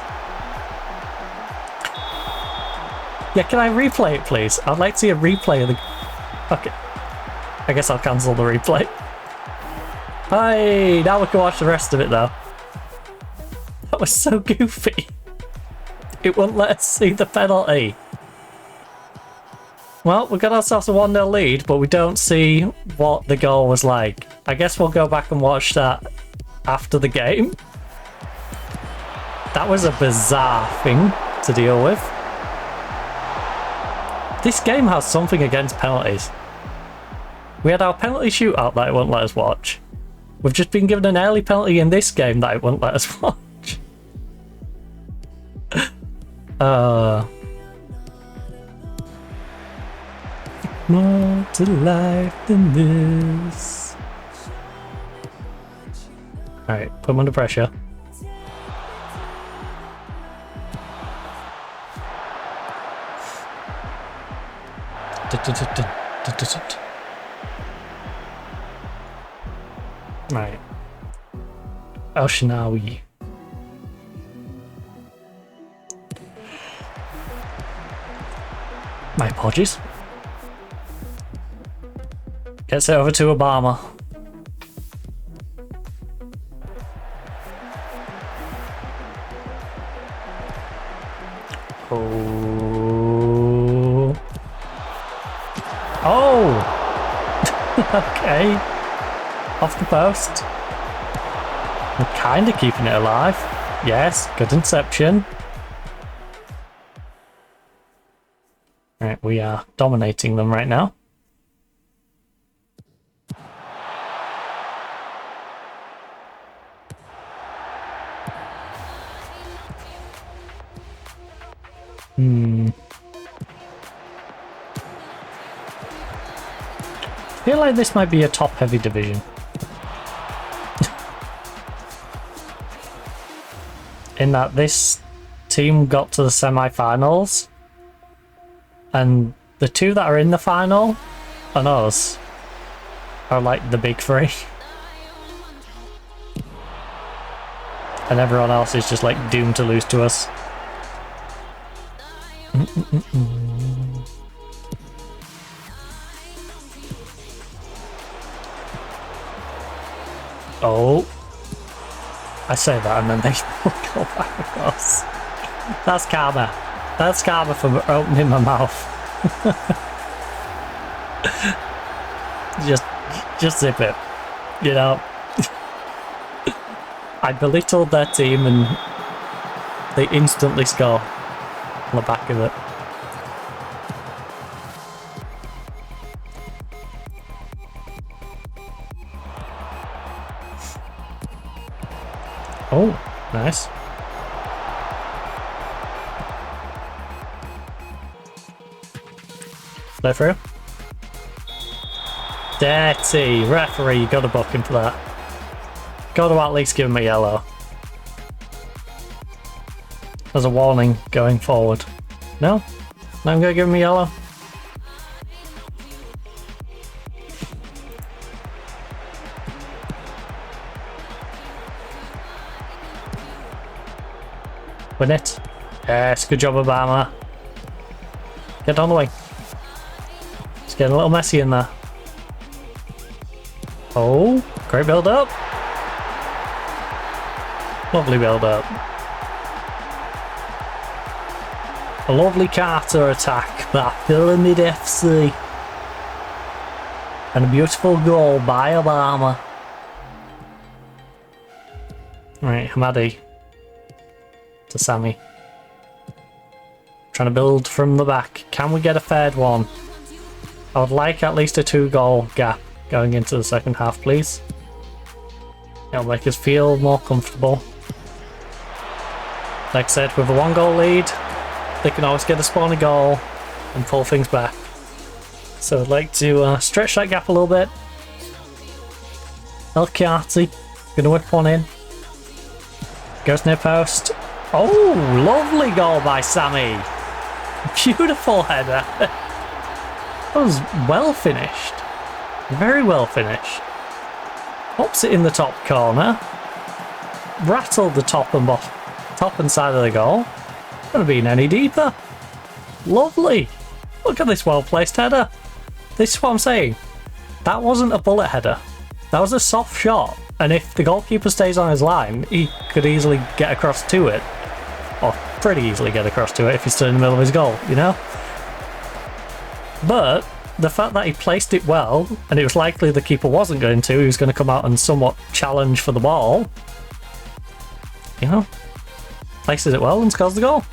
Yeah, can I replay it, please? I'd like to see a replay of the... Okay. I guess I'll cancel the replay. Hey, now we can watch the rest of it, though. That was so goofy. It wouldn't let us see the penalty. Well, we got ourselves a 1-0 lead, but we don't see what the goal was like. I guess we'll go back and watch that after the game. That was a bizarre thing to deal with. This game has something against penalties. We had our penalty shootout that it won't let us watch. We've just been given an early penalty in this game that it won't let us watch. More to life than this. Alright, put him under pressure. Right. Oshinawi. My apologies. Gets it over to Obama. Oh. Oh! Okay. Off the post. We're kind of keeping it alive. Yes, good inception. Right, we are dominating them right now. I feel like this might be a top-heavy division. In that this team got to the semi-finals, and the two that are in the final and us are like the big three. And everyone else is just like doomed to lose to us. Oh. I say that and then they go back across. That's karma. That's karma for opening my mouth. just zip it. You know. I belittled their team and they instantly score on the back of it. Oh, nice. Play through. Dirty. Referee, you gotta book him for that. Gotta at least give him a yellow. As a warning going forward. No? No, I'm gonna give him a yellow. Win it. Yes, good job, Obama. Get down the way. It's getting a little messy in there. Oh, great build up. Lovely build up. A lovely Carter attack by Pyramid FC. And a beautiful goal by Obama. Right, Hamadi. To Sammy. Trying to build from the back. Can we get a third one? I would like at least a 2-goal gap going into the second half, please. It'll make us feel more comfortable. Like I said, with a 1-goal lead, they can always get a spawny goal and pull things back. So I'd like to stretch that gap a little bit. El Chiati, gonna whip one in. Goes near post. Oh, lovely goal by Sammy. Beautiful header. That was well finished. Very well finished. Pops it in the top corner. Rattled the top and side of the goal. Could have been any deeper. Lovely. Look at this well-placed header. This is what I'm saying. That wasn't a bullet header. That was a soft shot. And if the goalkeeper stays on his line, he could easily get across to it. Or pretty easily get across to it if he's still in the middle of his goal, you know? But the fact that he placed it well, and it was likely the keeper wasn't going to, he was going to come out and somewhat challenge for the ball, you know, places it well and scores the goal.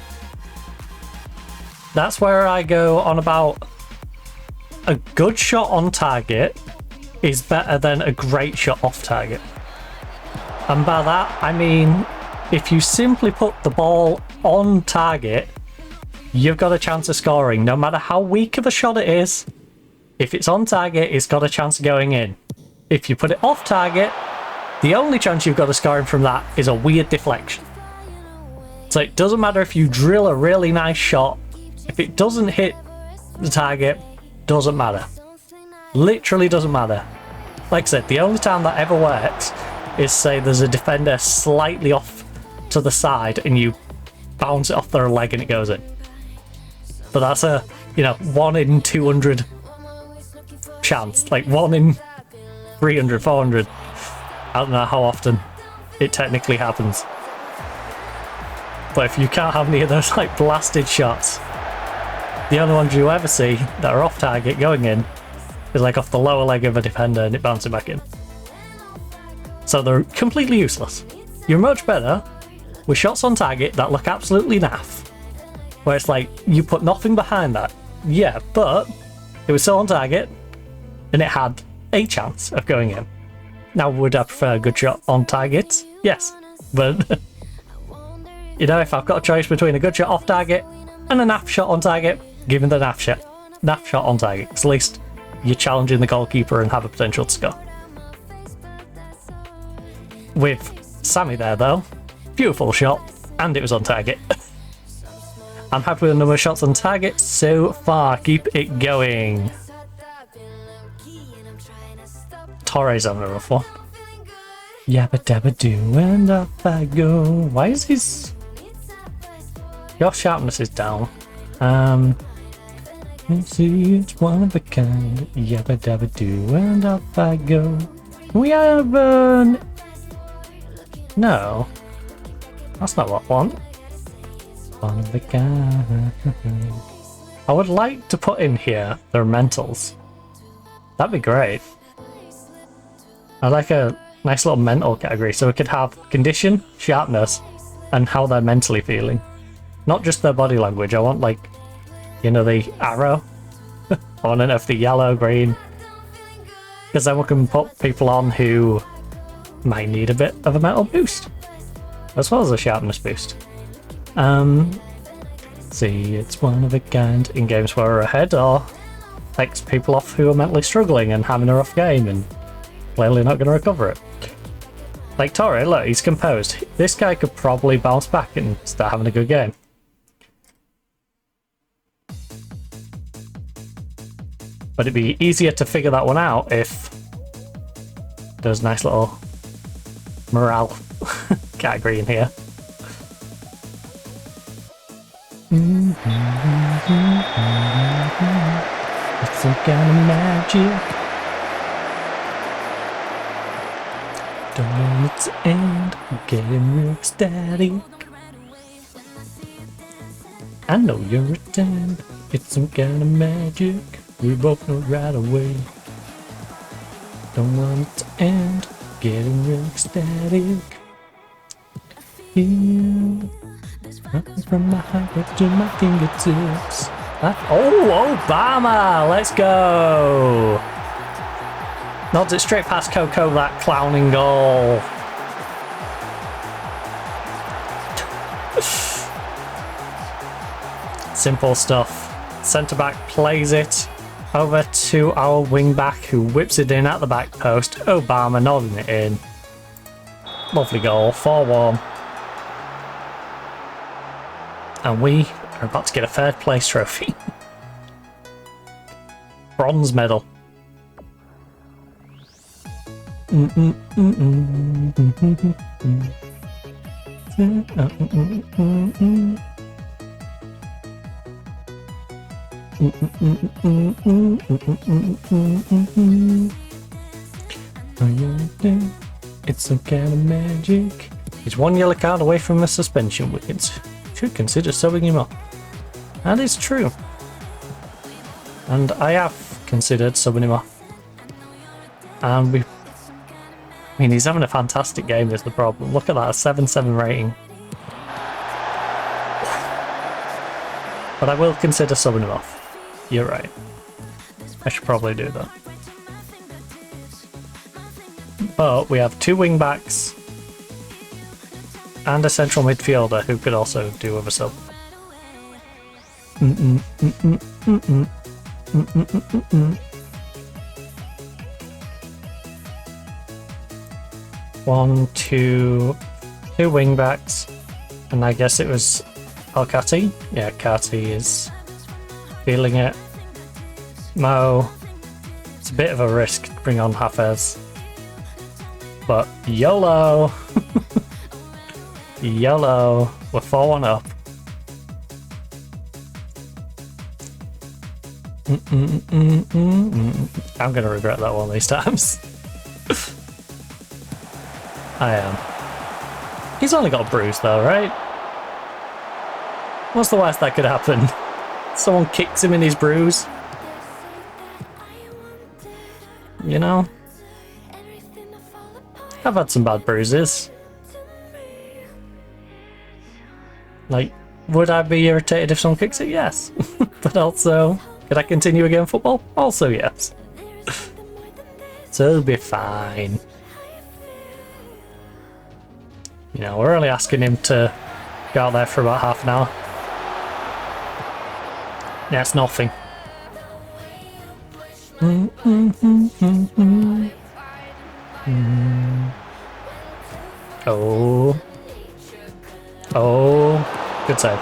That's where I go on about a good shot on target is better than a great shot off target. And by that, I mean, if you simply put the ball on target, you've got a chance of scoring. No matter how weak of a shot it is, if it's on target, it's got a chance of going in. If you put it off target, the only chance you've got of scoring from that is a weird deflection. So it doesn't matter if you drill a really nice shot, if it doesn't hit the target, doesn't matter. Literally doesn't matter. Like I said, the only time that ever works is say there's a defender slightly off to the side and you bounce it off their leg and it goes in. But that's a, 1 in 200 chance. Like 1 in 300, 400. I don't know how often it technically happens. But if you can't have any of those like blasted shots, the only ones you ever see that are off target going in is like off the lower leg of a defender and it bouncing back in. So they're completely useless. You're much better with shots on target that look absolutely naff. Where it's like, you put nothing behind that. Yeah, but it was still on target and it had a chance of going in. Now, would I prefer a good shot on target? Yes. But, if I've got a choice between a good shot off target and a naff shot on target, give me the naff shot. Naff shot on target. At least you're challenging the goalkeeper and have a potential to score. With Sammy there, though, beautiful shot, and it was on target. I'm happy with the number of shots on target so far. Keep it going. Torres having a rough one. Yabba dabba do, and up I go. Why is his... Your sharpness is down. Let's see, it's one of a kind. Yabba dabba do, and up I go. We have an... No. That's not what I want. One of a kind. I would like to put in here their mentals. That'd be great. I'd like a nice little mental category so we could have condition, sharpness, and how they're mentally feeling. Not just their body language. I want like, the arrow. I want to know if the yellow, green. Because then we can put people on who might need a bit of a mental boost. As well as a sharpness boost. See, it's one of a kind in games where we're ahead, or takes people off who are mentally struggling and having a rough game and clearly not going to recover it. Like Torre, look, he's composed. This guy could probably bounce back and start having a good game. But it'd be easier to figure that one out if there's a nice little morale category in here. It's some kind of magic. Don't want it to end. I'm getting real ecstatic. I know you're a 10. It's some kind of magic. We both know right away. Don't want it to end. Getting real ecstatic. Feel nothing from my heart to my fingertips. Oh, Obama! Let's go! Nods it straight past Coco, that clowning goal. Simple stuff. Centre back plays it over to our wing back, who whips it in at the back post. Obama nodding it in. Lovely goal, 4-1. And we are about to get a third place trophy. Bronze medal. It's some kind of magic. He's one yellow card away from a suspension. We should consider subbing him up. That is true. And I have considered subbing him off. And he's having a fantastic game is the problem. Look at that, a 7-7 rating. But I will consider subbing him off. You're right. I should probably do that. But we have 2 wing backs and a central midfielder who could also do with a sub. 1, 2 wing backs, and I guess it was Alcati. Yeah, Alcati is feeling it. Mo, it's a bit of a risk to bring on Hafez, but YOLO. YOLO, we're 4-1 up. I'm gonna regret that one of these times. I am. He's only got a bruise though, right? What's the worst that could happen? Someone kicks him in his bruise? You know? I've had some bad bruises. Like, would I be irritated if someone kicks it? Yes. But also, could I continue again in football? Also yes. So it'll be fine. You know, we're only asking him to go out there for about half an hour. Yeah, it's nothing. Oh. Oh. Good save.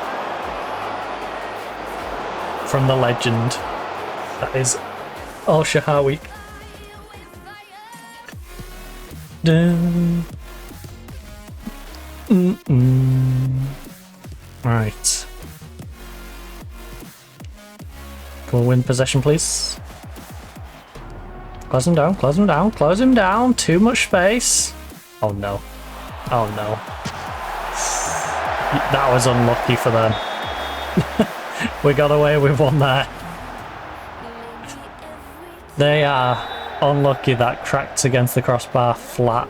From the legend. That is Al Shahawi. Right. Can we win possession, please? Close him down, close him down, close him down. Too much space. Oh no. Oh no. That was unlucky for them. We got away with one there. They are unlucky that cracked against the crossbar flat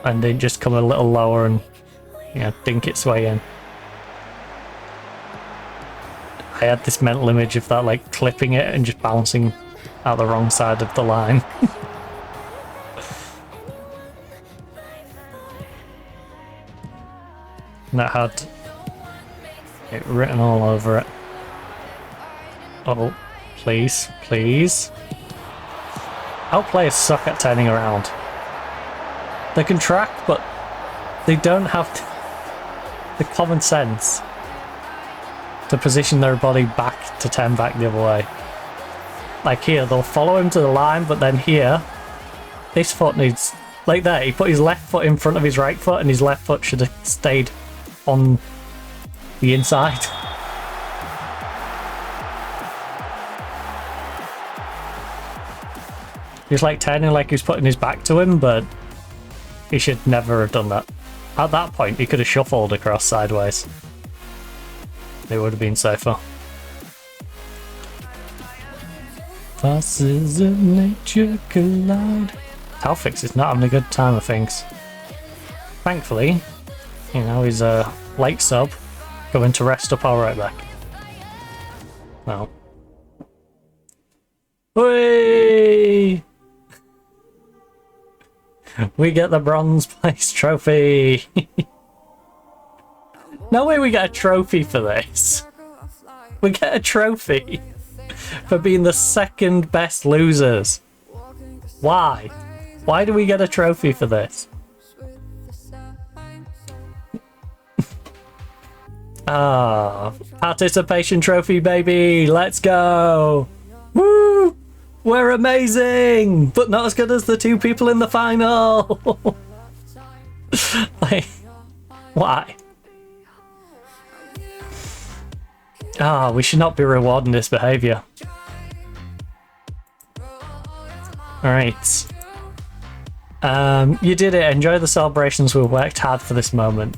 and they just come a little lower and, you know, dink its way in. I had this mental image of that, like, clipping it and just bouncing out the wrong side of the line. And that had it written all over it. Oh, please, please. Our players suck at turning around. They can track, but they don't have the common sense to position their body back to turn back the other way. Like here, they'll follow him to the line, but then here, this foot needs... Like there, he put his left foot in front of his right foot, and his left foot should have stayed on the inside. He's like turning like he was putting his back to him, but he should never have done that. At that point, he could have shuffled across sideways. It would have been safer. Forces of nature collide. Taufix is not having a good time of things. Thankfully, you know, he's a late sub, going to rest up our right back. Well. Whee! We get the bronze place trophy! No way we get a trophy for this! We get a trophy for being the second best losers. Why? Why do we get a trophy for this? Ah, participation trophy, baby! Let's go! Woo! We're amazing! But not as good as the 2 people in the final! Like, why? Ah, we should not be rewarding this behaviour. Alright. You did it. Enjoy the celebrations. We worked hard for this moment.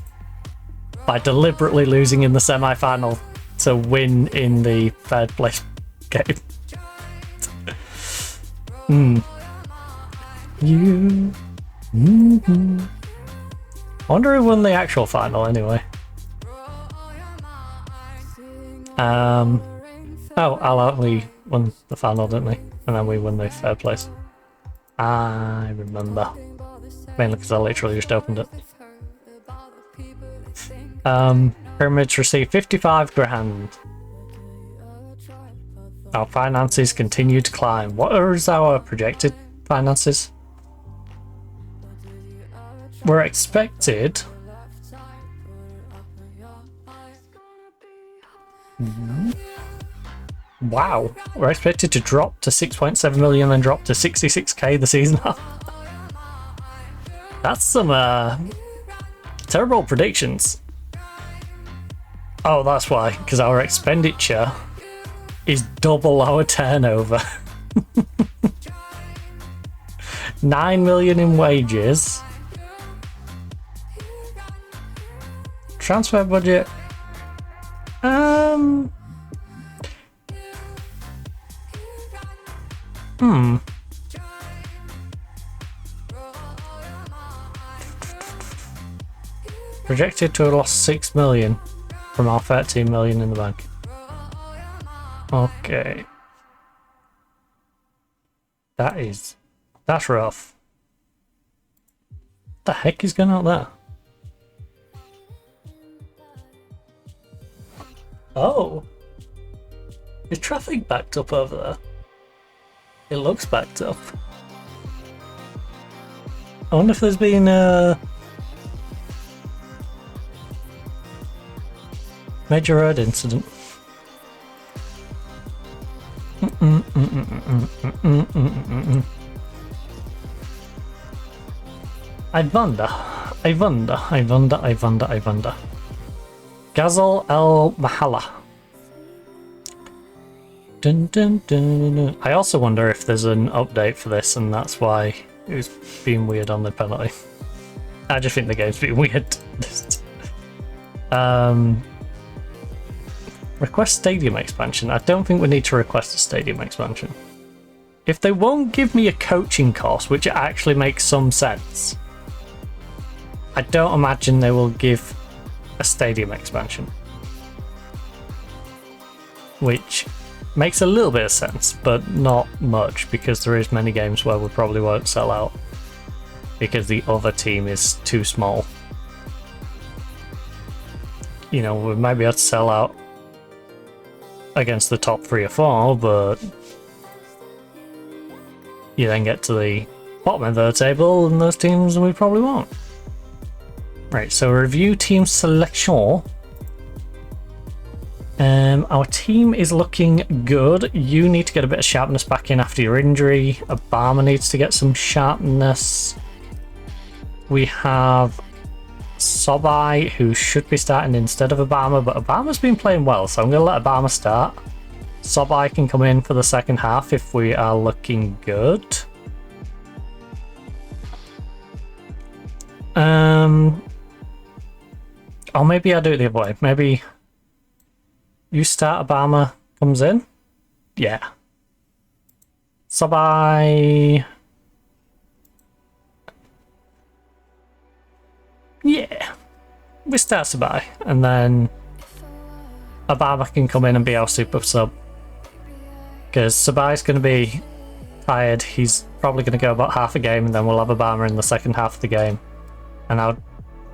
By deliberately losing in the semi-final to win in the 3rd place game. You. I wonder who won the actual final anyway. Oh, we won the final, didn't we? And then we won the third place. I remember. Mainly because I literally just opened it. Pyramids received 55 grand. Our finances continue to climb. What is our projected finances? We're expected... Wow, we're expected to drop to 6.7 million and drop to 66k the season after. That's some terrible predictions. Oh, that's why, because our expenditure is double our turnover. 9 million in wages. Transfer budget. Projected to have lost 6 million from our 13 million in the bank. Okay. That's rough. What the heck is going on there? Oh. Is traffic backed up over there? It looks backed up. I wonder if there's been a major road incident. I wonder. Ghazal El Mahala. Dun, dun, dun, dun. I also wonder if there's an update for this and that's why it was being weird on the penalty. I just think the game's being weird. Request stadium expansion. I don't think we need to request a stadium expansion. If they won't give me a coaching course, which actually makes some sense, I don't imagine they will give a stadium expansion. Which makes a little bit of sense, but not much, because there is many games where we probably won't sell out because the other team is too small. You know, we might be able to sell out against the top 3 or 4, but you then get to the bottom of the table and those teams we probably won't. Right, so review team selection. Our team is looking good. You need to get a bit of sharpness back in after your injury. Obama needs to get some sharpness. We have Sobai, who should be starting instead of Obama, but Obama's been playing well, so I'm going to let Obama start. Sobai can come in for the second half if we are looking good. Or maybe I do it the other way. Maybe you start, Obama comes in. Yeah. Sobai. Yeah. We start Sobai. And then Obama can come in and be our super sub. Because Sobai's going to be tired. He's probably going to go about half a game and then we'll have Obama in the second half of the game. And I would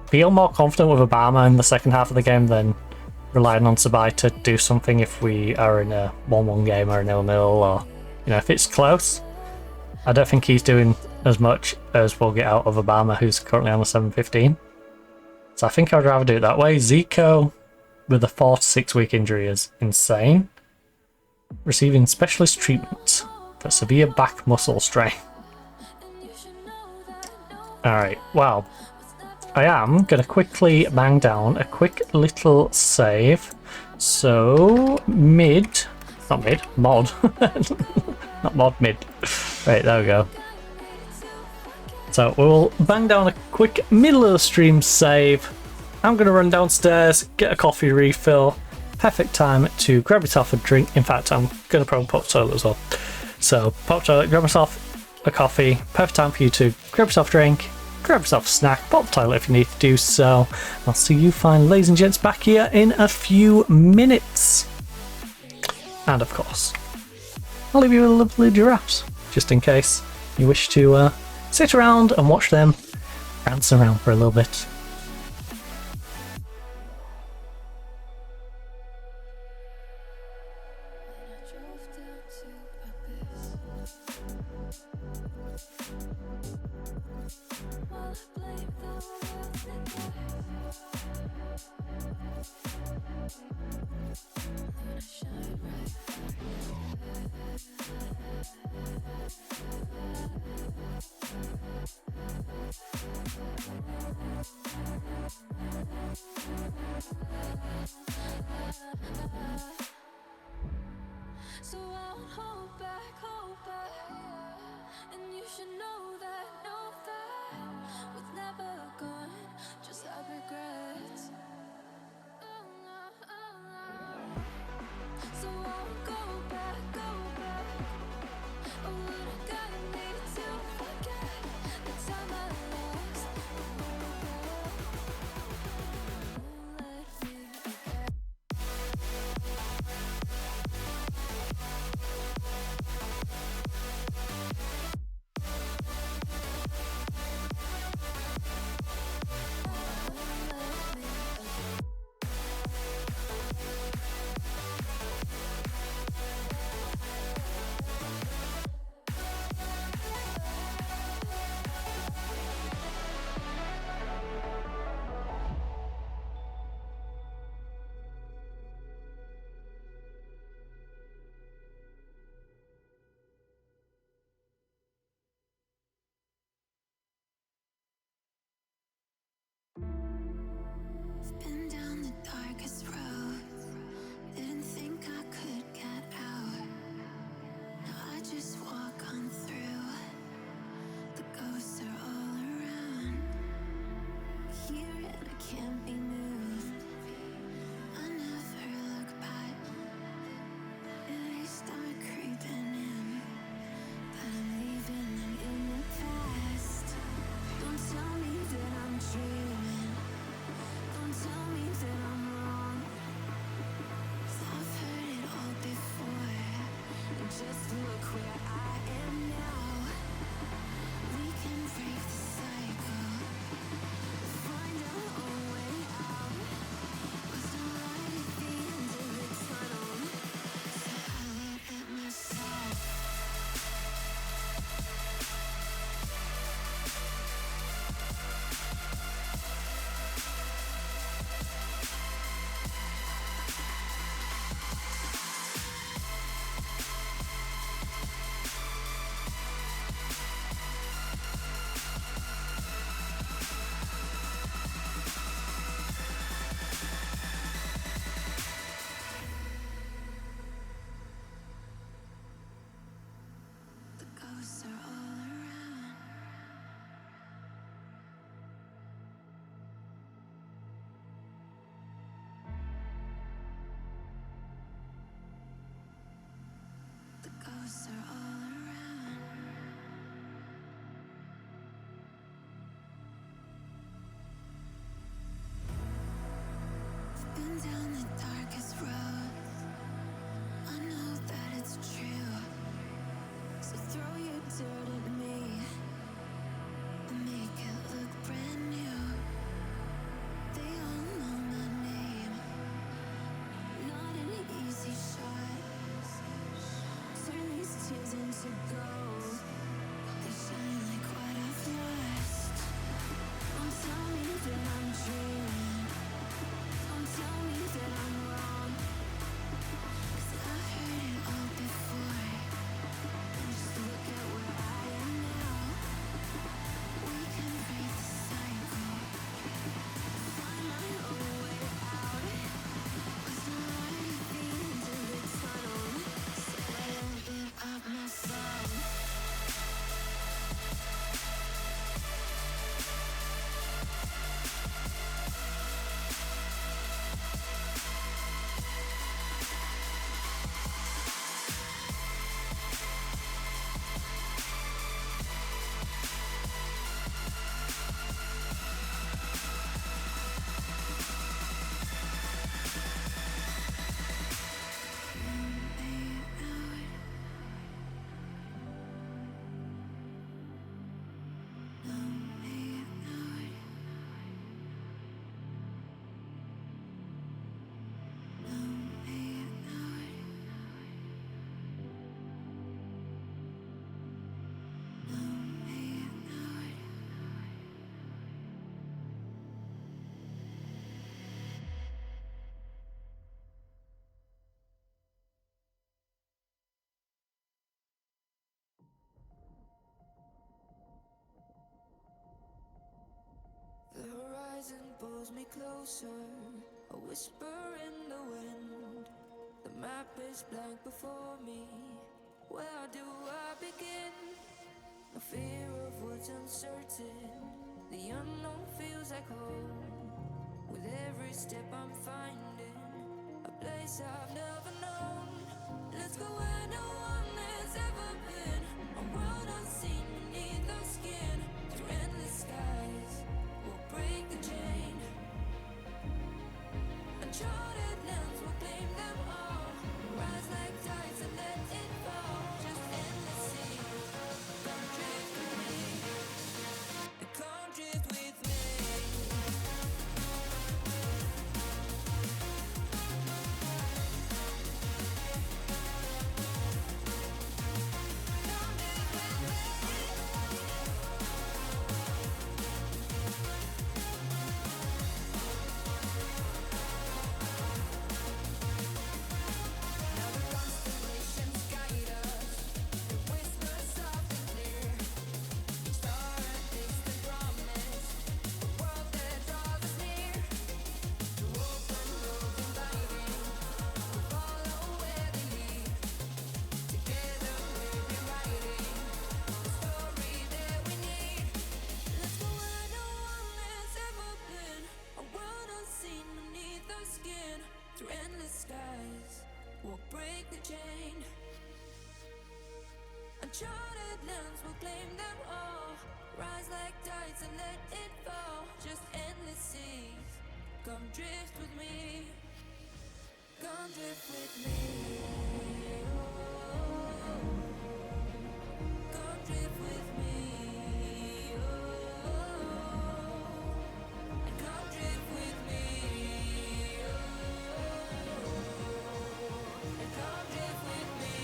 feel more confident with Obama in the second half of the game than relying on Sobai to do something if we are in a 1-1 game or a 0-0, or, you know, if it's close. I don't think he's doing as much as we'll get out of Obama, who's currently on a 715. So I think I'd rather do it that way. Zico with a 4 to 6 week injury is insane. Receiving specialist treatment for severe back muscle strain. Alright, well, I am going to quickly bang down a quick little save. So, mod. Not mod, mid. Right, there we go. So, we'll bang down a quick middle of the stream save. I'm going to run downstairs, get a coffee refill. Perfect time to grab yourself a drink. In fact, I'm going to probably pop to the toilet as well. So, pop to the toilet, grab myself a coffee. Perfect time for you to grab yourself a drink. Grab yourself a snack, pop the toilet if you need to do so. I'll see you fine, ladies and gents, back here in a few minutes. And of course, I'll leave you with lovely giraffes, just in case you wish to sit around and watch them prance around for a little bit. So I won't hold back, and you should know that was never gone, just have regrets. So I won't go back, oh, when I got me to forget the time I lost. Let me forget. Been down the darkest road, didn't think I could get out. Now I just walk on through, the ghosts are all around. Here and I can't be moved, I never look back. They start creeping in, but I'm leaving them in the past. Don't tell me that I'm dreaming, don't tell me that I'm wrong, 'cause I've heard it all before, and just look where I am now. We can break the cycle, find our own way out. Was the light at the end of the tunnel, so I look at myself. The ghosts are all around. The ghosts are all around. I've been down the darkest road, I know that it's true. So throw your dirt at me and make it look brand new. They all know my name, not an easy shot. Turn these tears into gold, they shine like what I've lost. Don't tell me that I'm dreaming, don't tell me that I'm wrong. closer, a whisper in the wind. The map is blank before me. Where do I begin? No fear of what's uncertain. The unknown feels like home. With every step I'm finding a place I've never known. Let's go where no one has ever been. A world unseen beneath our skin. Through endless skies, we'll break the chain. Uncharted lands will claim them all. Rise like tides and let it fall. Just endless sea. Come drift with me. Come drift with me. Through endless skies, we'll break the chain. Uncharted lands will claim them all. Rise like tides and let it fall. Just endless seas. Come drift with me. Come drift with me. Oh. Come drift with me. Oh. And come drift with me. Come drift with me.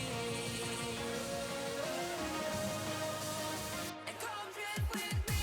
And come drift with me.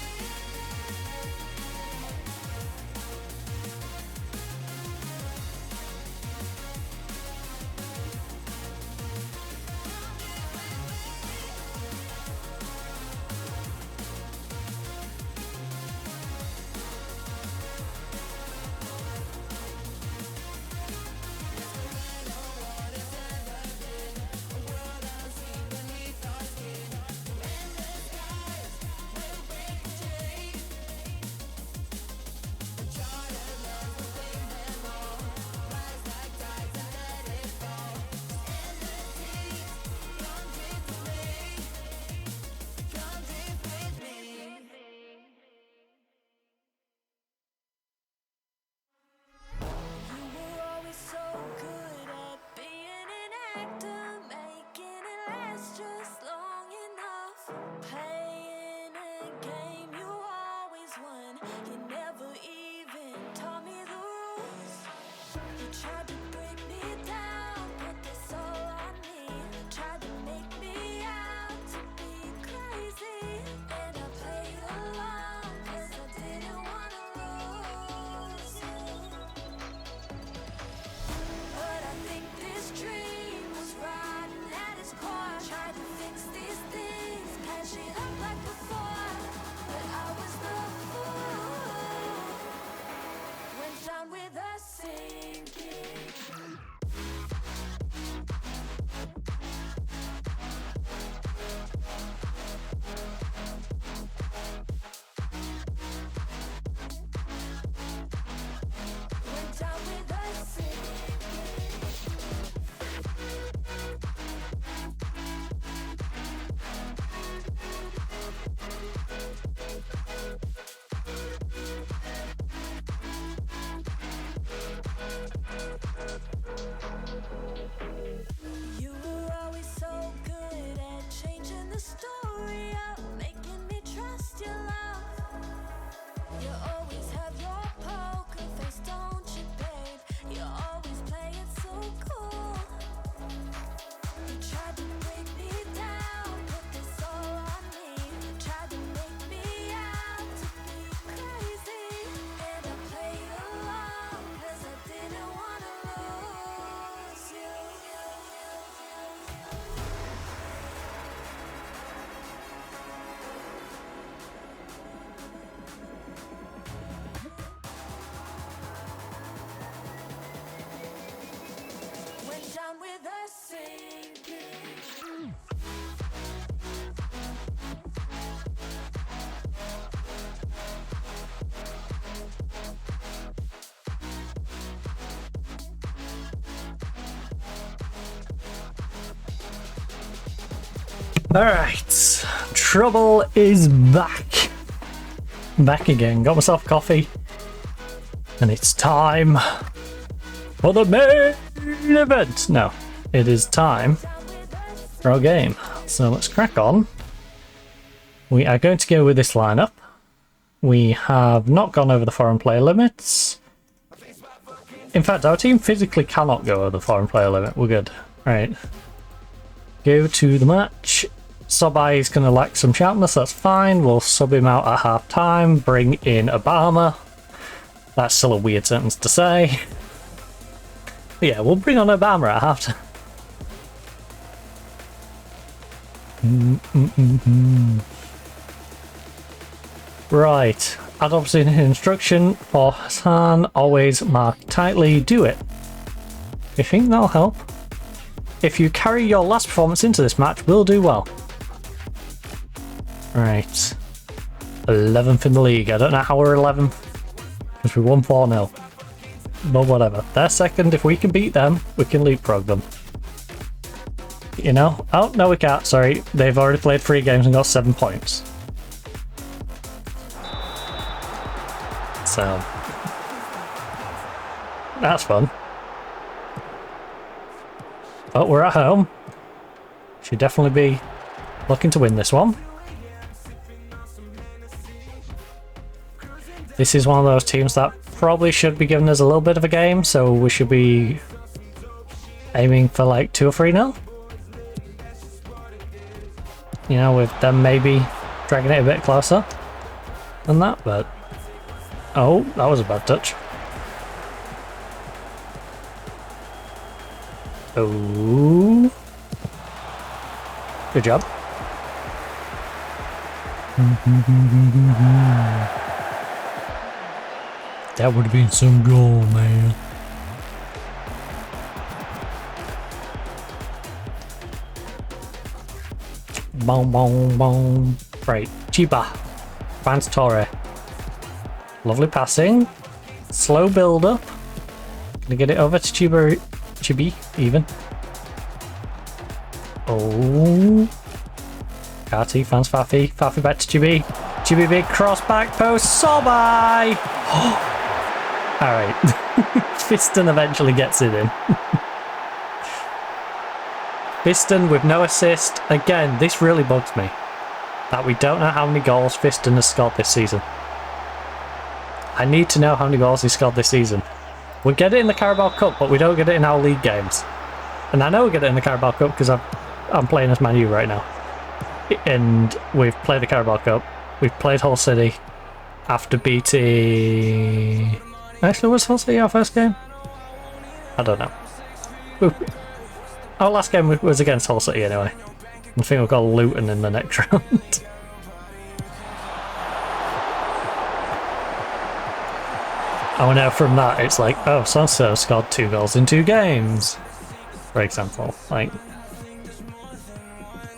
Alright, trouble is back. Back again. Got myself coffee. And it's time for the main event. No, it is time for our game. So let's crack on. We are going to go with this lineup. We have not gone over the foreign player limits. In fact, our team physically cannot go over the foreign player limit. We're good. Right. Go to the match. Sobai is going to lack some sharpness. That's fine. We'll sub him out at half time. Bring in Obama. That's still a weird sentence to say. But yeah, we'll bring on Obama at half time. Right, add obviously an instruction for Hassan, always mark tightly, do it. You think that'll help? If you carry your last performance into this match, we'll do well. Right, 11th in the league. I don't know how we're 11th, because we won 4-0. But whatever, they're second. If we can beat them, we can leapfrog them. You know? Oh, no we can't, sorry. They've already played 3 games and got 7 points. So that's fun. But we're at home. Should definitely be looking to win this one. This is one of those teams that probably should be giving us a little bit of a game, so we should be aiming for like 2 or 3-0. You know, with them maybe dragging it a bit closer than that, but oh, that was a bad touch. Oh. Good job. That would have been some goal, man. Boom, boom, boom. Right, Chiba. Vance Torre. Lovely passing. Slow build up. Gonna get it over to Chibi, even. Oh. Kati, fans Fafi. Fafi back to Chibi. Chibi big cross back post. Sobai! Alright. Fiston eventually gets it in. Fiston with no assist. Again, this really bugs me. That we don't know how many goals Fiston has scored this season. I need to know how many goals he scored this season. We get it in the Carabao Cup, but we don't get it in our league games. And I know we get it in the Carabao Cup because I'm playing as Man U right now. And we've played the Carabao Cup. We've played Hull City after beating... Actually, was Hull City our first game? I don't know. Our last game was against Hull City anyway. I think we've got Luton in the next round. Oh no, from that it's like, oh, so-and-so scored 2 goals in 2 games. For example, like...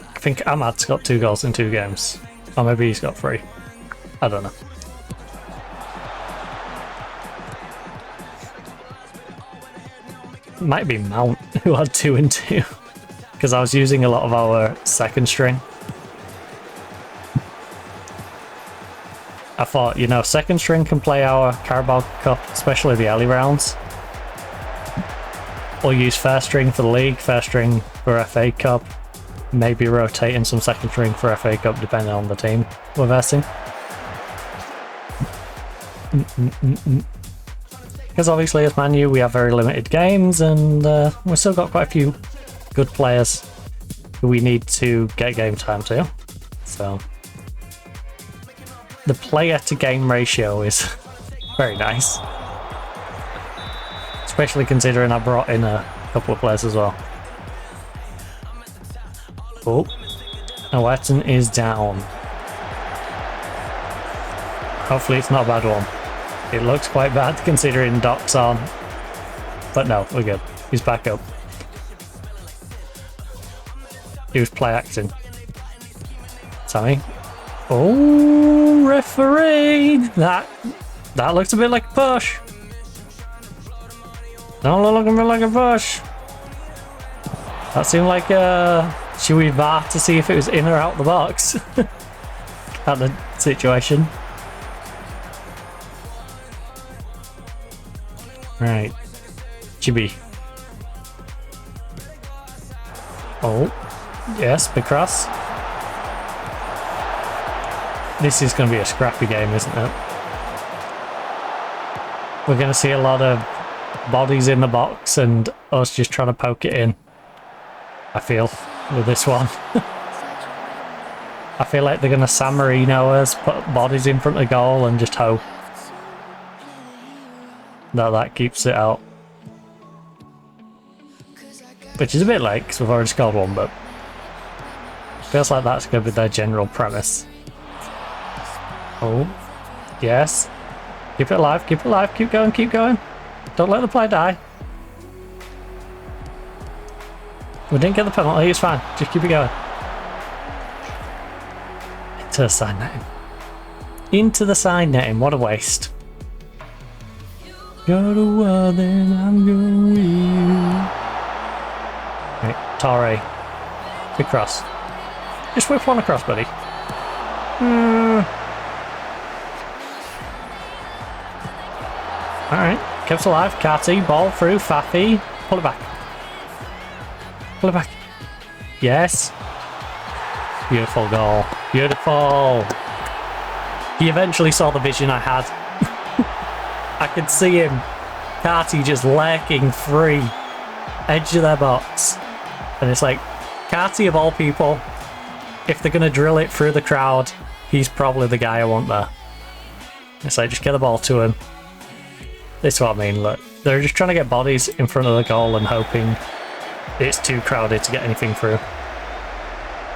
I think Ahmad's got 2 goals in 2 games. Or maybe he's got 3. I don't know. Might be Mount who had 2 and 2. Because I was using a lot of our second string. I thought, you know, second string can play our Carabao Cup, especially the early rounds. We'll use first string for the league, first string for FA Cup. Maybe rotating some second string for FA Cup depending on the team we're versing. Because obviously as Man U we have very limited games and we've still got quite a few good players who we need to get game time to. So the player to game ratio is very nice. Especially considering I brought in a couple of players as well. Oh, Wetton is down. Hopefully it's not a bad one. It looks quite bad considering Doc's on. But no, we're good. He's back up. He was play acting. Sammy. Oh, referee! That looks a bit like a push. Don't look a bit like a push. That seemed like a Should we VAR to see if it was in or out the box? At the situation. Right. Chibi. Oh. Yes, big cross. This is going to be a scrappy game, isn't it? We're going to see a lot of bodies in the box and us just trying to poke it in. I feel, with this one. I feel like they're going to San Marino us, put bodies in front of the goal and just hope that keeps it out. Which is a bit late because we've already scored one, but feels like that's going to be their general premise. Oh, yes. Keep it alive, keep going, keep going. Don't let the play die. We didn't get the penalty, it's fine. Just keep it going. Into the side netting. Into the side netting, what a waste. Go to war, then I'm going with you. Right, Torre. Big cross. Just whip one across, buddy. Alright, kept alive. Carty, ball through, Fafi. Pull it back. Pull it back. Yes. Beautiful goal. Beautiful. He eventually saw the vision I had. I could see him. Carty just lurking free. Edge of their box. And it's like, Carty of all people, if they're going to drill it through the crowd, he's probably the guy I want there. It's like, just get the ball to him. This is what I mean, look. They're just trying to get bodies in front of the goal and hoping it's too crowded to get anything through.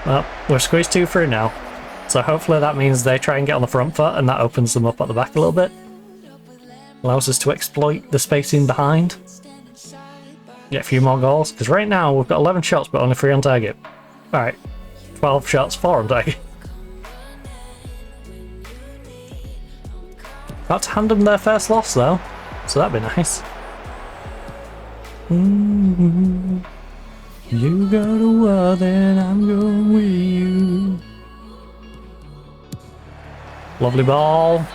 Well, we're squeezed 2 through now. So hopefully that means they try and get on the front foot and that opens them up at the back a little bit. Allows us to exploit the spacing behind. Get a few more goals. Because right now we've got 11 shots but only 3 on target. Alright, 12 shots, 4 on target. About to hand them their first loss though. So that'd be nice. You go to war, then I'm going with you. Lovely ball.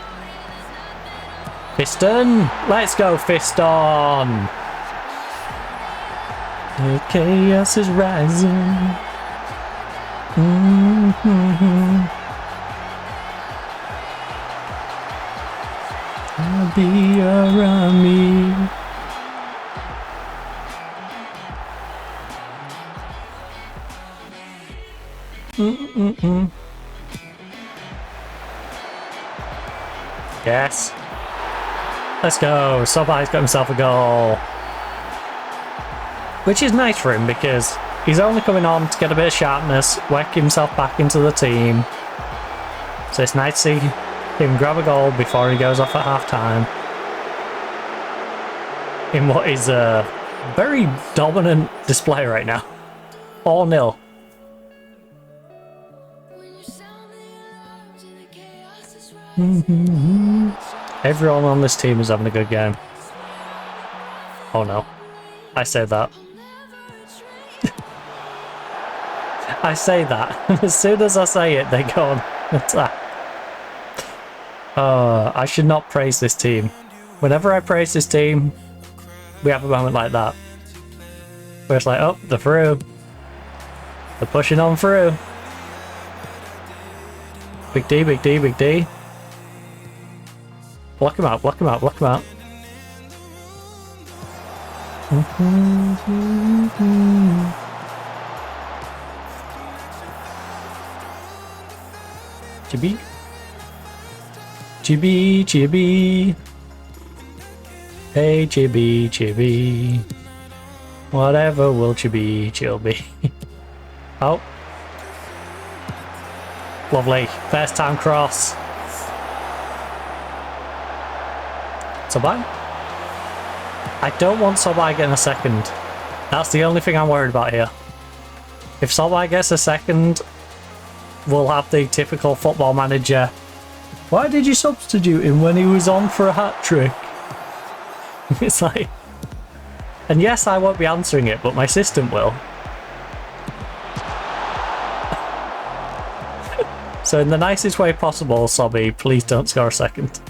Fiston. Let's go, Fiston. The chaos is rising. I'll be around me. Yes. Let's go. Sobai's got himself a goal. Which is nice for him because he's only coming on to get a bit of sharpness, work himself back into the team. So it's nice to see him grab a goal before he goes off at half time. In what is a very dominant display right now. 4-0. Everyone on this team is having a good game. Oh no. I say that. I say that. As soon as I say it, they go on attack. I should not praise this team. Whenever I praise this team, we have a moment like that. Where it's like, oh, they're through. They're pushing on through. Big D, big D, big D. Block him out, block him out, block him out. Chibi. Chibi, Chibi. Hey, Chibi, Chibi. Whatever will Chibi, chill be. Oh. Lovely. First time cross. Sobai? I don't want Sobai getting a second. That's the only thing I'm worried about here. If Sobai gets a second, we'll have the typical football manager. Why did you substitute him when he was on for a hat-trick? It's like... And yes, I won't be answering it, but my assistant will. So in the nicest way possible, Sobby, please don't score a second.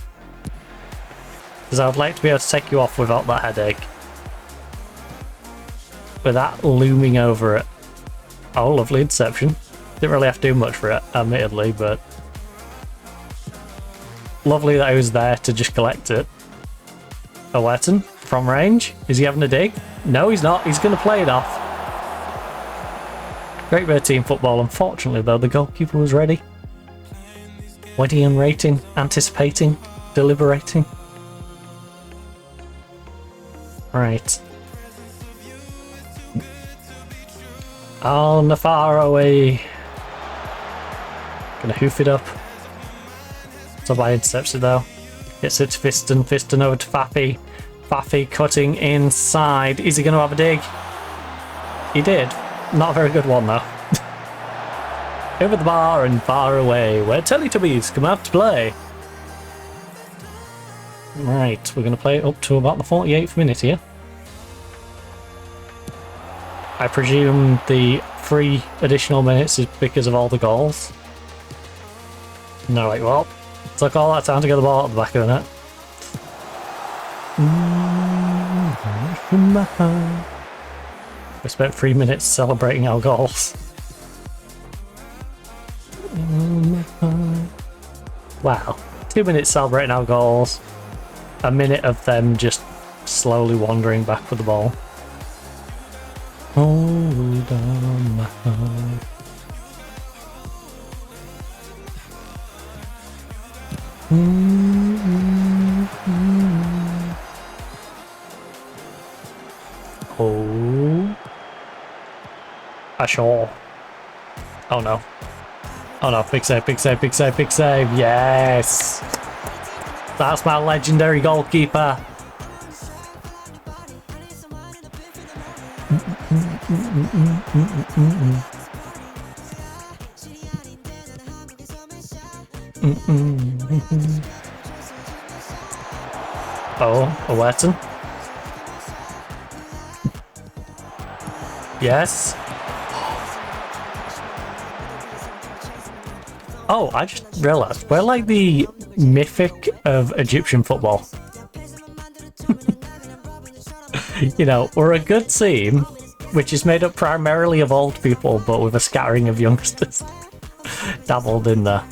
Because I would like to be able to take you off without that headache. With that looming over it. Oh, lovely interception. Didn't really have to do much for it, admittedly, but... lovely that I was there to just collect it. Alerton, from range. Is he having a dig? No, he's not. He's going to play it off. Great bit of team football. Unfortunately, though, the goalkeeper was ready. Waiting and rating, anticipating, deliberating. Right. On the far away. Gonna hoof it up. So by intercepts it though. Gets it to Fiston. Fiston over to Faffy. Faffy cutting inside. Is he gonna have a dig? He did. Not a very good one though. Over the bar and far away, where Teletubbies come out to play. Right, we're going to play it up to about the 48th minute here. I presume the 3 additional minutes is because of all the goals. And they're like, well, took all that time to get the ball at the back of the net. We spent 3 minutes celebrating our goals. Wow. 2 minutes celebrating our goals. A minute of them just slowly wandering back with the ball. Hold on my heart. Oh. Sure. Oh no. Oh no, big save, big save, big save, big save. Yes! That's my legendary goalkeeper. Oh, a Wetton. Yes. Oh, I just realised, we're like the mythic of Egyptian football. You know, we're a good team, which is made up primarily of old people, but with a scattering of youngsters dabbled in there.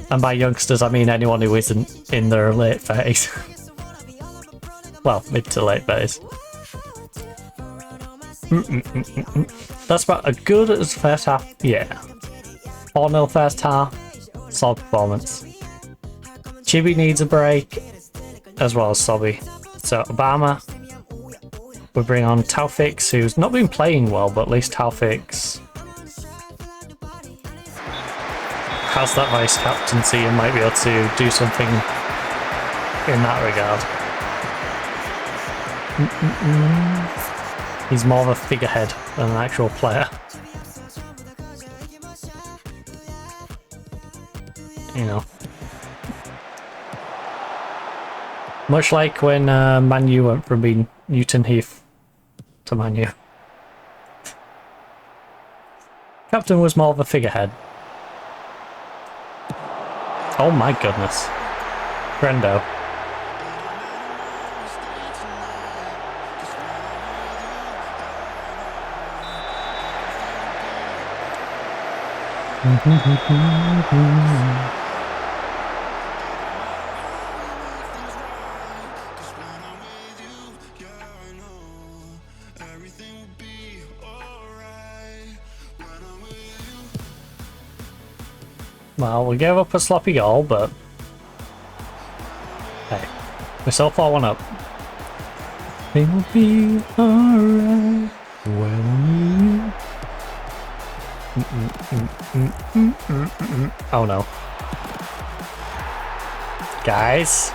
And by youngsters, I mean anyone who isn't in their late 30s. Well, mid to late 30s. That's about as good as first half. Yeah. 4-0 first half. Solid performance. Chibi needs a break, as well as Sobby. So Obama. We bring on Taufix, who's not been playing well, but at least Taufix has that vice captaincy and might be able to do something in that regard. He's more of a figurehead than an actual player. You know. Much like when Man U went from being Newton Heath to Man U. Captain was more of a figurehead. Oh my goodness. Brendo. Well, we gave up a sloppy goal, but hey, we're still 4-1 up. It will be alright when oh no. Guys.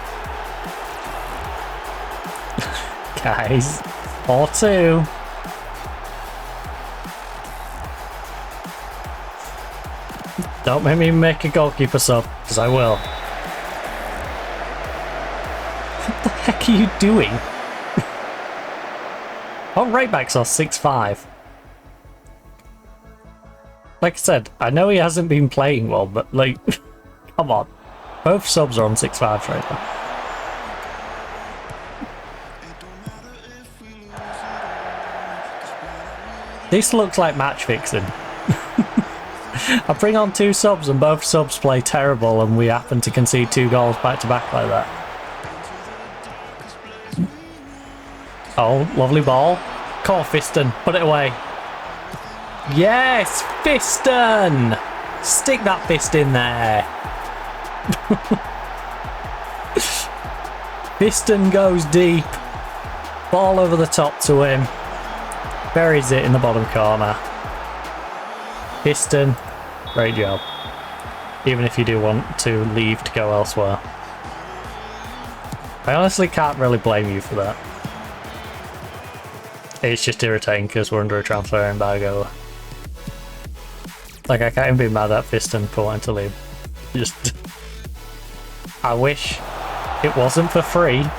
Guys. 4-2. Don't make me make a goalkeeper sub, because I will. What the heck are you doing? Oh, right backs are 6'5". Like I said, I know he hasn't been playing well, but like, come on. Both subs are on 6-5 right now. This looks like match fixing. I bring on 2 subs and both subs play terrible and we happen to concede 2 goals back to back like that. Oh, lovely ball. Call Fiston, put it away. Yes, Fiston! Stick that fist in there. Fiston goes deep. Ball over the top to him. Buries it in the bottom corner. Fiston, great job. Even if you do want to leave to go elsewhere. I honestly can't really blame you for that. It's just irritating because we're under a transfer embargo. Like, I can't even be mad at Fiston for wanting to leave. Just... I wish it wasn't for free. And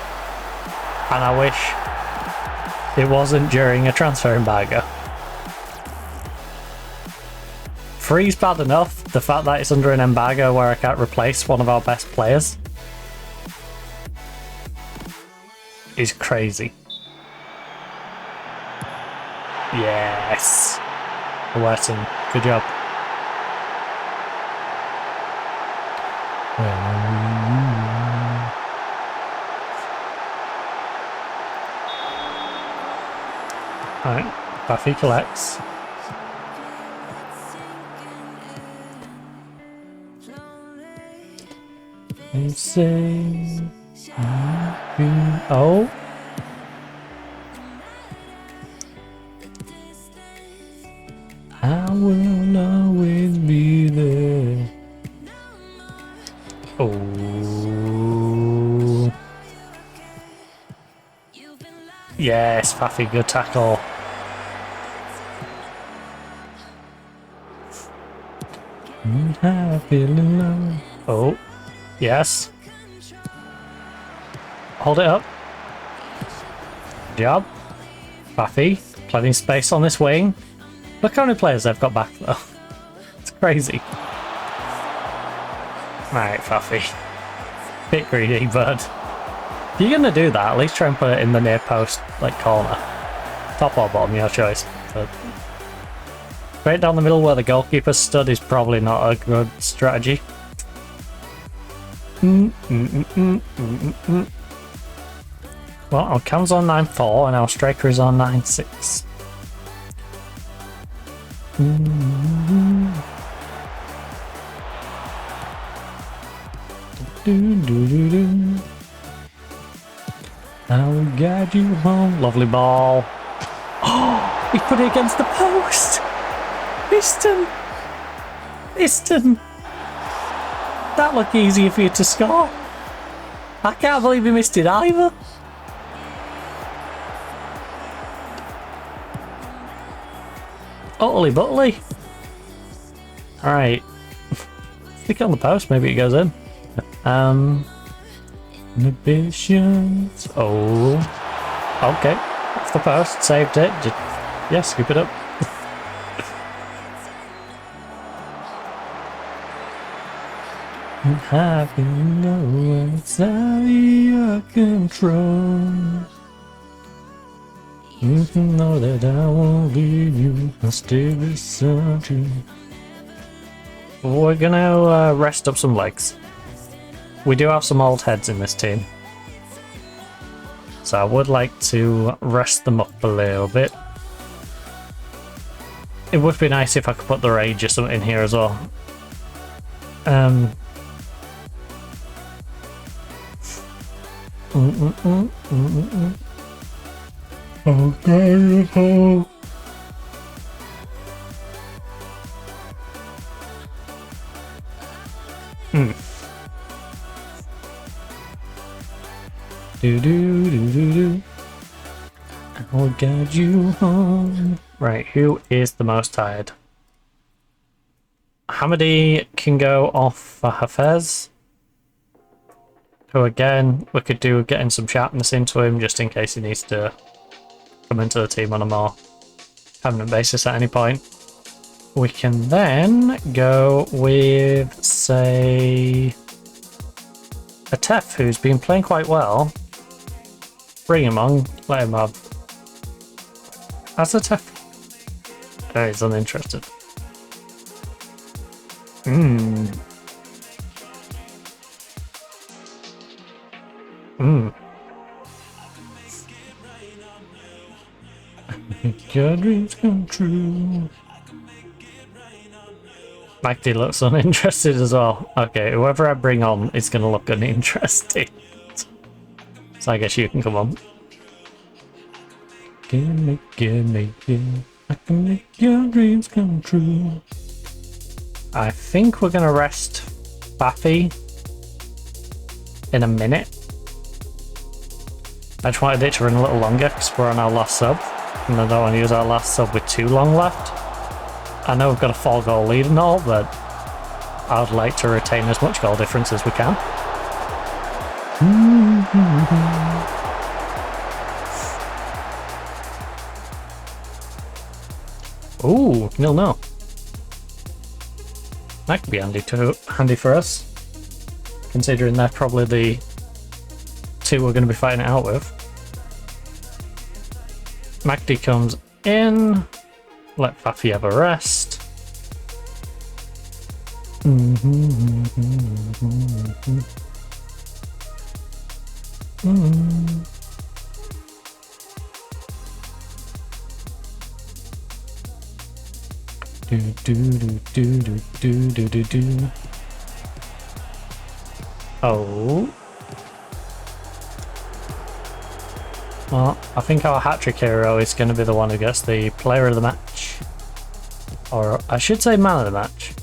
I wish it wasn't during a transfer embargo. Free's bad enough. The fact that it's under an embargo where I can't replace one of our best players is crazy. Yes. Weston, good job. Alright, Buffy collects. And say, oh. I will always be there. Oh. Yes, Faffy, good tackle. Oh, yes. Hold it up. Good job. Faffy, plenty of space on this wing. Look how many players they've got back though. It's crazy. Alright, Faffy. Bit greedy, but if you're gonna do that, at least try and put it in the near post, like, corner. Top or bottom, your choice. But straight down the middle where the goalkeeper stood is probably not a good strategy. Well, our cam's on 9.4 and our striker is on 9.6. I will guide you home. Lovely ball. Oh, he put it against the post. Piston. That looked easier for you to score. I can't believe he missed it either. Utterly buttly. Alright. Stick it on the post, maybe it goes in. Inhibitions. Oh. Okay. Off the post. Saved it. Yeah, scoop it up. Having no outside your control. You can know that I won't leave you. I'll stay beside you. We're gonna rest up some legs. We do have some old heads in this team, so I would like to rest them up a little bit. It would be nice if I could put the rage or something in here as well. Okay, oh. Do. I'll guide you home. Right, who is the most tired? Hamady can go off for Hafez. Who again, we could do getting some sharpness into him just in case he needs to come into the team on a more permanent basis at any point. we can then go with, say, a Tef who's been playing quite well. Bring him on, let him have. As a Tef. Oh, he's uninterested. Make your dreams come true. Magdy looks uninterested as well. Okay, whoever I bring on is going to look uninterested. So I guess you can come on. I can make your dreams come true. I think we're going to rest Baffy in a minute. I just wanted it to run a little longer because we're on our last sub. And I don't want to use our last sub with too long left. I know we've got a 4-goal lead and all, but I would like to retain as much goal difference as we can. Ooh, 0-0. That could be handy for us, considering they're probably the two we're going to be fighting it out with. Magdy comes in. Let Faffy have a rest. Oh. Well, I think our hat-trick hero is going to be the one who gets the player of the match. Or I should say man of the match.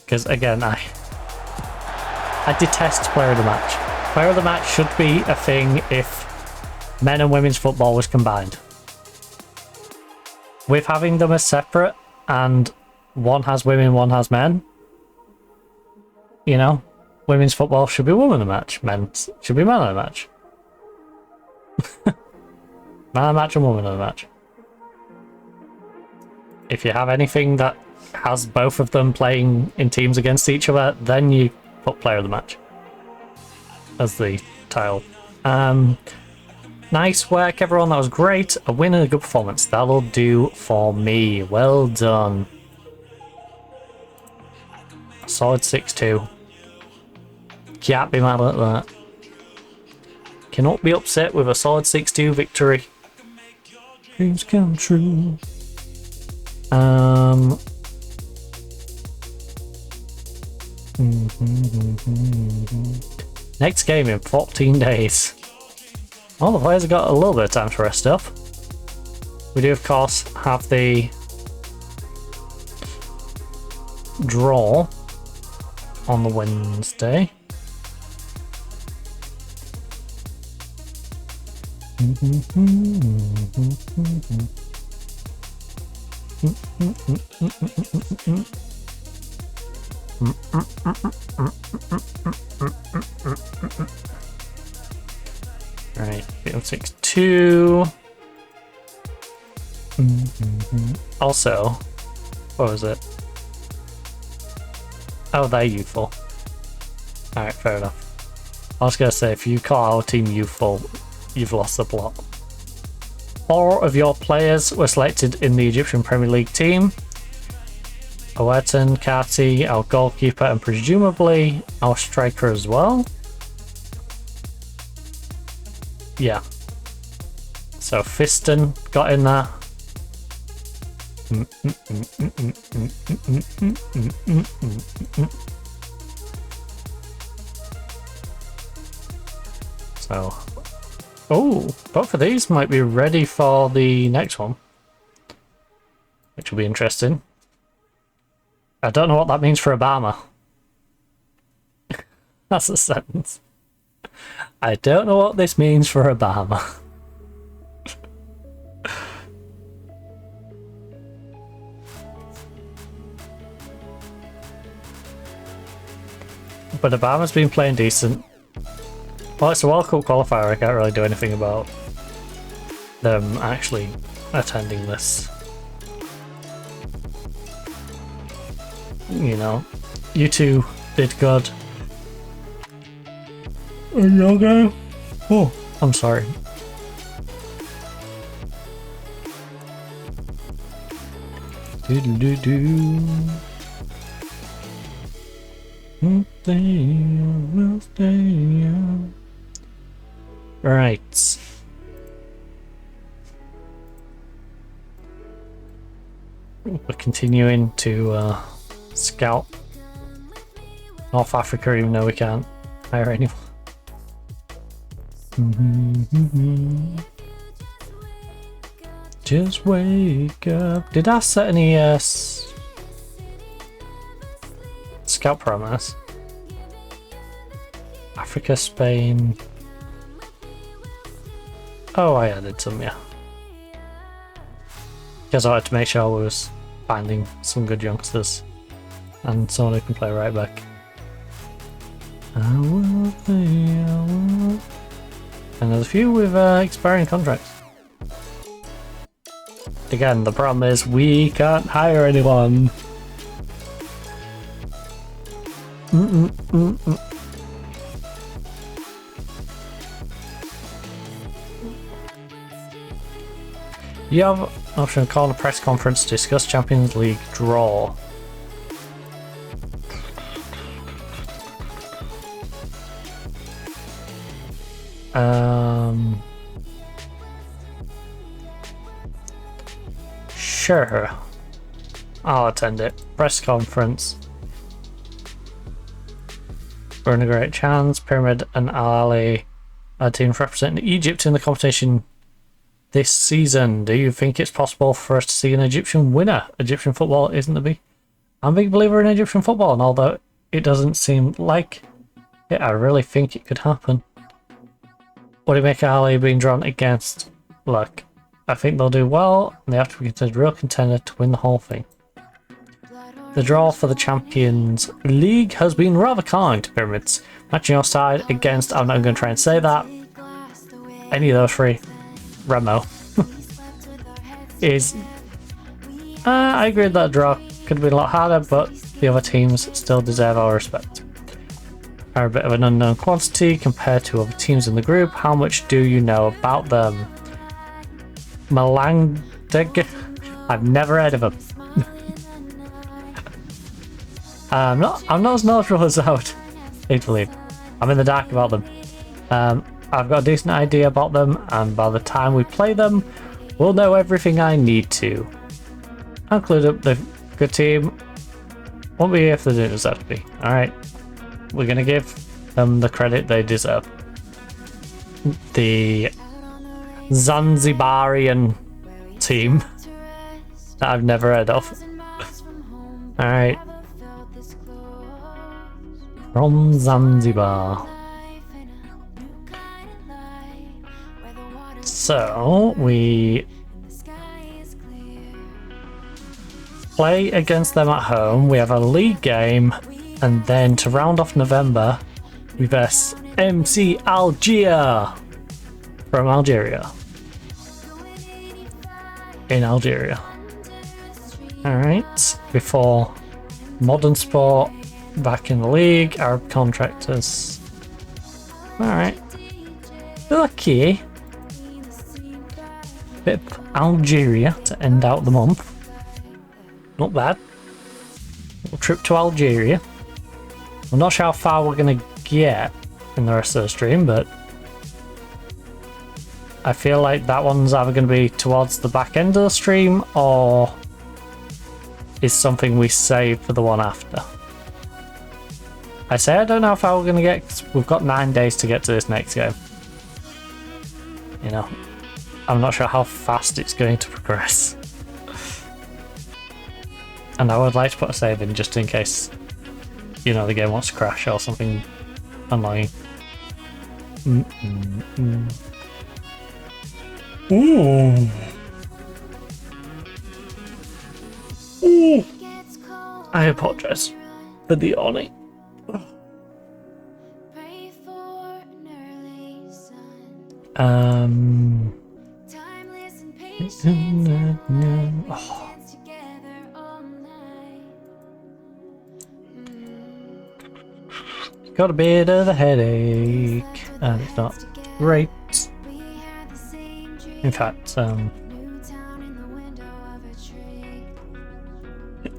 Because again, I detest player of the match. Player of the match should be a thing if men and women's football was combined. With having them as separate and one has women, one has men, you know, women's football should be woman of the match, men's should be man of the match. Man of the match and woman of the match. If you have anything that has both of them playing in teams against each other, then you put player of the match as the title. Nice work, everyone. That was great. A win and a good performance. That'll do for me. Well done. Solid 6-2. Can't be mad at that. Cannot be upset with a solid 6-2 victory. Dreams come true. Next game in 14 days. Well, the players have got a little bit of time to rest up. We do, of course, have the draw on the Wednesday. Right, FM26. Also, what was it? Oh, they're youthful. Alright, fair enough. I was gonna say, if you call our team youthful, you've lost the plot. 4 of your players were selected in the Egyptian Premier League team. Owetan, Kati, our goalkeeper, and presumably our striker as well. Yeah. So Fiston got in there. So, oh, both of these might be ready for the next one, which will be interesting. I don't know what that means for Obama. That's a sentence. I don't know what this means for Obama. But Obama's been playing decent. Well, it's a World Cup qualifier, I can't really do anything about them actually attending this. you know, you two did good. Are you okay? Oh, I'm sorry. Do-do-do-do. We'll stay. Right. We're continuing to scout North Africa, even though we can't hire anyone. Just wake up. Did I set any scout promise? Africa, Spain. Oh, I added some, yeah. Because I wanted to make sure I was finding some good youngsters and someone who can play right back. I will play, I will. And there's a few with expiring contracts. Again, the problem is we can't hire anyone. You have an option to call a press conference to discuss Champions League draw. Sure. I'll attend it. Press conference. We're in a great chance. Pyramid and Al Ali are teams representing Egypt in the competition this season. Do you think it's possible for us to see an Egyptian winner? Egyptian football isn't a big... I'm a big believer in Egyptian football, and although it doesn't seem like it, I really think it could happen. What do you make of Ali being drawn against? Look, I think they'll do well, and they have to be considered a real contender to win the whole thing. The draw for the Champions League has been rather kind to Pyramids. Matching your side against, I'm not going to try and say that, any of those three, Remo, is... I agree that draw could have been a lot harder, but the other teams still deserve our respect. Are a bit of an unknown quantity compared to other teams in the group. How much do you know about them? Malangdeg? I've never heard of him. I'm not as knowledgeable as I would need to believe. I'm in the dark about them. I've got a decent idea about them, and by the time we play them, we'll know everything I need to. I'll include up the good team. Won't be here if they didn't deserve to be. Alright. We're gonna give them the credit they deserve. The Zanzibarian team that I've never heard of. Alright. From Zanzibar. So, we play against them at home. We have a league game, and then to round off November, we verse MC Algier from Algeria. In Algeria. Alright, before Modern Sport back in the league, Arab contractors. Alright. Okay. Bit of Algeria to end out the month. Not bad. Little trip to Algeria. I'm not sure how far we're gonna get in the rest of the stream, but I feel like that one's either gonna be towards the back end of the stream or is something we save for the one after. I say I don't know how far we're gonna get because we've got 9 days to get to this next game. You know, I'm not sure how fast it's going to progress. And I would like to put a save in just in case, you know, the game wants to crash or something annoying. Ooh. Ooh. I apologize for the yawning. Oh. got a bit of a headache, and it's not great. In fact,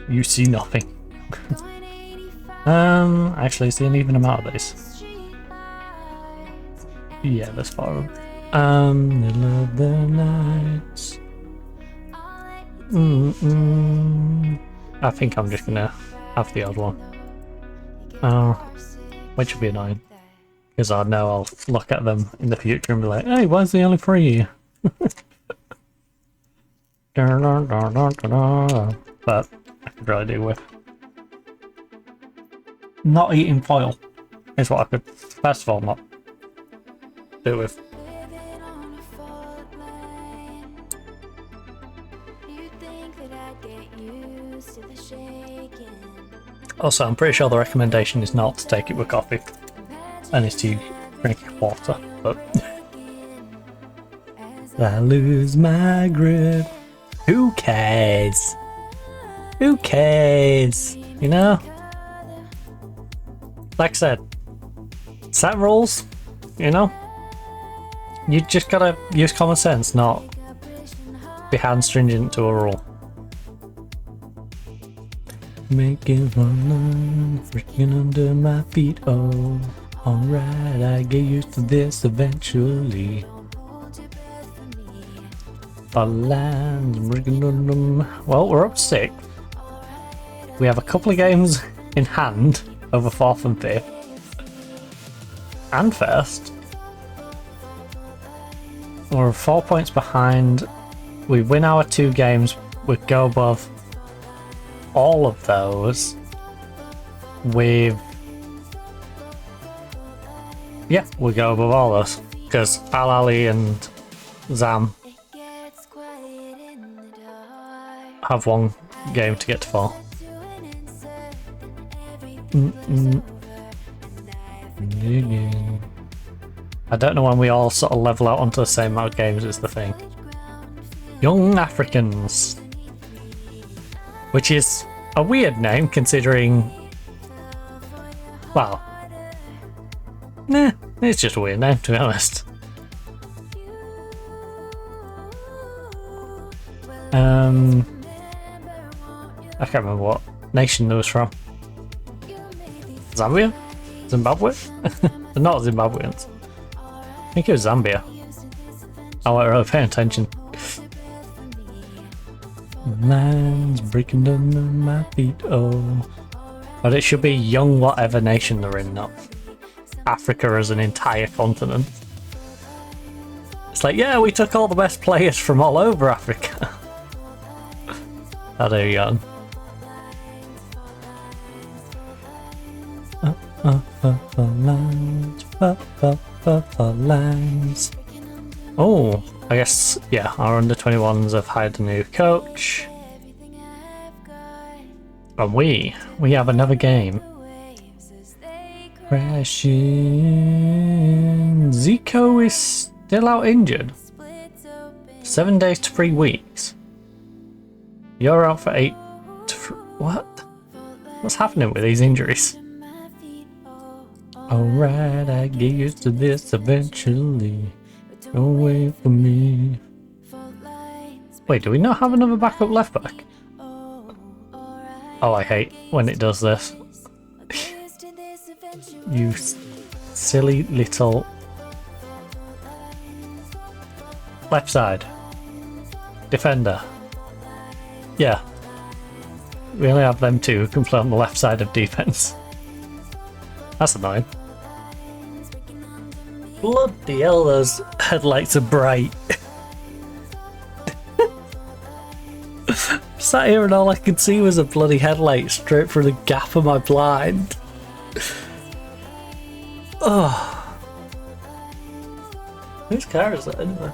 you see nothing. Actually, is there an even amount of these? Yeah, there's 4 of them. Middle of the night. I think I'm just gonna have the odd one. Which would be annoying. Because I know I'll look at them in the future and be like, hey, why is there only 3? But I could really do with not eating foil is what I could first of all not do with. Also, I'm pretty sure the recommendation is not to take it with coffee and is to drink water, but I lose my grip. Who cares? Who cares? You know? Like I said, set rules, you know? You just gotta use common sense, not be hand stringent to a rule. Making fun, freaking under my feet, oh. Alright, I get used to this eventually. Well, we're up 6. We have a couple of games in hand over 4th and 5th. And 1st. We're 4 points behind. We win our 2 games, we go above all of those with... Yeah, we go above all those. Because Al Ali and Zam have 1 game to get to 4. I don't know when we all sort of level out onto the same amount of games is the thing. Young Africans. Which is a weird name considering... Well... Nah, it's just a weird name to be honest. I can't remember what nation it was from. Zambia? Zimbabwe? They're not Zimbabweans. I think it was Zambia. I wasn't really paying attention. Man's breaking under my feet, oh. But it should be young whatever nation they're in, not Africa as an entire continent. It's like, yeah, we took all the best players from all over Africa. How they're young. Lines. Oh, I guess, yeah, our under-21s have hired a new coach. And we have another game. Crashing. Zico is still out injured. 7 days to 3 weeks. You're out for 8 to... What? What's happening with these injuries? Alright, I get used to this eventually. Don't wait for me. Wait, do we not have another backup left back? Oh, I hate when it does this. You silly little... Left side. Defender. Yeah. We only have them 2 who can play on the left side of defense. That's annoying. Bloody hell, those headlights are bright. Sat here and all I could see was a bloody headlight straight through the gap of my blind. Oh. Whose car is that anyway?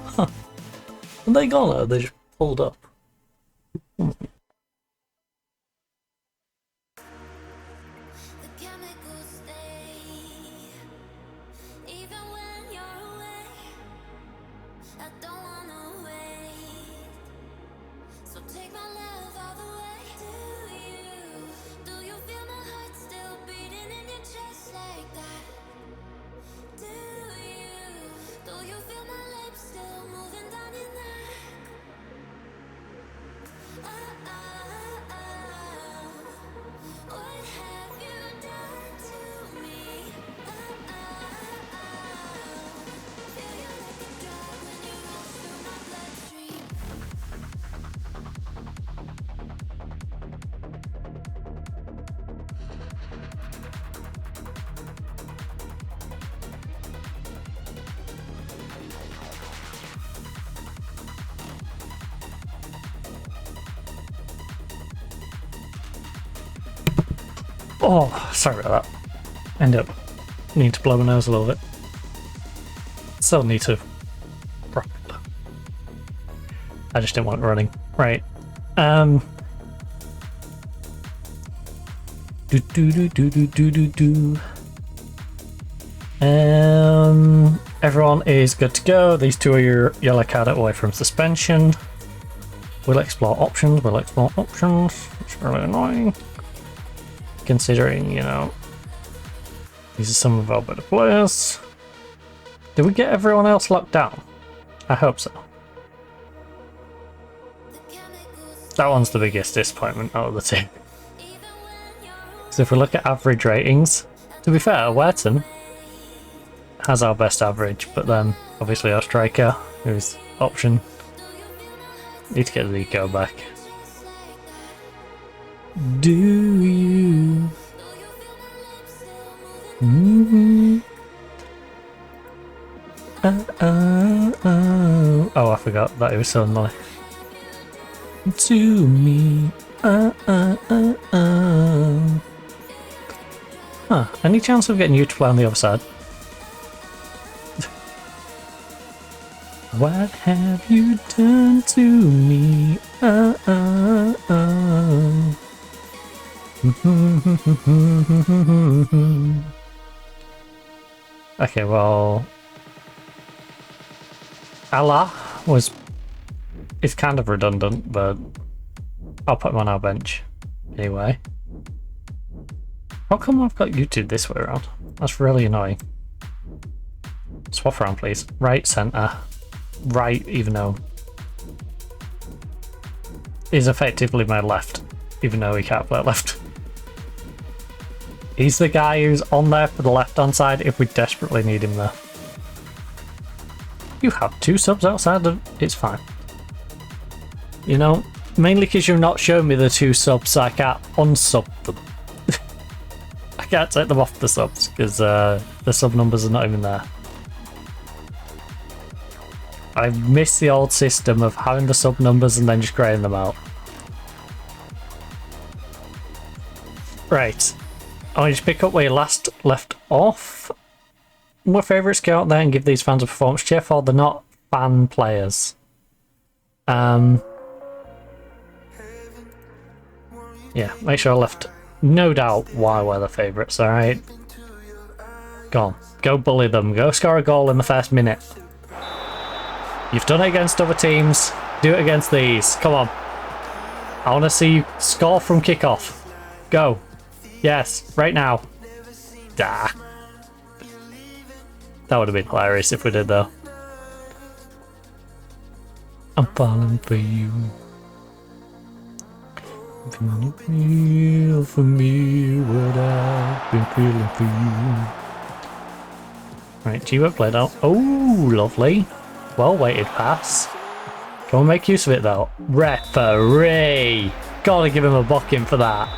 Huh. Are they gone or are they just pulled up? Oh, sorry about that. End up needing to blow my nose a little bit. Still need to. I just didn't want it running. Right. Everyone is good to go. These two are your yellow card away from suspension. We'll explore options. It's really annoying. Considering, you know, these are some of our better players. Did we get everyone else locked down? I hope so. That one's the biggest disappointment out of the two. So if we look at average ratings, to be fair, Werton has our best average, but then obviously our striker, who's option. Need to get the eco back. Do you? Oh, I forgot that it was so annoying. To me. Huh, any chance of getting you to play on the other side? What have you done to me? Okay, well, Allah is kind of redundant, but I'll put him on our bench anyway. How come I've got YouTube this way around? That's really annoying. Swap around, please. Right, centre. Right, even though is effectively my left, even though he can't play left. He's the guy who's on there for the left hand side if we desperately need him there. You have two subs outside of it's fine. You know, mainly because you're not showing me the two subs, so I can't unsub them. I can't take them off the subs because the sub numbers are not even there. I miss the old system of having the sub numbers and then just graying them out. Right. I want you to pick up where you last left off. My favourites go out there and give these fans a performance cheer for they're not fan players. Yeah, make sure I left no doubt why we're the favourites, alright? Go on. Go bully them. Go score a goal in the first minute. You've done it against other teams. Do it against these. Come on. I want to see you score from kickoff. Go. Yes, right now. Dah. That would have been hilarious if we did, though. I'm falling for you. Can you feel for me what I've been feeling for you? Right, G-Work played out. Oh, lovely. Well weighted pass. Go and make use of it though. Referee! Gotta give him a booking for that.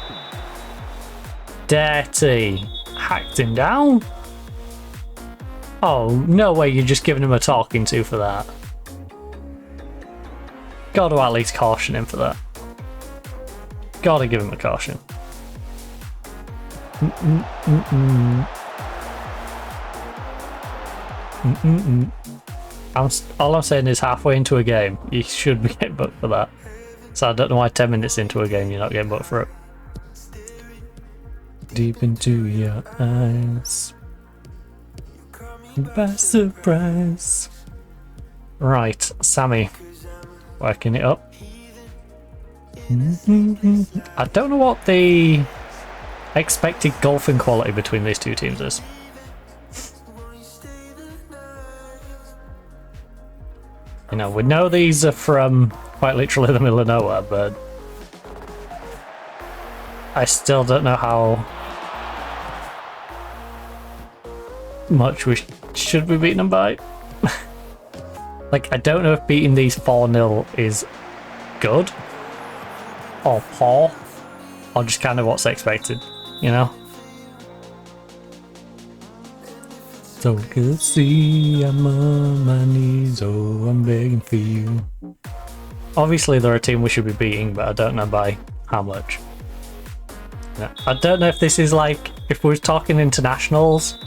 Dirty. Hacked him down. Oh, no way you're just giving him a talking to for that. Gotta at least caution him for that. Gotta give him a caution. All I'm saying is halfway into a game, you should be getting booked for that. So I don't know why 10 minutes into a game you're not getting booked for it. Deep into your eyes. By surprise. Right, Sammy. Working it up. I don't know what the expected golfing quality between these two teams is. You know, we know these are from quite literally the middle of nowhere, but I still don't know how much we should be beating them by. Like, I don't know if beating these 4-0 is good or poor or just kind of what's expected, you know? So good to see I'm on my knees, oh I'm begging for you. Obviously they're a team we should be beating, but I don't know by how much. Yeah. I don't know if this is like, if we're talking internationals,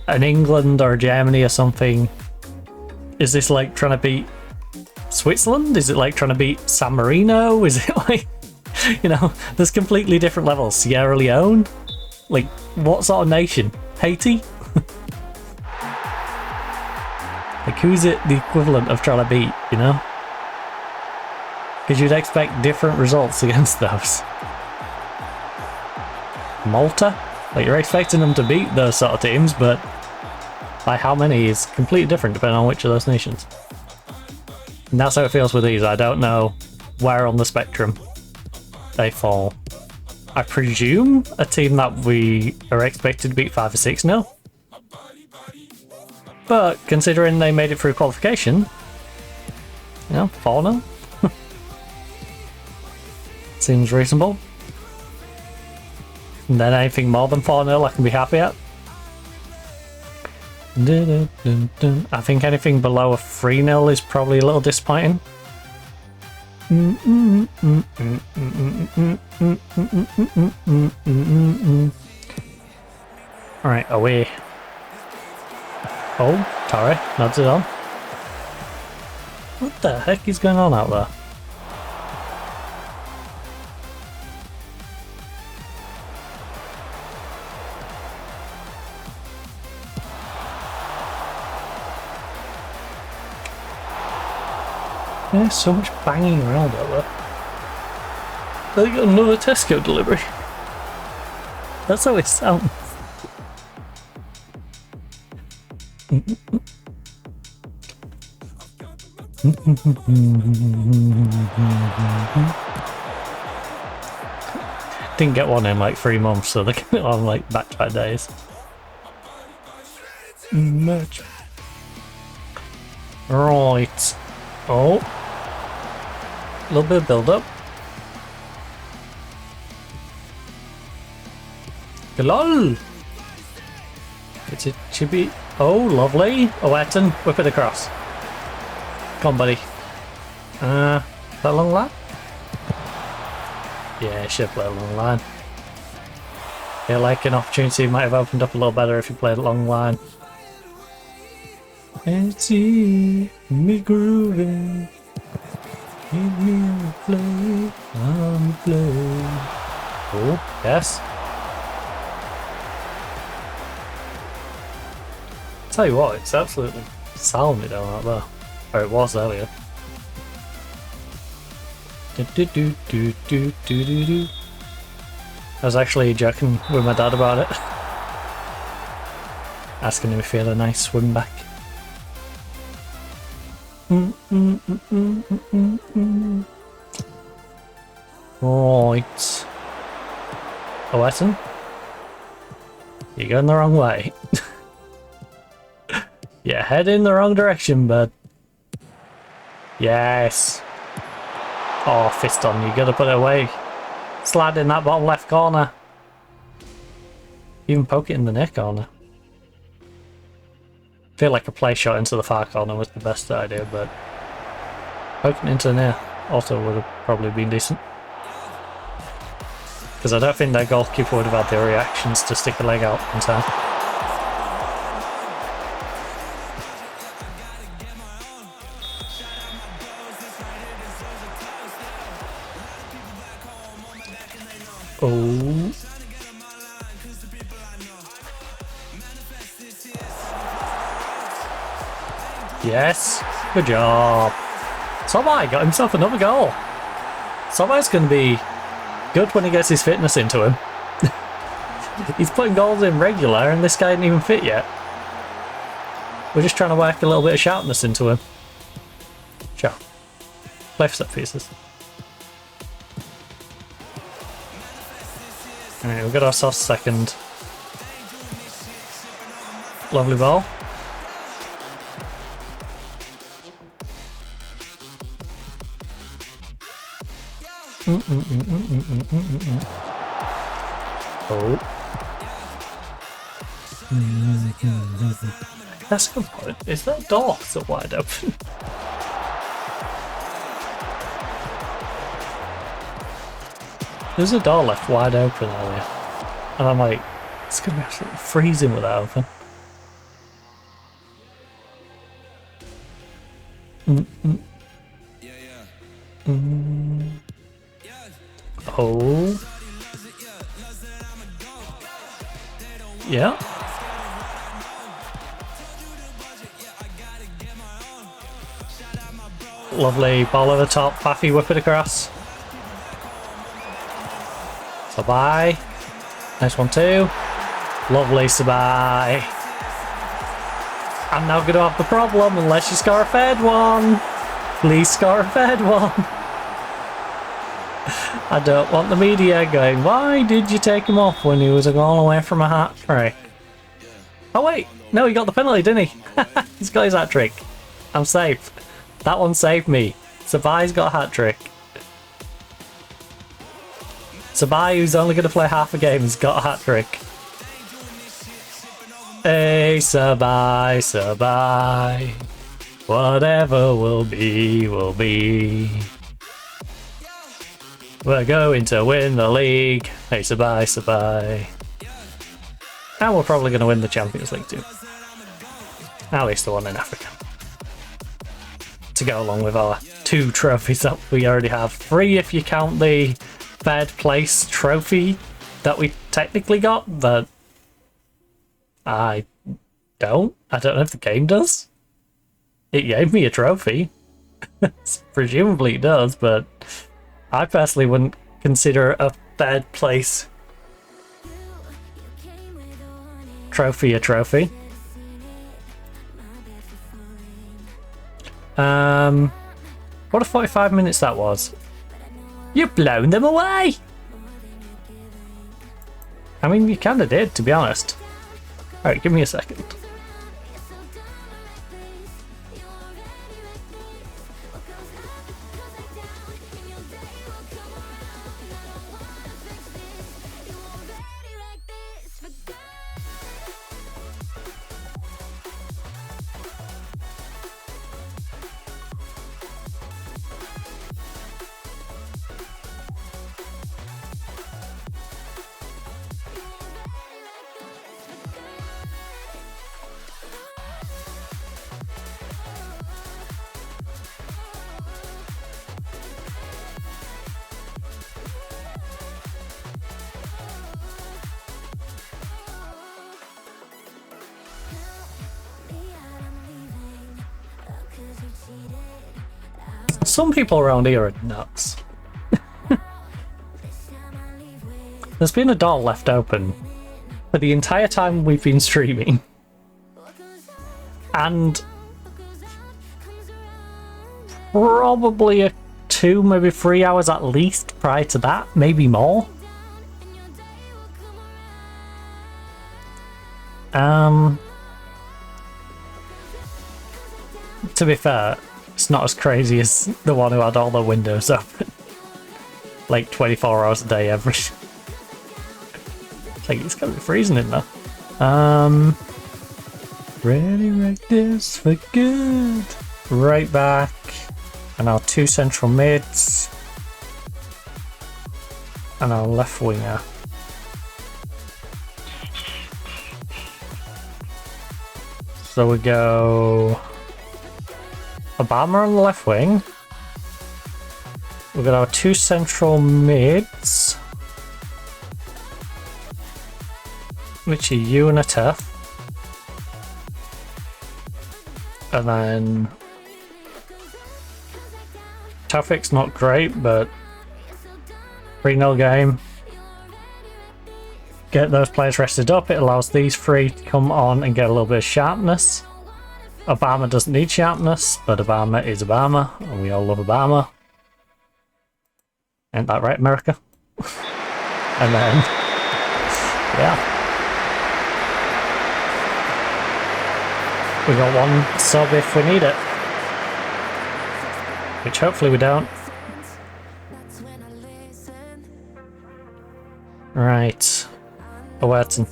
an England or Germany or something, is this like trying to beat Switzerland? Is it like trying to beat San Marino? Is it like, you know, there's completely different levels. Sierra Leone? Like, what sort of nation? Haiti? Like, who's it the equivalent of trying to beat, you know? Because you'd expect different results against those. Malta? Like, you're expecting them to beat those sort of teams, but by how many is completely different depending on which of those nations. And that's how it feels with these. I don't know where on the spectrum they fall. I presume a team that we are expected to beat 5 or 6-0. But considering they made it through qualification, you know, 4-0. Seems reasonable. And then anything more than 4-0 I can be happy at. I think anything below a 3-0 is probably a little disappointing. Alright, away. Oh, Torre nods it on. What the heck is going on out there? There's so much banging around out there. They got another Tesco delivery. That's how it sounds. Didn't get one in like 3 months, so they're getting it on like back-to-back days. Match. Right. Oh. A little bit of build-up. Lol. It's a chibi. Oh, lovely. Oh, Eton, whip it across. Come on, buddy. That long line? Yeah, should play a long line. Yeah, like an opportunity might have opened up a little better if you played a long line. And see me grooving. Give me a play. I'm play. Oh, yes. Tell you what, it's absolutely sounding down out there. Or it was earlier. I was actually joking with my dad about it. Asking him if he had a nice swim back. Right. Oh, Eton? You're going the wrong way. Yeah, head in the wrong direction, bud. Yes. Oh, fist on, you gotta put it away. Slide in that bottom left corner. Even poke it in the near corner. I feel like a play shot into the far corner was the best idea, but poking into the near also would have probably been decent. Because I don't think their goalkeeper would have had the reactions to stick a leg out in time. Oh. Yes. Good job. Somai got himself another goal. Somai's going to be good when he gets his fitness into him. He's putting goals in regular and this guy isn't even fit yet. We're just trying to work a little bit of sharpness into him. Sure. Play for set pieces. Alright, we've got ourselves second. Lovely ball. Oh. That's a good point. Is that door so wide open? There's a door left wide open earlier. And I'm like, it's going to be absolutely freezing with that open. Oh. Yeah. Lovely ball over the top, Faffy whip it across. Sabai. Nice one too. Lovely Sabai. I'm now going to have the problem unless you score a third one. Please score a third one. I don't want the media going, why did you take him off when he was a goal away from a hat trick? Oh wait, no, he got the penalty, didn't he? He's got his hat trick. I'm safe. That one saved me. Sabai's got a hat trick. Sabai, who's only going to play half a game, has got a hat trick. Hey, Sabai, Sabai. Whatever will be, will be. We're going to win the league. Hey, Sabai, Sabai. And we're probably going to win the Champions League too. At least the one in Africa. To go along with our 2 trophies that we already have. 3 if you count the third place trophy that we technically got, but I don't know if the game does. It gave me a trophy. Presumably it does, but I personally wouldn't consider a third place trophy a trophy. What a 45 minutes that was. You've blown them away! I mean, you kinda did, to be honest. Alright, give me a second. Some people around here are nuts. There's been a door left open for the entire time we've been streaming. And probably 2, maybe 3 hours at least prior to that, maybe more. To be fair, it's not as crazy as the one who had all the windows open. Like 24 hours a day every... Like, it's gotta be freezing in there. Ready like this for good. Right back. And our 2 central mids. And our left winger. So we go... Obama on the left wing. We've got our 2 central mids, which are you and a Tef. And then Taufik's not great, but 3-0 game. Get those players rested up. It allows these 3 to come on and get a little bit of sharpness. Obama doesn't need sharpness, but Obama is Obama, and we all love Obama. Ain't that right, America? And then, yeah. We got 1 sub if we need it. Which hopefully we don't. Right. Awerton.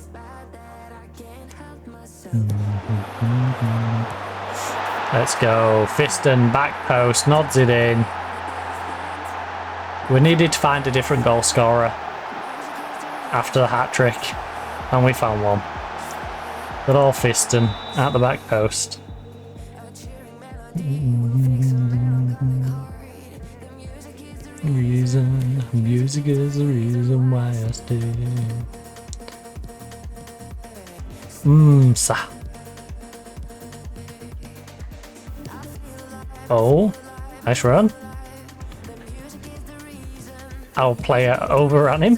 Let's go. Fiston, back post, nods it in. We needed to find a different goal scorer after the hat-trick, and we found one. Good old Fiston at the back post. Reason, music is the reason why I stay. Sa. Oh, nice run. Our player overran him.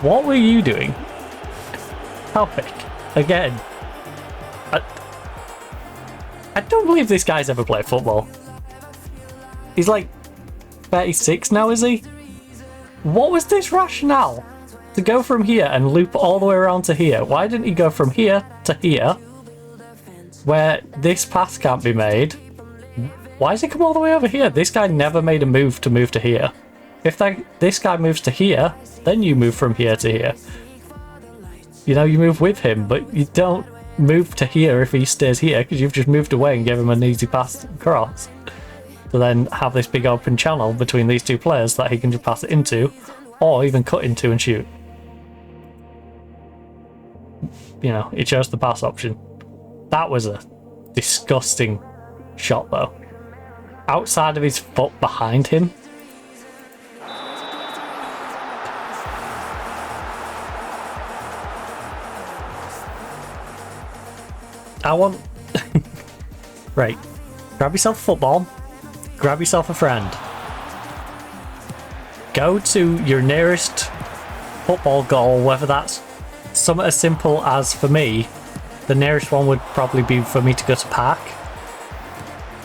What were you doing? Topic. Again. I don't believe this guy's ever played football. He's like 36 now, is he? What was this rationale? To go from here and loop all the way around to here. Why didn't he go from here to here? Where this pass can't be made. Why does he come all the way over here? This guy never made a move to here. If this guy moves to here, then you move from here to here. You know, you move with him, but you don't move to here if he stays here, because you've just moved away and gave him an easy pass across. To then have this big open channel between these two players that he can just pass it into, or even cut into and shoot. You know, he chose the pass option. That was a disgusting shot, though. Outside of his foot behind him. I want... Right. Grab yourself a football. Grab yourself a friend. Go to your nearest football goal, whether that's something as simple as, for me, the nearest one would probably be for me to go to park.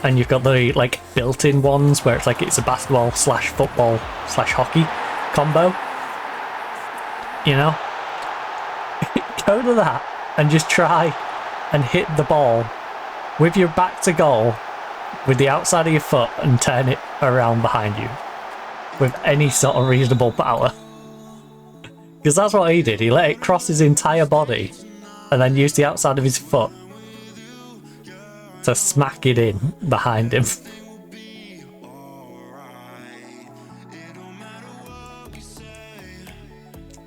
And you've got the, like, built-in ones where it's like it's a basketball slash football slash hockey combo. You know? Go to that and just try and hit the ball with your back to goal with the outside of your foot and turn it around behind you with any sort of reasonable power. Because that's what he did. He let it cross his entire body and then used the outside of his foot to smack it in behind him.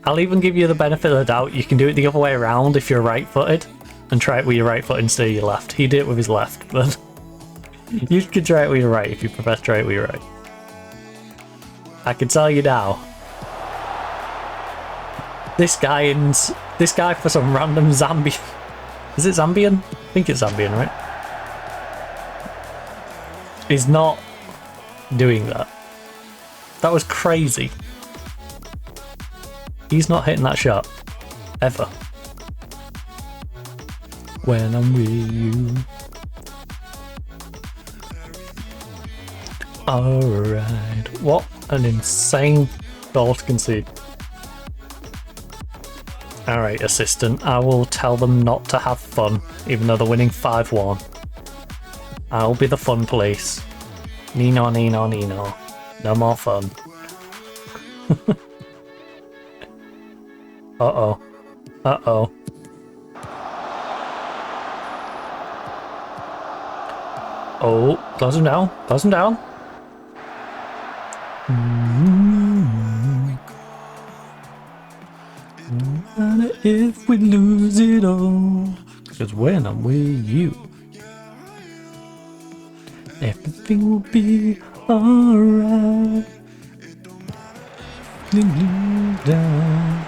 I'll even give you the benefit of the doubt. You can do it the other way around if you're right-footed and try it with your right foot instead of your left. He did it with his left, but you can try it with your right if you prefer to try it with your right. I can tell you now, this guy for some random Zambian... Is it Zambian? I think it's Zambian, right? He's not doing that. That was crazy. He's not hitting that shot. Ever. When I'm with you. Alright. What an insane goal to concede. Alright, assistant. I will tell them not to have fun, even though they're winning 5-1. I'll be the fun police. Nino, Nino, Nino. No more fun. Uh-oh. Uh-oh. Oh, close him down. Close him down. And if we lose it all, because when I'm with you, everything will be alright. Down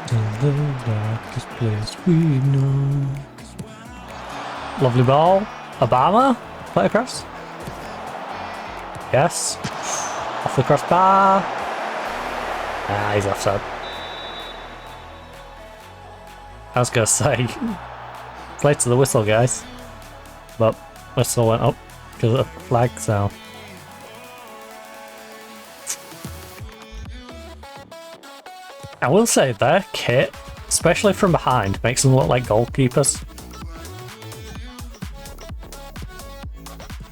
to the darkest place we know. Lovely ball. Obama. Play across. Yes. Off the crossbar. Ah, he's offside. I was gonna say, play to the whistle, guys. But whistle went up because of the flag, so. I will say their kit, especially from behind, makes them look like goalkeepers.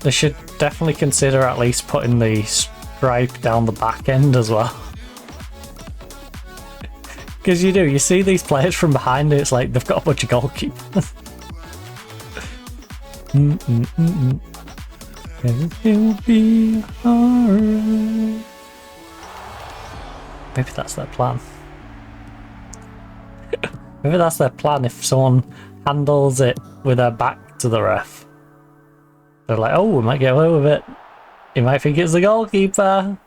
They should definitely consider at least putting the stripe down the back end as well. Because you see these players from behind and it's like they've got a bunch of goalkeepers. It'll be alright. Maybe that's their plan. Maybe that's their plan if someone handles it with their back to the ref. They're like, oh, we might get away with it. You might think it's the goalkeeper.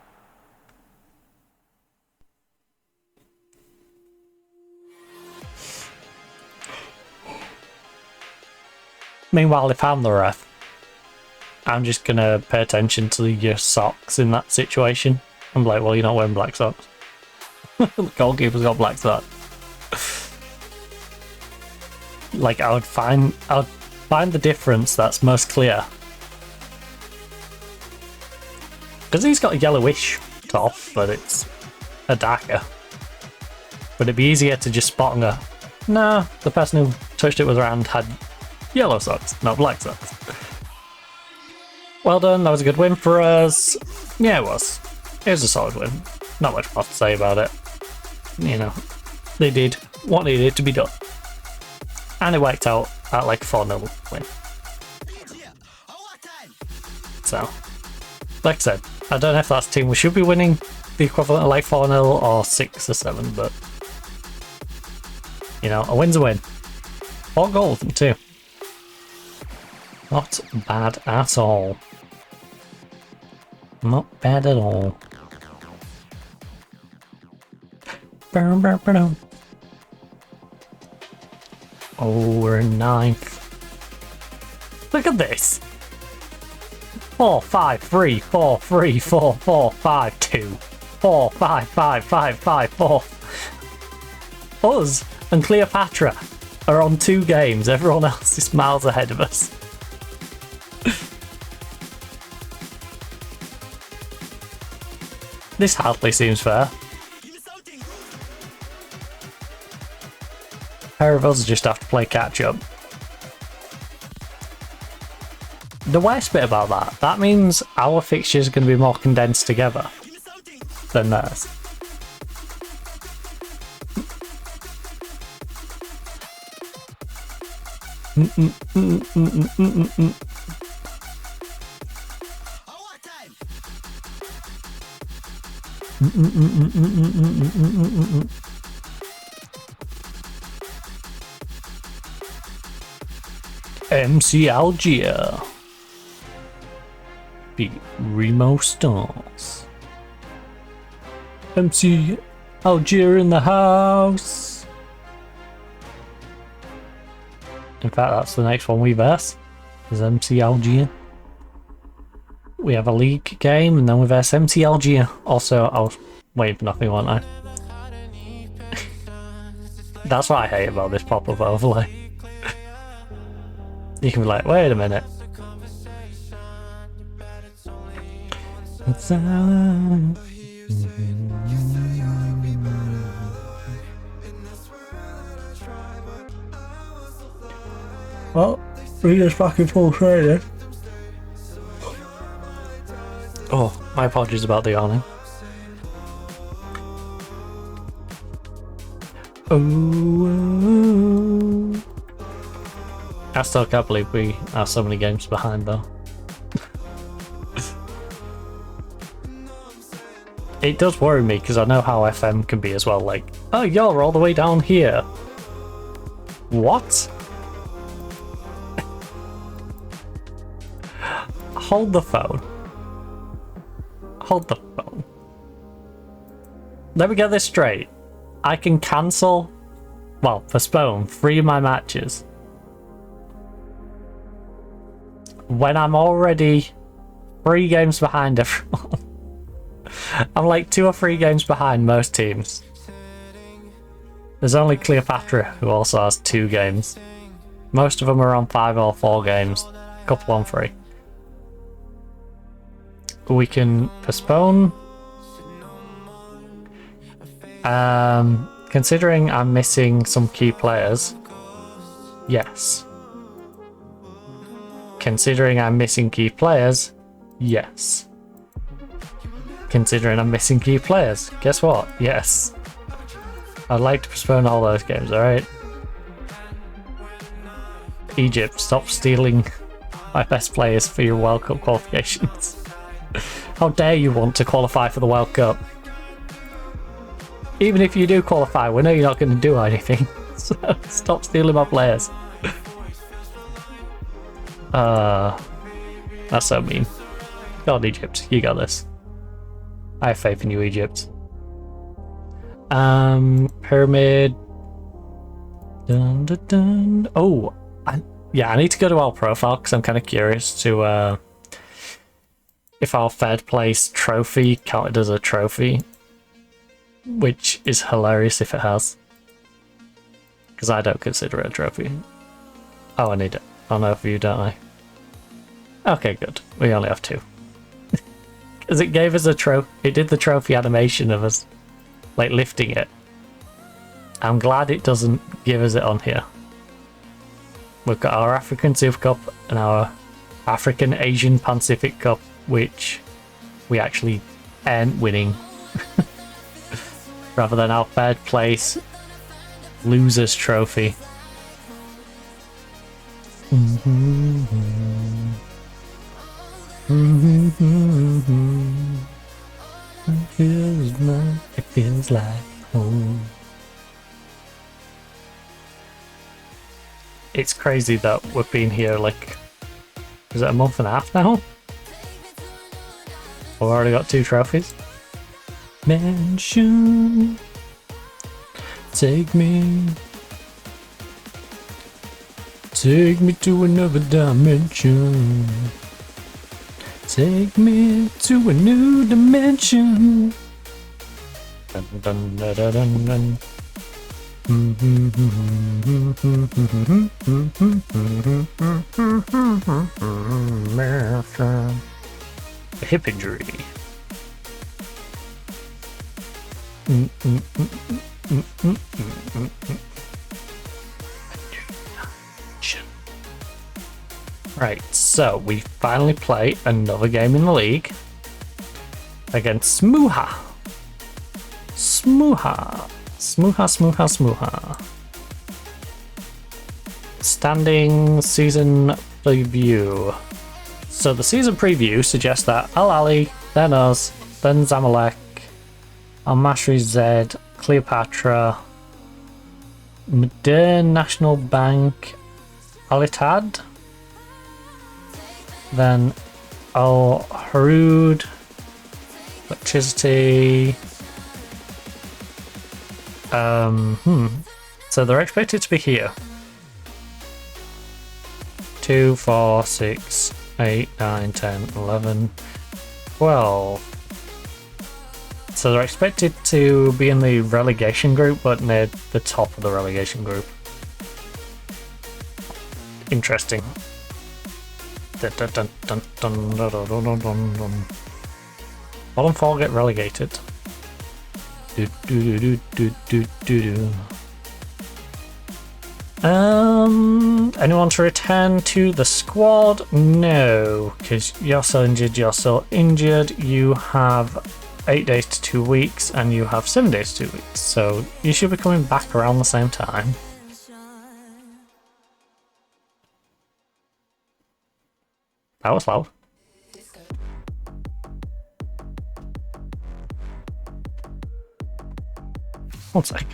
Meanwhile, if I'm the ref, I'm just gonna pay attention to your socks in that situation. I'm like, well, you're not wearing black socks. The goalkeeper's got black socks. Like, I would find the difference that's most clear. Because he's got a yellowish top, but it's a darker. But it'd be easier to just spot and go, no, the person who touched it with her hand had yellow socks, not black socks. Well done, that was a good win for us. Yeah, it was. It was a solid win. Not much more to say about it. You know, they did what needed to be done. And it worked out at like 4-0 win. So, like I said, I don't know if that's a team we should be winning the equivalent of like 4-0 or 6 or 7, but you know, a win's a win. 4 goals too. Not bad at all. Not bad at all. Oh, we're in 9th. Look at this. 4, 5, 3, 4, 3, 4, 4, 5, 2, 4, 5, 5, 5, 5, 4. Us and Cleopatra are on 2 games. Everyone else is miles ahead of us. This hardly seems fair. A pair of us just have to play catch up. The worst bit about that means our fixtures are going to be more condensed together than theirs. MC Algier beat Remo Stars. MC Algier in the house. In fact, that's the next one we verse, is MC Algier. We have a league game and then we verse MC Algier. Also, I was waiting for nothing, wasn't I? That's what I hate about this pop-up overlay. You can be like, wait a minute. Well, we're just back in full training. Oh, my apologies about the yawning. Oh, I still can't believe we are so many games behind though. It does worry me because I know how FM can be as well, like, oh, you're all the way down here. What? Hold the phone. Hold the phone. Let me get this straight. I can cancel, well, postpone 3 of my matches when I'm already 3 games behind everyone. I'm like 2 or 3 games behind most teams. There's only Cleopatra who also has 2 games. Most of them are on 5 or 4 games, a couple on 3. We can postpone. Considering I'm missing some key players, yes. Considering I'm missing key players, yes. Considering I'm missing key players, guess what? Yes. I'd like to postpone all those games, alright? Egypt, stop stealing my best players for your World Cup qualifications. How dare you want to qualify for the World Cup? Even if you do qualify, we know you're not going to do anything. So stop stealing my players. That's so mean. Go on, Egypt. You got this. I have faith in you, Egypt. Pyramid. Dun, dun, dun. Oh, I need to go to our profile because I'm kind of curious to if our third place trophy counted as a trophy, which is hilarious if it has, because I don't consider it a trophy. Oh, I need it. I'll know for you, don't I? Okay, good. We only have 2. Because it gave us a trophy. It did the trophy animation of us, like, lifting it. I'm glad it doesn't give us it on here. We've got our African Super Cup and our African Asian Pacific Cup, which we actually earned winning. Rather than our third place losers trophy. It feels like home. It's crazy that we've been here like, is it a month and a half now? We've already got 2 trophies. Mansion, take me to another dimension. Take me to a new dimension. Dun, dun, dun, dun, dun, dun. A hip injury. Right, so we finally play another game in the league against Smooha. Smooha. Standing season preview. So the season preview suggests that Al Ali, then us, then Zamalek, Al Masri Z, Cleopatra, Modern National Bank, Al Ittihad, then Al Harood, Electricity. So they're expected to be here. 2, 4, 6, 8, 9, 10, 11, 12. So they're expected to be in the relegation group, but near the top of the relegation group. Interesting. Dun, dun, dun, dun, dun, dun, dun, dun, dun, dun. Bottom 4 get relegated. Do, do, do, do, do, do, do. Anyone to return to the squad? No, because you're so injured. You have 8 days to 2 weeks, and you have 7 days to 2 weeks. So you should be coming back around the same time. That was loud. One sec.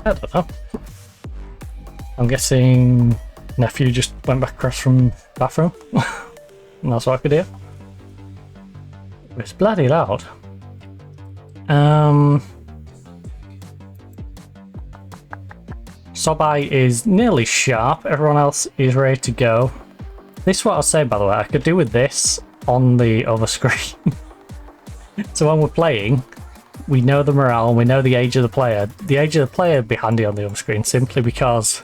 I don't know. I'm guessing nephew just went back across from the bathroom. And that's what I could hear. It's bloody loud. Sobai is nearly sharp. Everyone else is ready to go. This is what I was saying, by the way. I could do with this on the other screen. So when we're playing, we know the morale and we know the age of the player. The age of the player would be handy on the other screen simply because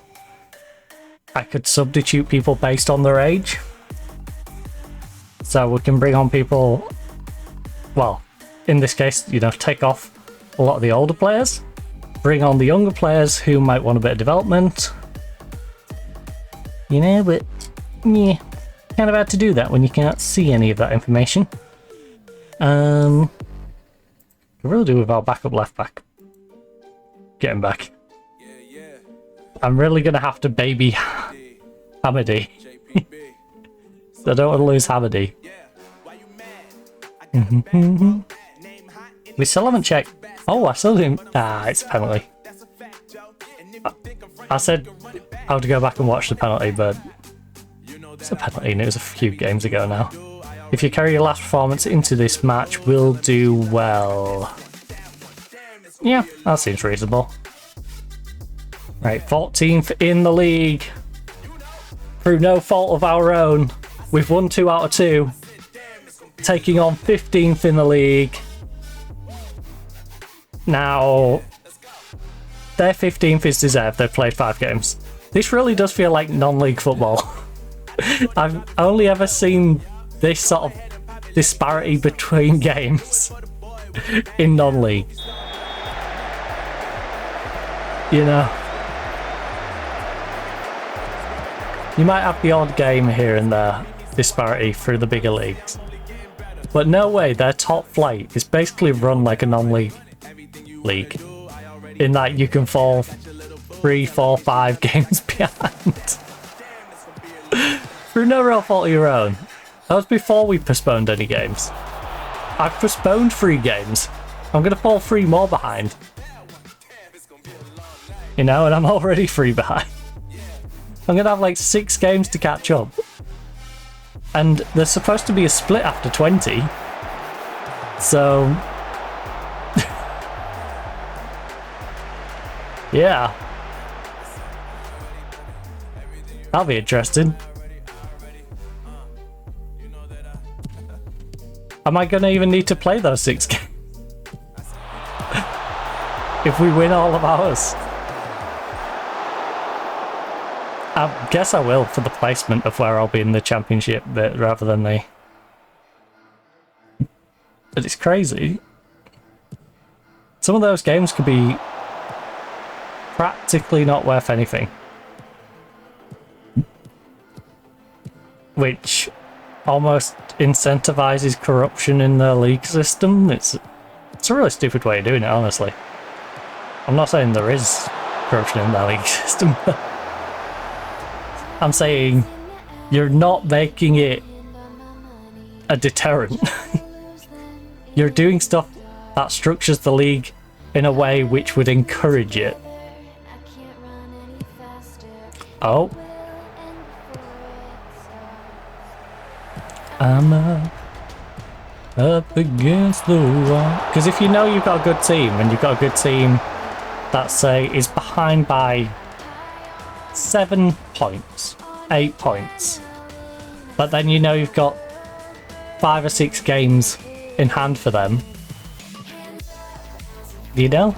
I could substitute people based on their age. So we can bring on people, well, in this case, you know, take off a lot of the older players, bring on the younger players who might want a bit of development. You know, but yeah, kind of hard to do that when you can't see any of that information. I really do with our backup left back. Get him back. I'm really gonna have to baby Hamady. So I don't want to lose Hamady. We still haven't checked. Oh, I still didn't. Ah, it's a penalty. I said I would go back and watch the penalty, but it's a penalty and it was a few games ago now. If you carry your last performance into this match, we'll do well. Yeah, that seems reasonable. Right, 14th in the league. Through no fault of our own, we've won 2 out of 2. Taking on 15th in the league. Now, their 15th is deserved. They've played 5 games. This really does feel like non-league football. I've only ever seen this sort of disparity between games in non-league. You know, you might have the odd game here and there disparity through the bigger leagues, but no way their top flight is basically run like a non-league league, in that you can fall 3, 4, 5 games behind through no real fault of your own. That was before we postponed any games. I've postponed 3 games. I'm going to fall 3 more behind. You know, and I'm already 3 behind. I'm going to have like 6 games to catch up. And there's supposed to be a split after 20. So... yeah. That'll be interesting. Am I going to even need to play those 6 games? If we win all of ours? I guess I will for the placement of where I'll be in the championship bit rather than the... But it's crazy. Some of those games could be practically not worth anything. Which almost incentivizes corruption in the league system. It's a really stupid way of doing it, honestly. I'm not saying there is corruption in the league system. I'm saying you're not making it a deterrent. You're doing stuff that structures the league in a way which would encourage it. Oh. I'm up against the wall. Because if you know you've got a good team, and you've got a good team that, say, is behind by 7 points, 8 points, but then you know you've got 5 or 6 games in hand for them, you know?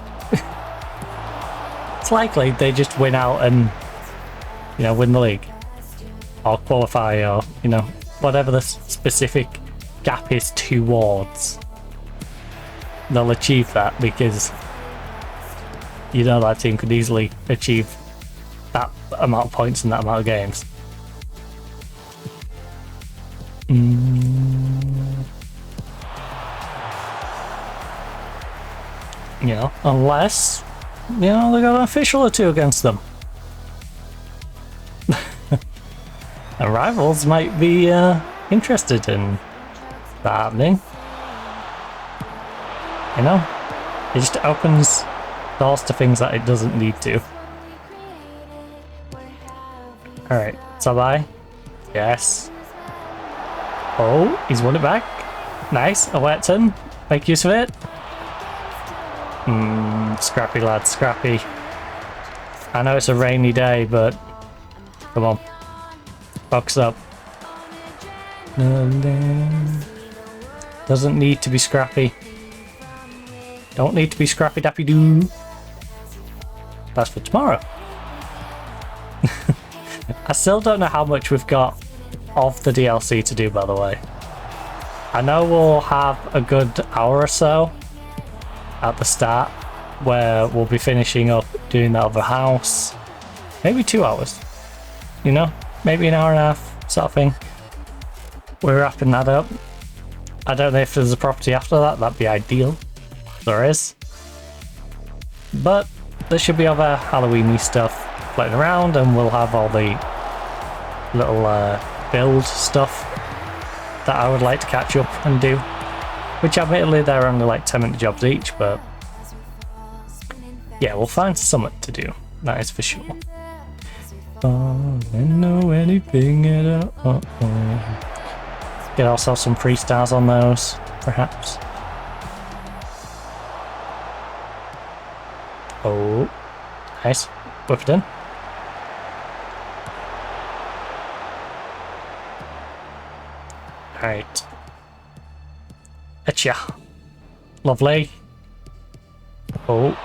It's likely they just win out and, you know, win the league. Or qualify, or, you know, whatever the specific gap is towards. They'll achieve that because you know that team could easily achieve that amount of points in that amount of games. You know, unless, you know, they got an official or 2 against them. And rivals might be interested in that happening. You know, it just opens doors to things that it doesn't need to. Alright, Sabai. Yes. Oh, he's won it back. Nice, a wet turn. Make use of it. Scrappy lad, scrappy. I know it's a rainy day, but come on. Box up. Doesn't need to be scrappy. Don't need to be scrappy dappy doo. That's for tomorrow. I still don't know how much we've got of the DLC to do, by the way. I know we'll have a good hour or so at the start where we'll be finishing up doing that other house. Maybe 2 hours. You know? Maybe an hour and a half sort of thing. We're wrapping that up. I don't know if there's a property after that. That'd be ideal. There is. But there should be other Halloween-y stuff floating around, and we'll have all the little build stuff that I would like to catch up and do. Which admittedly they're only like 10-minute jobs each, but yeah, we'll find something to do. That is for sure. Oh, I don't know anything at all. Get ourselves some freestyles on those, perhaps. Oh, nice. Whip it in. Alright. Etcha. Lovely. Oh.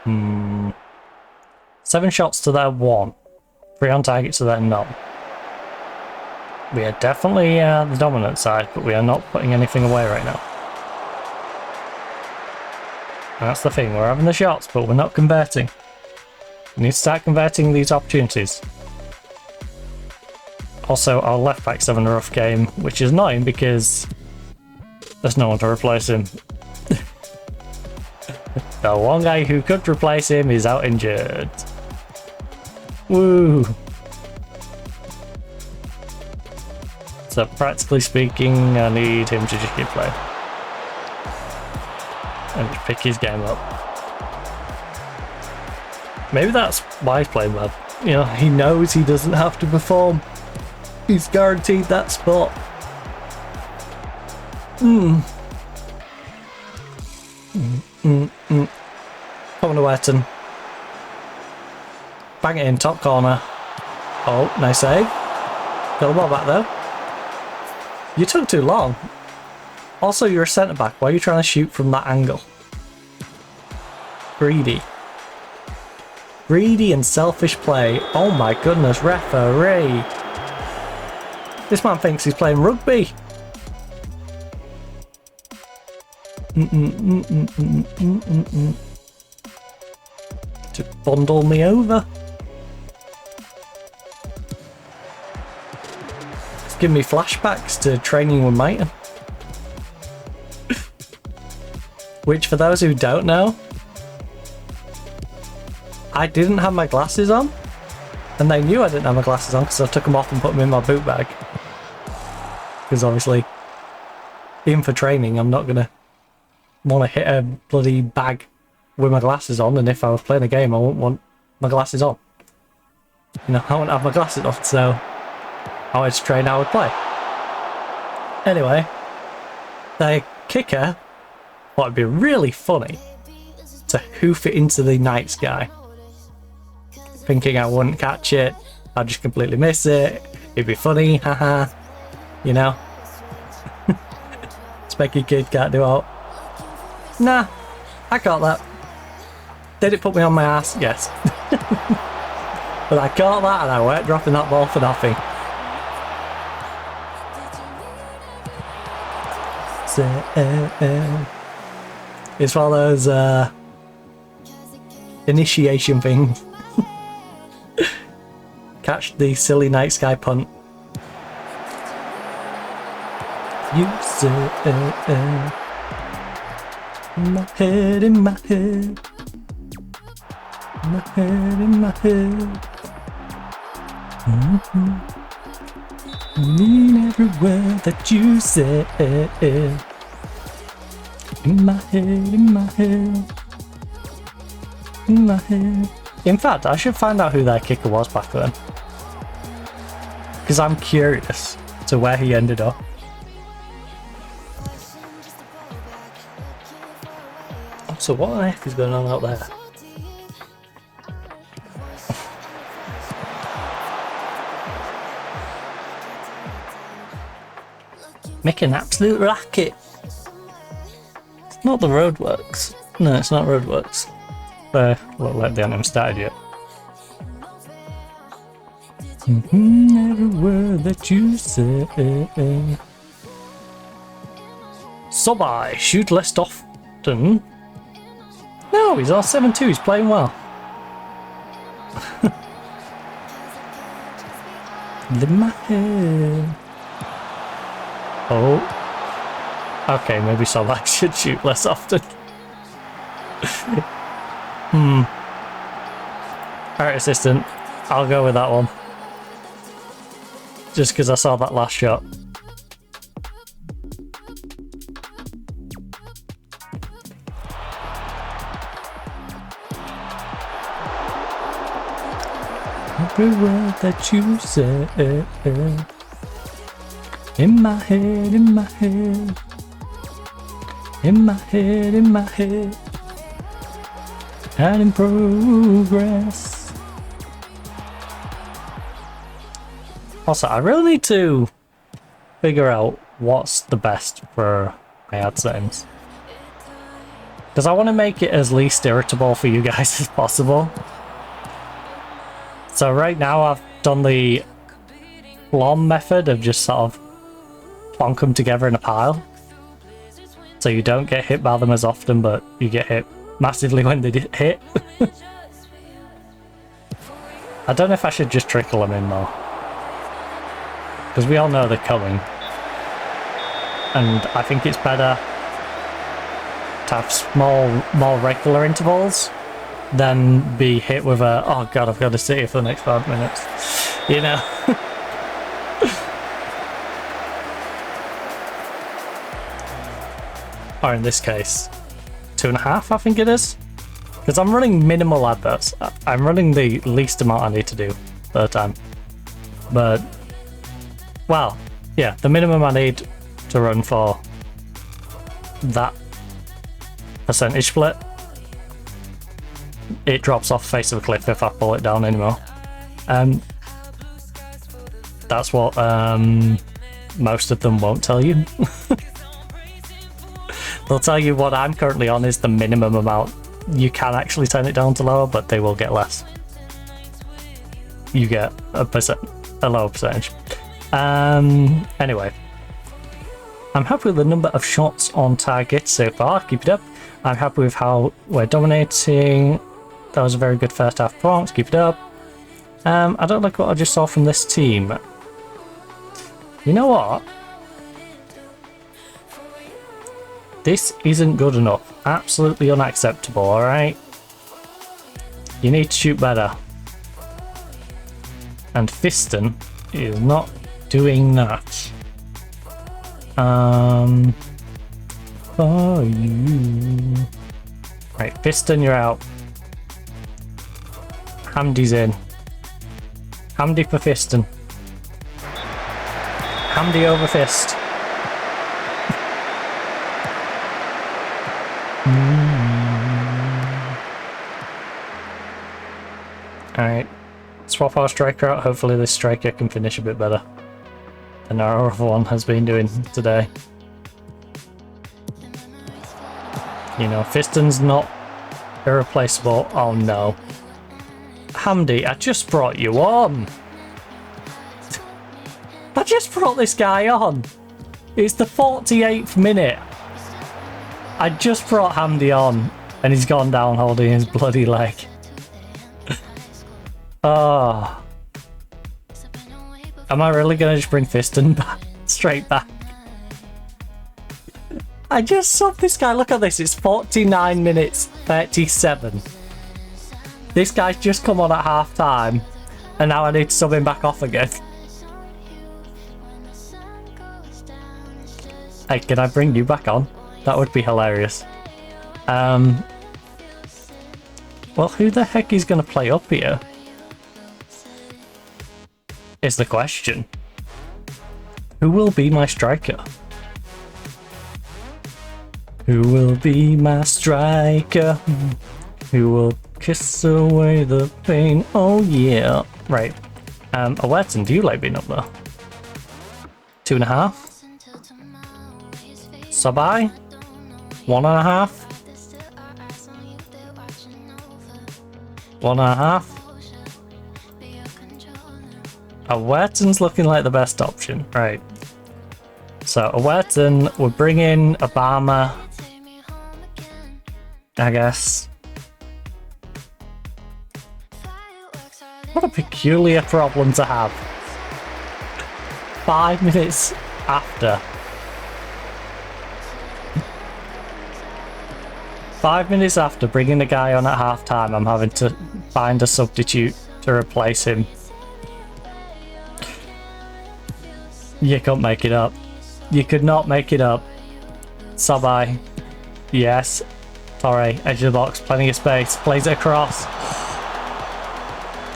Hmm. 7 shots to their 1. 3 on target to their none. We are definitely the dominant side, but we are not putting anything away right now. And that's the thing, we're having the shots, but we're not converting. We need to start converting these opportunities. Also, our left back's having a rough game, which is annoying because there's no one to replace him. The one guy who could replace him is out injured. Woo! So practically speaking, I need him to just keep playing. And just pick his game up. Maybe that's why he's playing well. You know, he knows he doesn't have to perform. He's guaranteed that spot. Coming to Wetton. Bang it in, top corner. Oh, nice save. Got the ball back though. You took too long. Also, you're a centre back. Why are you trying to shoot from that angle? Greedy. Greedy and selfish play. Oh my goodness, referee. This man thinks he's playing rugby. To bundle me over. It's giving me flashbacks to training with Mighton. Which, for those who don't know, I didn't have my glasses on, and they knew I didn't have my glasses on because I took them off and put them in my boot bag. Because obviously, even for training, I'm not gonna want to hit a bloody bag with my glasses on, and if I was playing a game, I wouldn't want my glasses on. You know, I wouldn't have my glasses on, so I wanted to train how I would play. Anyway, the kicker thought it'd be really funny to hoof it into the night sky. Thinking I wouldn't catch it, I'd just completely miss it, it'd be funny, haha, you know. Specky kid can't do out. Nah, I caught that. Did it put me on my ass? Yes. But I caught that and I weren't dropping that ball for nothing. It's one of those initiation things. Catch the silly night sky punt. You say my head in my head. My head in my head. I mean every word that you say. In my head, in my head. In my head. In fact, I should find out who their kicker was back then. Because I'm curious to where he ended up. So what on earth is going on out there? Make an absolute racket. It's not the roadworks. No, it's not roadworks. They look like they haven't even started yet. Every word that you say. Sobai, shoot less often. No, he's on 7-2, he's playing well. In my head. Oh. Okay, maybe Sobai should shoot less often. Alright, assistant. I'll go with that one. Just because I saw that last shot. Every word that you say. In my head, in my head. In my head, in my head. And in progress. Also, I really need to figure out what's the best for my ad settings. Because I want to make it as least irritable for you guys as possible. So right now I've done the plom method of just sort of plonk them together in a pile. So you don't get hit by them as often, but you get hit massively when they hit. I don't know if I should just trickle them in though. Because we all know they're coming. And I think it's better to have small, more regular intervals than be hit with a, oh god, I've got to sit here for the next 5 minutes. You know? Or in this case, 2.5 I think it is. Because I'm running minimal adverts. I'm running the least amount I need to do per time. But, well, yeah, the minimum I need to run for that percentage split, it drops off the face of a cliff if I pull it down anymore. That's what most of them won't tell you. They'll tell you what I'm currently on is the minimum amount. You can actually turn it down to lower, but they will get less. You get a lower percentage. Anyway, I'm happy with the number of shots on target so far. Keep it up. I'm happy with how we're dominating. That was a very good first half performance. Keep it up. I don't like what I just saw from this team. You know what? This isn't good enough. Absolutely unacceptable, alright? You need to shoot better. And Fiston is not doing that. For you. Right, Fiston, you're out. Hamdy's in. Hamdy for Fiston. Hamdy over Fist. Alright, swap our striker out. Hopefully this striker can finish a bit better than our other one has been doing today. You know, Fiston's not irreplaceable. Oh no. Hamdy, I just brought you on. I just brought this guy on. It's the 48th minute. I just brought Hamdy on and he's gone down holding his bloody leg. Oh. Am I really gonna just bring Fiston back? Straight back? I just subbed this guy. Look at this. It's 49 minutes 37. This guy's just come on at half time and now I need to sub him back off again. Hey, can I bring you back on? That would be hilarious. Well, who the heck is going to play up here? Is the question. Who will be my striker? Who will be my striker? Who will kiss away the pain? Oh yeah. Right. Awerton, do you like being up there? 2.5? Sabai? 1.5. 1.5. Awerton's looking like the best option. Right. So Awerton, we're bringing Obama, I guess. What a peculiar problem to have. 5 minutes after. 5 minutes after bringing a guy on at half time, I'm having to find a substitute to replace him. You can't make it up. You could not make it up. Sabai. Yes. Torre, edge of the box, plenty of space. Plays it across.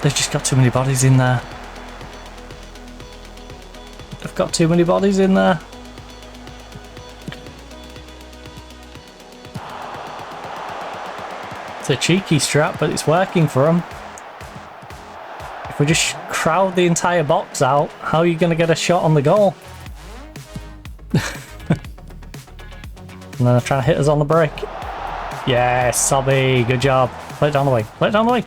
They've just got too many bodies in there. They've got too many bodies in there. It's a cheeky strat, but it's working for them. If we just crowd the entire box out, how are you going to get a shot on the goal? And then they're trying to hit us on the break. Yes, Sobby, good job. Play it down the way, play it down the way.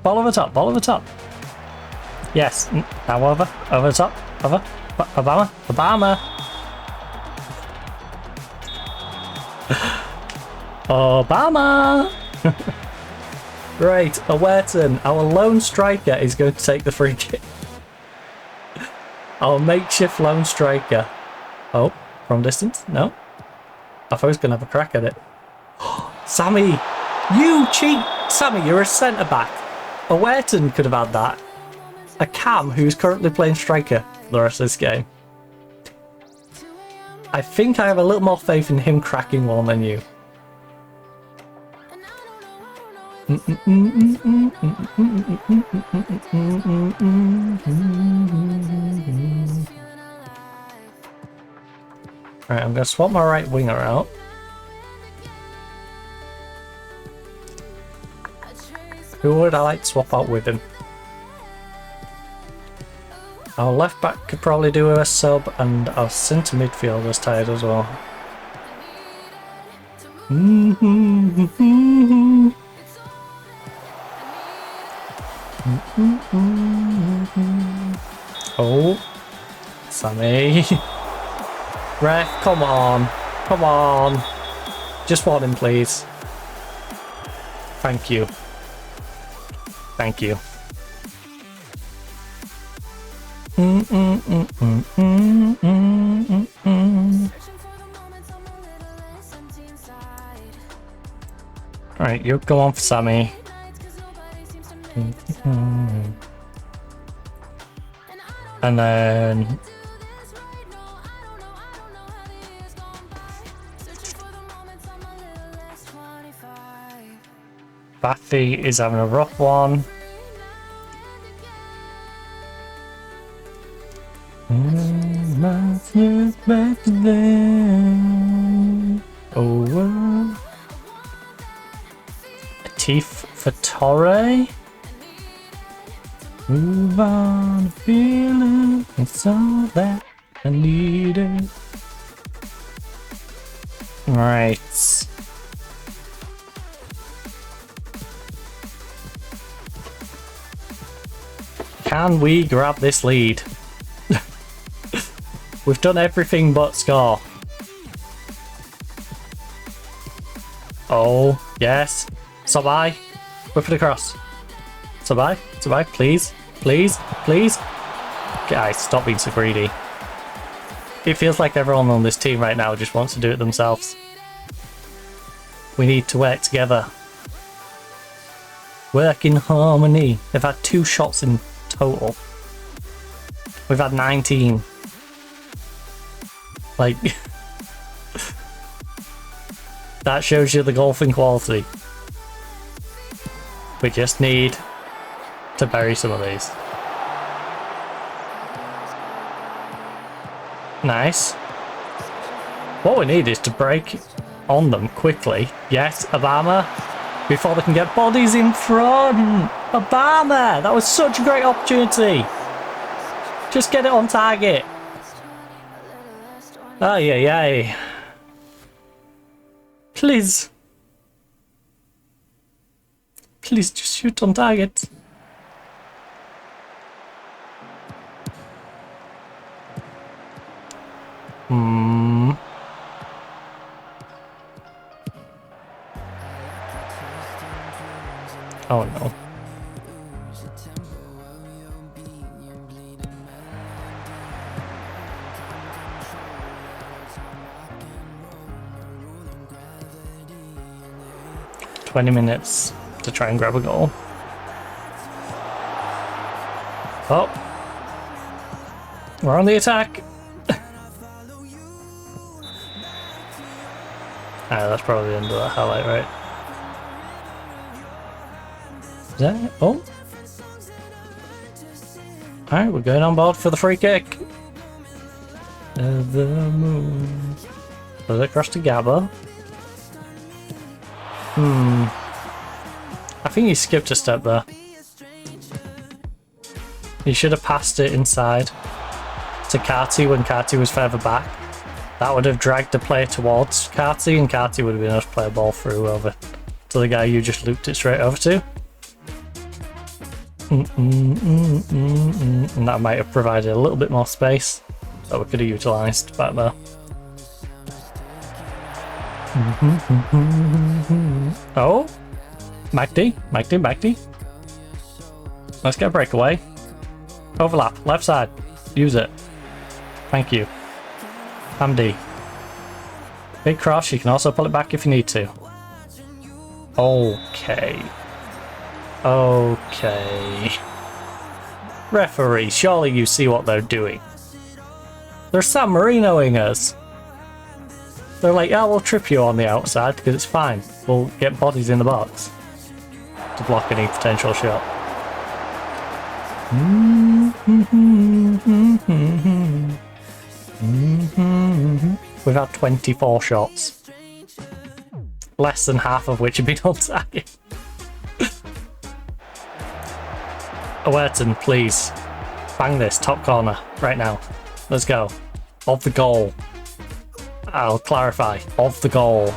Ball over the top, ball over the top. Yes, now over the top, over. Obama, Obama. Obama! Right, Awerton, our lone striker, is going to take the free kick. Our makeshift lone striker. Oh, from distance? No. I thought I was going to have a crack at it. Sammy! You cheat! Sammy, you're a centre-back. Awerton could have had that. A Cam who's currently playing striker for the rest of this game. I think I have a little more faith in him cracking one than you. Right, I'm going to swap my right winger out. Who would I like to swap out with him? Our left back could probably do a sub, and our centre midfielder's tired as well. Oh, Sammy. Ref, come on. Come on. Just want him, please. Thank you. Thank you. Alright, you go on for Sammy. And then Baffy is having a rough one. Oh, a teeth for Torre. Move on, feeling it's all that I needed. Right. Can we grab this lead? We've done everything but score. Oh, yes. Sabai, whip it across. Sabai, Sabai, please, please, please. Guys, stop being so greedy. It feels like everyone on this team right now just wants to do it themselves. We need to work together. Work in harmony. They've had 2 shots in total. We've had 19. Like, that shows you the golfing quality. We just need to bury some of these. Nice. What we need is to break on them quickly. Yes, Obama. Before they can get bodies in front. Obama! That was such a great opportunity. Just get it on target. Ay, ay, ay. Please. Please just shoot on target. Oh no. $20 to try and grab a goal. Oh. We're on the attack. That's probably the end of that highlight, right? Is that it? Oh. Alright, we're going on board for the free kick. The moon. Does it cross to Gabba? I think he skipped a step there. He should have passed it inside to Carty when Carty was further back. That would have dragged the player towards Carty, and Carty would have been able to play a ball through over to the guy you just looped it straight over to. And that might have provided a little bit more space that we could have utilised back there. Oh, Magdy. Let's get a breakaway. Overlap, left side. Use it. Thank you. Hamdi. Big cross, you can also pull it back if you need to. Okay. Referee, surely you see what they're doing. They're San Marinoing us. They're like, yeah, we'll trip you on the outside because it's fine. We'll get bodies in the box to block any potential shot. We've had 24 shots. Less than half of which have been on target. Awerton, please. Bang this, top corner, right now. Let's go. Of the goal. I'll clarify. Of the goal.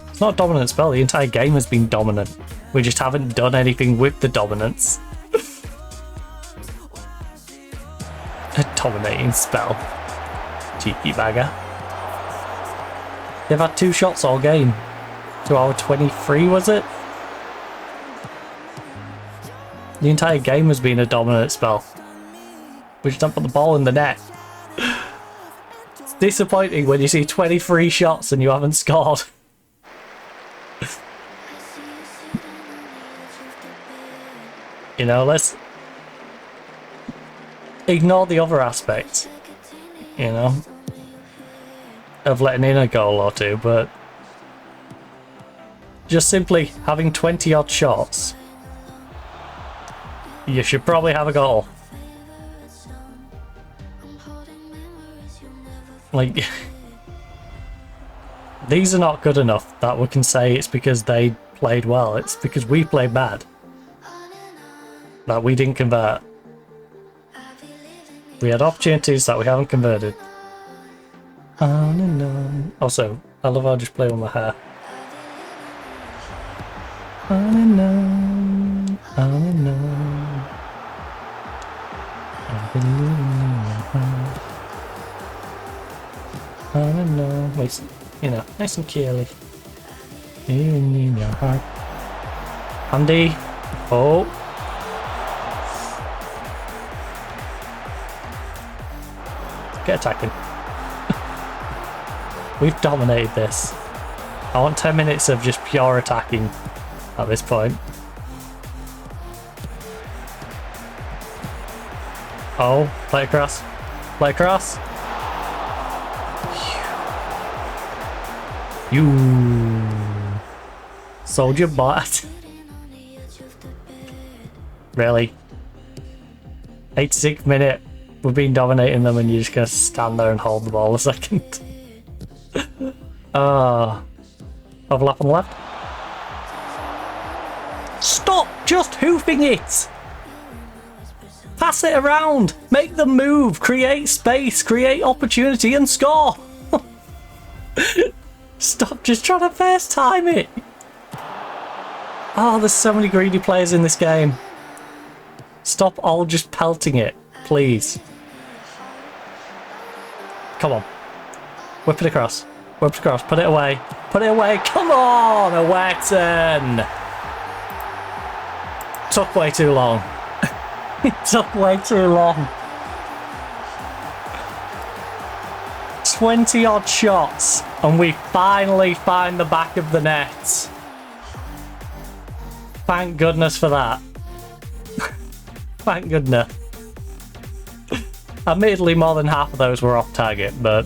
It's not a dominant spell, the entire game has been dominant. We just haven't done anything with the dominance. A dominating spell. Cheeky bagger. They've had 2 shots all game. To our 23, was it? The entire game has been a dominant spell. We just don't put the ball in the net. It's disappointing when you see 23 shots and you haven't scored. You know, let's ignore the other aspects, you know, of letting in a goal or two, but just simply having 20 odd shots, you should probably have a goal. Like, these are not good enough that we can say it's because they played well. It's because we played bad that we didn't convert. We had opportunities that we haven't converted. On and on. Also, I love how I just play with my hair. On and on, on and on. I believe in your heart. On and on. Wait, you know, nice and curly. In your heart. Andy. Oh. Get attacking. We've dominated this. I want 10 minutes of just pure attacking at this point. Oh, play across. Play across. You soldier bot. Really? 86th minute. We've been dominating them and you're just gonna stand there and hold the ball a second. Overlap on the left. Stop just hoofing it. Pass it around. Make them move. Create space. Create opportunity and score. Stop just trying to first time it. Oh, there's so many greedy players in this game. Stop all just pelting it, please. Come on. Whip it across. Whip it across. Put it away. Put it away. Come on, a Wetton. Took way too long. It took way too long. 20 odd shots and we finally find the back of the net. Thank goodness for that. Thank goodness. Admittedly, more than half of those were off target, but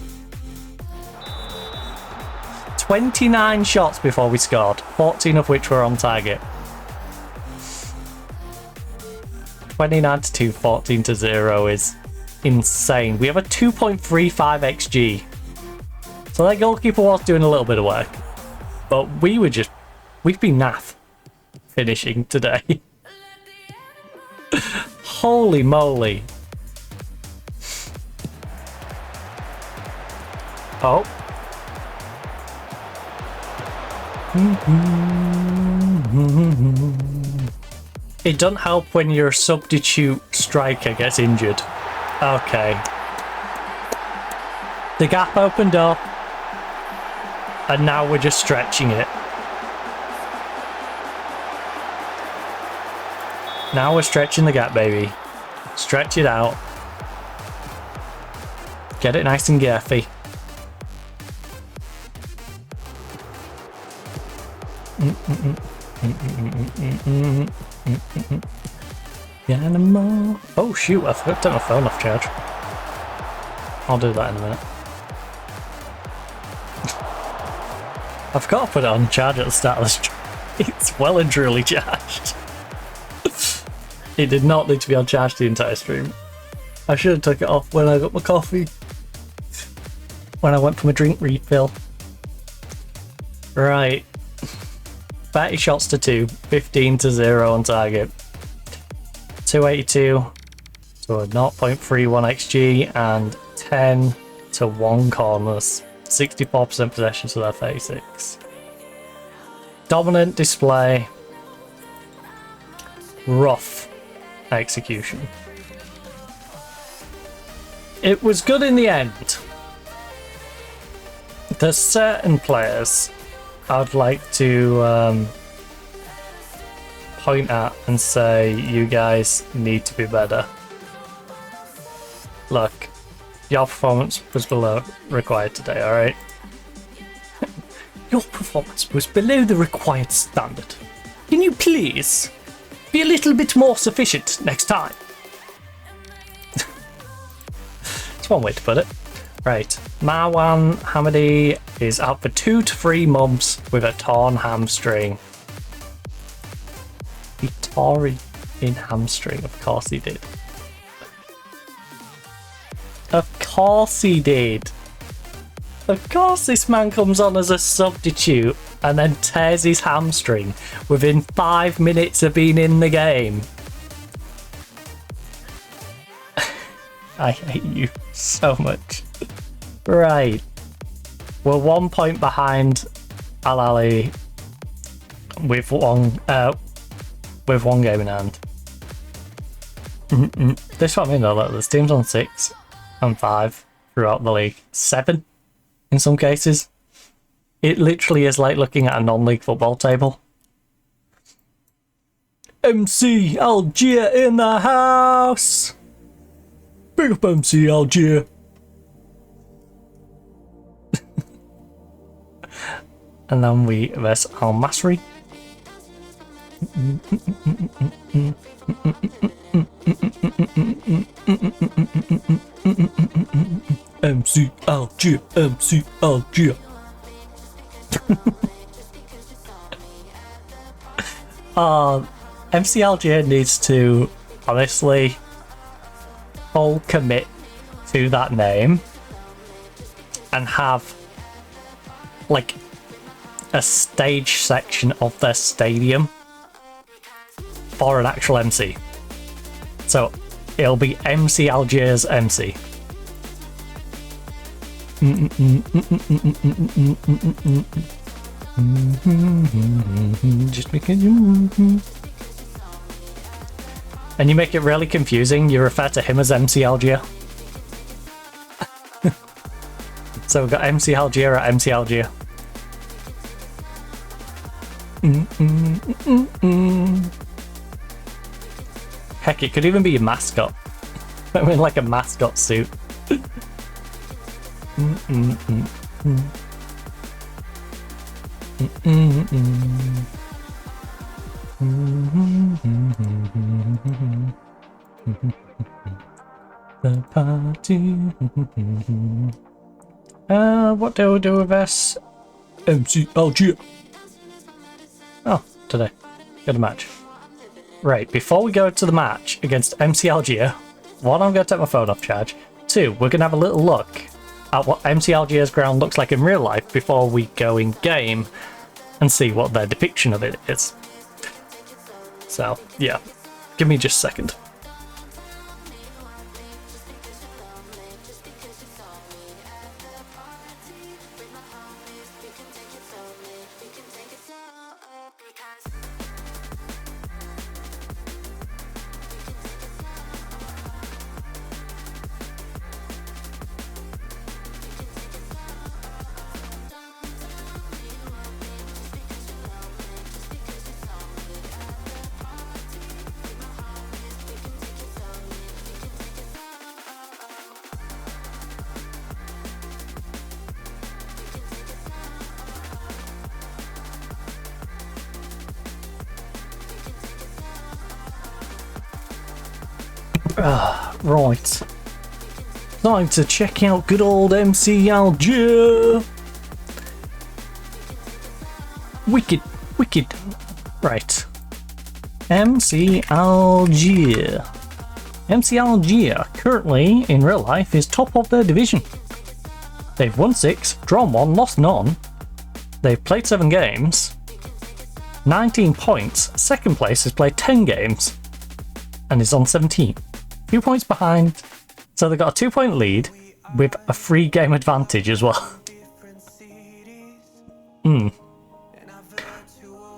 29 shots before we scored, 14 of which were on target. 29-2, 14-0 is insane. We have a 2.35 XG. So that goalkeeper was doing a little bit of work. But we've been naff finishing today. Holy moly. Oh. It doesn't help when your substitute striker gets injured. Okay. The gap opened up. And now we're just stretching it. Now we're stretching the gap, baby. Stretch it out. Get it nice and girthy. Animal. Oh shoot, I forgot to take my phone off charge. I'll do that in a minute. I forgot to put it on charge at the start of the stream. It's well and truly charged. It did not need to be on charge the entire stream. I should have took it off when I got my coffee. When I went for my drink refill. Right. 30 shots to 2, 15-0 on target. 282 to a 0.31 XG and 10 to 1 corners. 64% possession to their 36. Dominant display. Rough execution. It was good in the end. There's certain players I'd like to point at and say, you guys need to be better. Look, your performance was below required today, alright? Your performance was below the required standard. Can you please be a little bit more sufficient next time? That's one way to put it. Right, Marwan Hamadi is out for 2 to 3 months with a torn hamstring. He tore it in hamstring, of course he did. Of course he did. Of course this man comes on as a substitute and then tears his hamstring within 5 minutes of being in the game. I hate you so much. Right. We're 1 point behind Al Ali with one game in hand. This is what I mean though, look, there's teams on 6 and 5 throughout the league. 7 in some cases. It literally is like looking at a non-league football table. MC Algier in the house! Big up MC Algier! And then we verse Al Masri. MC Algier, MC Algier. MC Algier needs to honestly full commit to that name and have like a stage section of their stadium or an actual MC. So it'll be MC Algiers MC. Just because you. And you make it really confusing. You refer to him as MC Algier. So we've got MC Algier at MC Algier. Heck, it could even be a mascot. I mean, like a mascot suit. The party. What do we do with us? MC Algier. Oh, today. Got a match. Right, before we go to the match against MC Algier, one, I'm going to take my phone off charge. Two, we're going to have a little look at what MC Algier's ground looks like in real life before we go in game and see what their depiction of it is. So, yeah. Give me just a second. Right. Time to check out good old MC Algier. Wicked. Right. MC Algier. MC Algier, currently, in real life, is top of their division. They've won 6, drawn 1, lost none. They've played 7 games. 19 points. Second place has played 10 games. And is on 17. Few points behind. So they've got a 2-point lead with a 3-game advantage as well.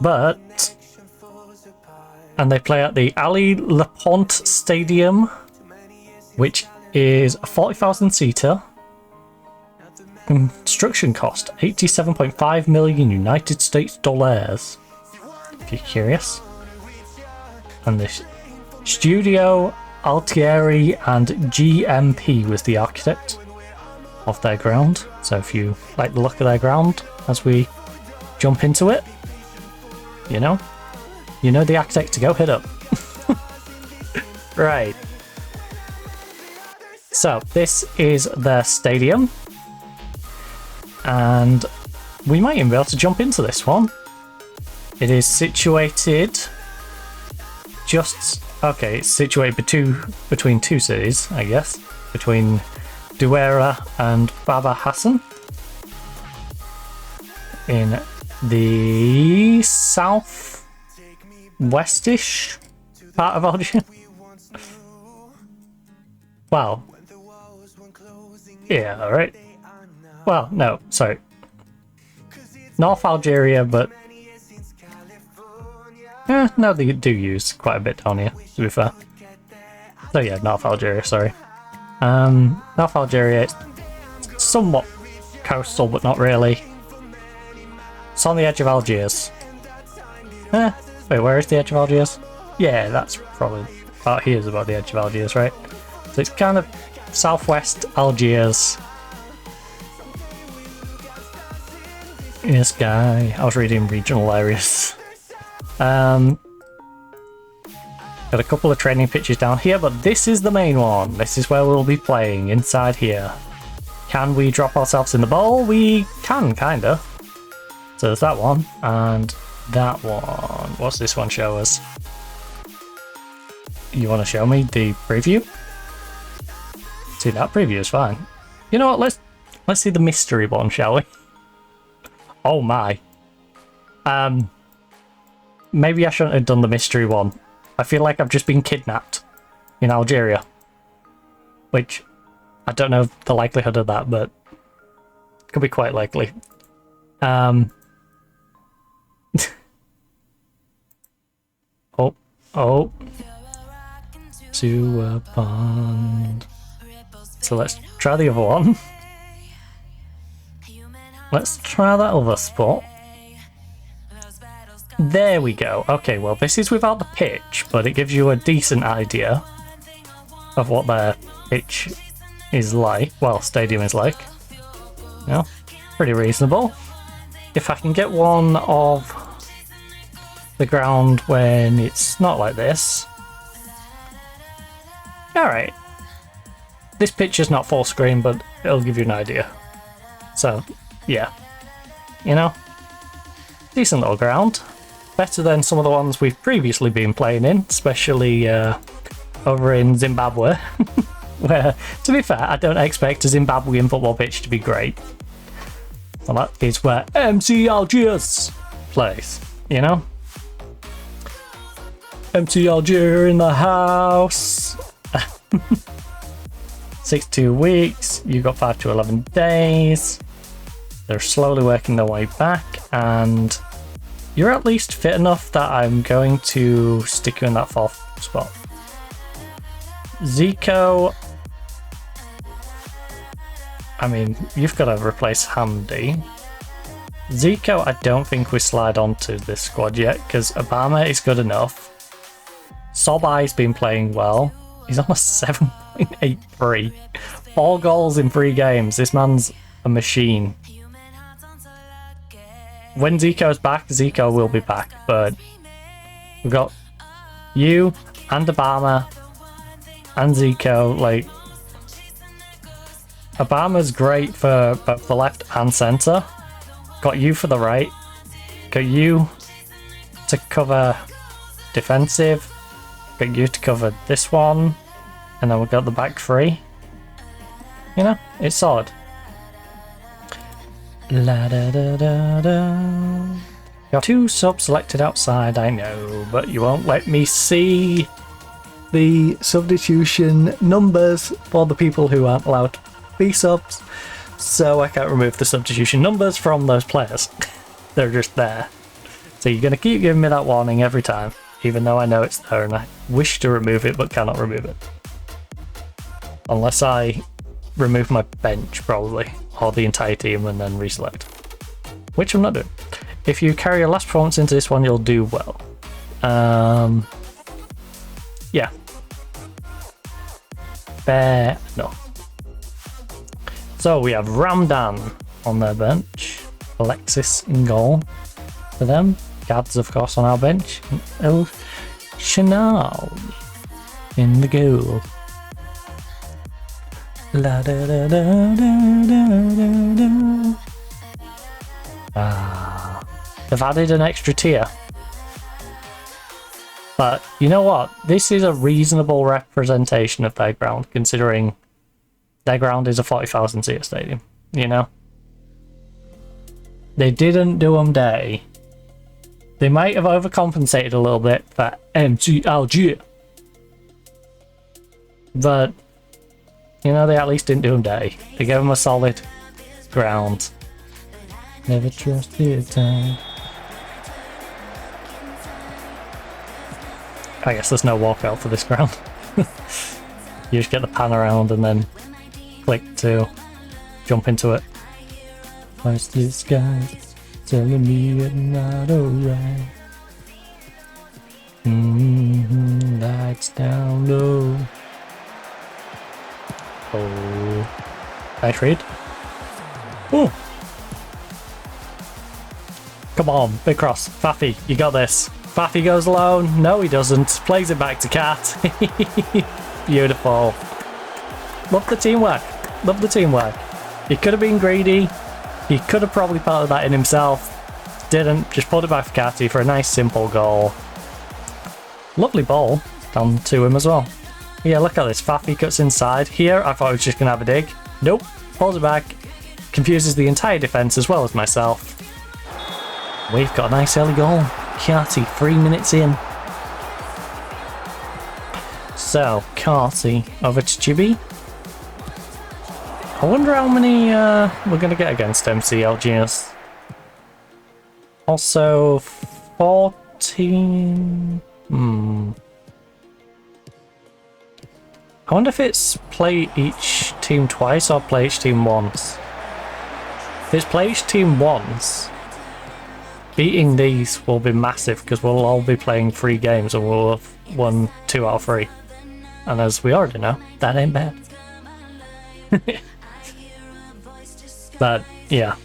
But, and they play at the Ali Lepont Stadium, which is a 40,000 seater. Construction cost 87.5 million United States dollars. If you're curious. And this Studio Altieri and GMP was the architect of their ground. So if you like the look of their ground as we jump into it, you know the architect to go hit up. Right. So this is their stadium. And we might even be able to jump into this one. It is situated it's situated between two cities, I guess. Between Duera and Baba Hassan. In the south-westish part of Algeria. Wow. Yeah, alright. Well, no, sorry. North Algeria, but no, they do use quite a bit down here, to be fair. So yeah, North Algeria, sorry. North Algeria, it's somewhat coastal, but not really. It's on the edge of Algiers. Wait, where is the edge of Algiers? Yeah, that's probably about here's about the edge of Algiers, right? So it's kind of southwest Algiers. Yes, guy. I was reading regional areas. Got a couple of training pitches down here, but this is the main one. This is where we'll be playing, inside here. Can we drop ourselves in the bowl? We can, kinda. So there's that one, and that one. What's this one show us? You want to show me the preview? See, that preview is fine. You know what, let's see the mystery one, shall we? Oh my. Maybe I shouldn't have done the mystery one I feel like I've just been kidnapped in Algeria. Which, I don't know the likelihood of that, but could be quite likely. Oh. To a pond. So let's try the other one. Let's try that other spot. There we go. Okay, well, this is without the pitch, but it gives you a decent idea of what their pitch is like. Well, stadium is like. Yeah, pretty reasonable. If I can get one of the ground when it's not like this. Alright. This picture's not full screen, but it'll give you an idea. So, yeah. You know? Decent little ground. Better than some of the ones we've previously been playing in, especially over in Zimbabwe. Where, to be fair, I don't expect a Zimbabwean football pitch to be great. Well, that is where MC Algiers plays, you know? MC Algier in the house. 6 to 2 weeks. You've got 5 to 11 days. They're slowly working their way back, and you're at least fit enough that I'm going to stick you in that 4th spot. Zico, I mean, you've got to replace Hamdi. Zico, I don't think we slide onto this squad yet, because Obama is good enough. Sobai's been playing well. He's on a 7.83. 4 goals in 3 games. This man's a machine. When Zico's back, Zico will be back, but we've got you and Obama and Zico. Like, Obama's great for both the left and centre. Got you for the right. Got you to cover defensive. Got you to cover this one. And then we've got the back 3. You know, it's solid. La da da da da. Got 2 subs selected outside, I know, but you won't let me see the substitution numbers for the people who aren't allowed to be subs, so I can't remove the substitution numbers from those players. They're just there. So you're going to keep giving me that warning every time, even though I know it's there and I wish to remove it but cannot remove it. Unless I remove my bench, probably, or the entire team and then reselect. Which I'm not doing. If you carry your last performance into this one, you'll do well. Yeah. Fair enough. So we have Ramdan on their bench. Alexis in goal for them. Gads, of course, on our bench. El Chanel in the goal. La da da da da da da. Ah, they've added an extra tier. But you know what? This is a reasonable representation of their ground, considering their ground is a 40,000 seat stadium. You know, they didn't do them day. They might have overcompensated a little bit for MC Algier, but you know, they at least didn't do them day. They gave them a solid ground. Never trust the time. I guess there's no walkout for this ground. You just get the pan around and then click to jump into it. What's this guy telling me it's not alright? Lights down low. Oh, I trade. Oh, come on, big cross, Fafi, you got this. Fafi goes alone. No, he doesn't. Plays it back to Cat. Beautiful. Love the teamwork. Love the teamwork. He could have been greedy. He could have probably parted that in himself. Didn't. Just put it back for Catty for a nice simple goal. Lovely ball down to him as well. Yeah, look at this. Fafi cuts inside. Here, I thought he was just going to have a dig. Nope. Pulls it back. Confuses the entire defence as well as myself. We've got a nice early goal. Kiati, 3 minutes in. So, Carty over to Chibi. I wonder how many we're going to get against MCLGS. Also, 14... I wonder if it's play each team twice or play each team once. If it's play each team once, beating these will be massive because we'll all be playing 3 games and we'll have won 2 out of 3. And as we already know, that ain't bad. But, yeah.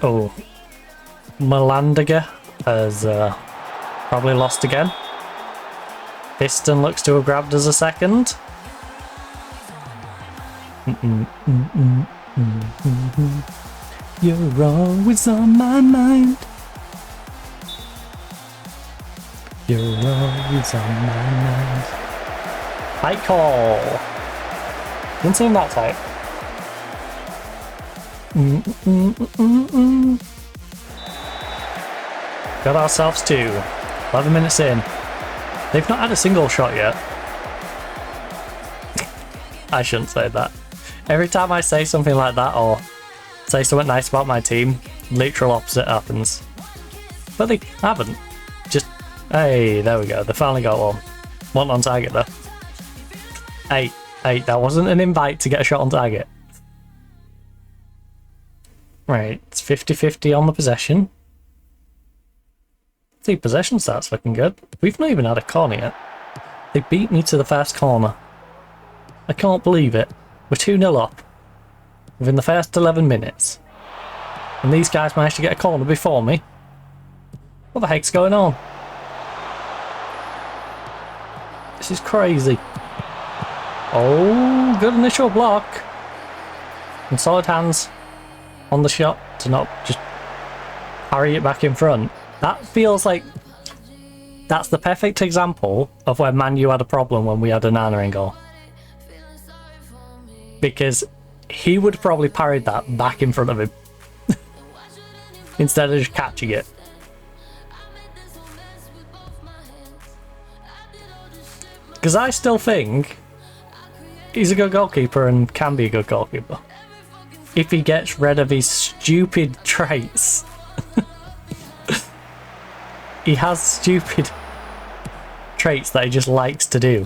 Oh. Melandiger has probably lost again. Piston looks to have grabbed us a second. You're always on my mind. You're always on my mind. High call. Didn't seem that tight. Got ourselves 2. 11 minutes in. They've not had a single shot yet. I shouldn't say that. Every time I say something like that or say something nice about my team, literal opposite happens. But they haven't. Just, hey, there we go. They finally got one. One on target though. Hey, that wasn't an invite to get a shot on target. Right, it's 50-50 on the possession. See, possession stats looking good. We've not even had a corner yet. They beat me to the first corner. I can't believe it. We're 2-0 up within the first 11 minutes. And these guys managed to get a corner before me. What the heck's going on? This is crazy. Oh, good initial block. And solid hands on the shot to not just parry it back in front. That feels like that's the perfect example of where Man U had a problem when we had a Nana in goal. Because he would have probably parried that back in front of him instead of just catching it. Because I still think he's a good goalkeeper and can be a good goalkeeper if he gets rid of his stupid traits. He has stupid traits that he just likes to do.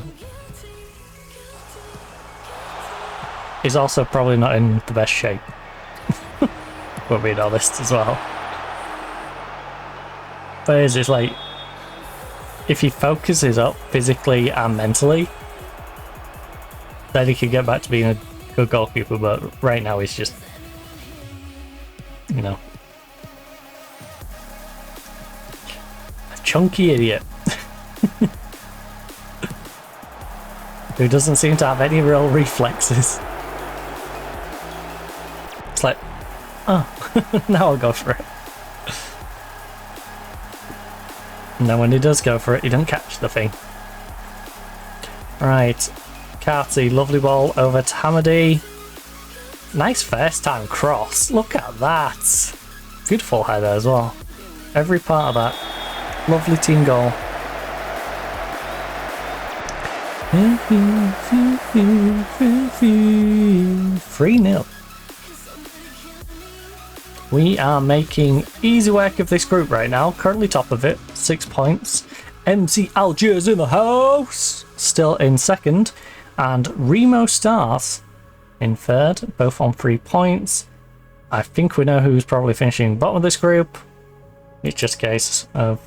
He's also probably not in the best shape. We're being honest as well. But it's just like, if he focuses up physically and mentally, then he could get back to being a good goalkeeper, but right now he's just, you know, chunky idiot who doesn't seem to have any real reflexes. It's like, oh, now I'll go for it. And then when he does go for it, he doesn't catch the thing. Right, Carty, lovely ball over to Hamady. Nice first time cross, look at that. Beautiful header as well. Every part of that. Lovely team goal. 3-0. We are making easy work of this group right now. Currently top of it, 6 points. MC Algiers in the house, still in second. And Remo Stars in third, both on 3 points. I think we know who's probably finishing bottom of this group. It's just a case of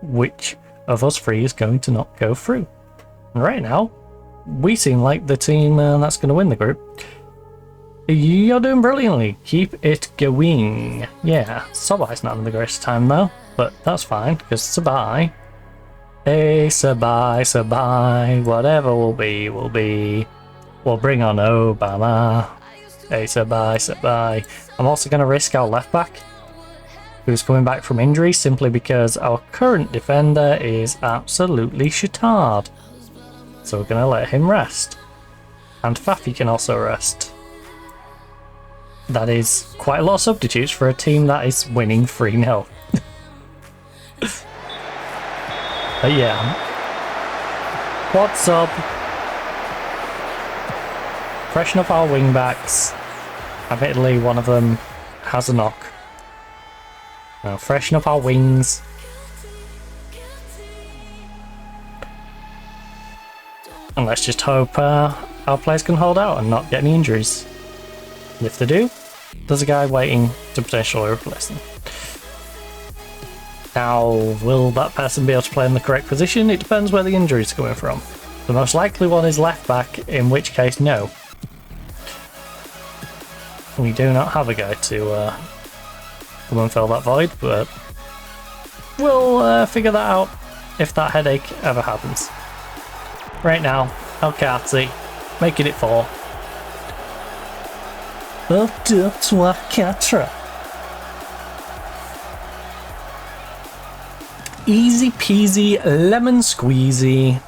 which of us 3 is going to not go through. And right now, we seem like the team that's going to win the group. You're doing brilliantly. Keep it going. Yeah, Sobai's not in the greatest time though, but that's fine because Sabai. Hey, Sabai, whatever will be, will be. We'll bring on Obama. Hey, Sabai. I'm also going to risk our left back, who's coming back from injury, simply because our current defender is absolutely shattered. So we're going to let him rest. And Fafi can also rest. That is quite a lot of substitutes for a team that is winning 3-0. But yeah, What's up? Freshen up our wing backs. Admittedly, one of them has a knock. Now freshen up our wings. And let's just hope our players can hold out and not get any injuries. And if they do, there's a guy waiting to potentially replace them. Now, will that person be able to play in the correct position? It depends where the injury is coming from. The most likely one is left back, in which case, no. We do not have a guy to come and fill that void, but we'll figure that out if that headache ever happens. Right now, El Kati, making it 4. Up to 4. Easy peasy, lemon squeezy.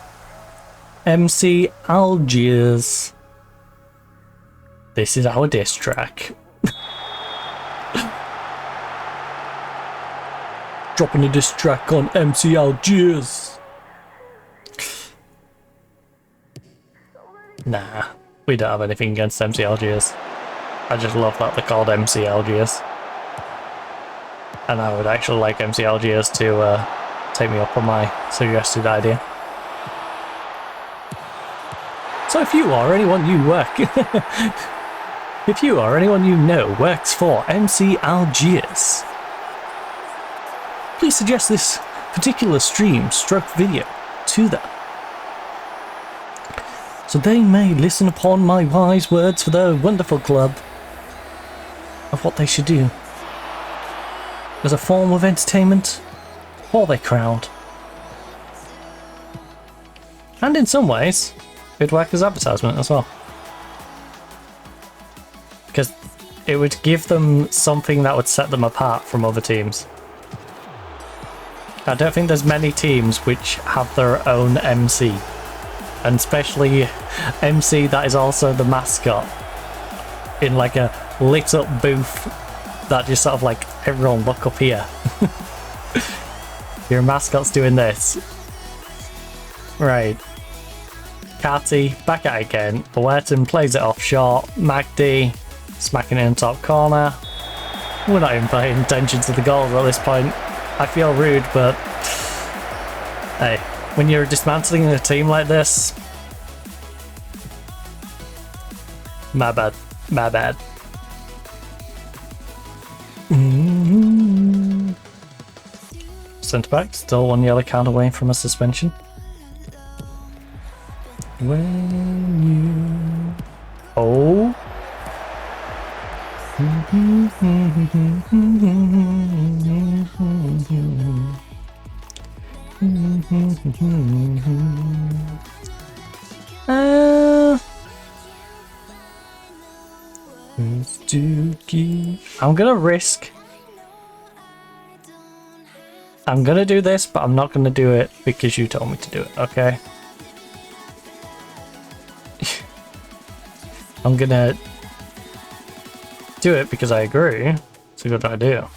MC Algiers. This is our diss track. Dropping a diss track on MC Algiers. Nah, we don't have anything against MC Algiers. I just love that they're called MC Algiers. And I would actually like MC Algiers to take me up on my suggested idea. So if you or anyone you work... if you or anyone you know works for MC Algiers, please suggest this particular stream stroke video to them, so they may listen upon my wise words for their wonderful club of what they should do as a form of entertainment for their crowd. And in some ways, it'd work as advertisement as well. Because it would give them something that would set them apart from other teams. I don't think there's many teams which have their own MC. And especially MC that is also the mascot. In like a lit up booth that just sort of like, everyone look up here. Your mascot's doing this. Right. Kati, back at it again. Awerton plays it off short. Magdi, smacking it in the top corner. We're not even paying attention to the goals at this point. I feel rude, but... hey, when you're dismantling a team like this... my bad. My bad. Centre back, still 1 yellow card away from a suspension. When you... oh. I'm gonna risk. I'm gonna do this, but I'm not gonna do it because you told me to do it, okay? I'm gonna do it because I agree. It's a good idea.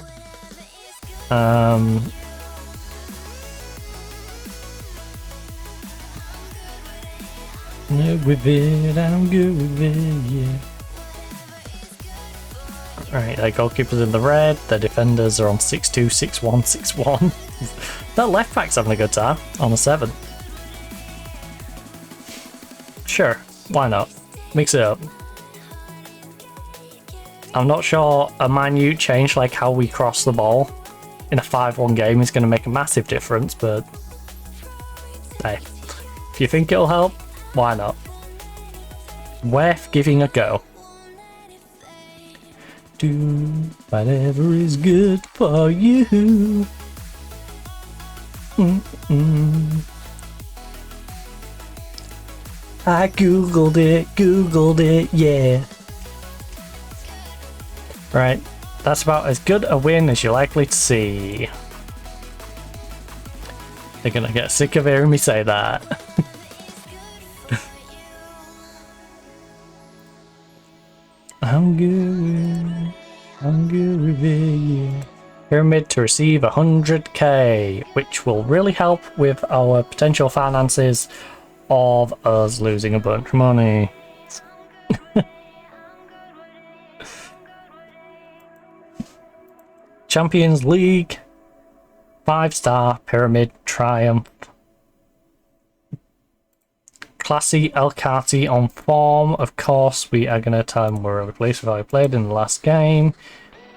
With it, I'm good with it, yeah. Right, their goalkeeper's in the red, their defenders are on 6-2, 6-1, 6-1. Their left back's having a good time on a 7. Sure, why not? Mix it up. I'm not sure a minute change like how we cross the ball in a 5-1 game is going to make a massive difference, but hey, if you think it'll help, why not? Worth giving a go. Do whatever is good for you. I googled it, yeah. Right, that's about as good a win as you're likely to see. They're gonna get sick of hearing me say that. I'm good with it, yeah. Pyramid to receive 100k, which will really help with our potential finances of us losing a bunch of money. Champions League, 5-star Pyramid Triumph. Classy Elkati on form. Of course, we are going to tell him we're really pleased with how he played in the last game,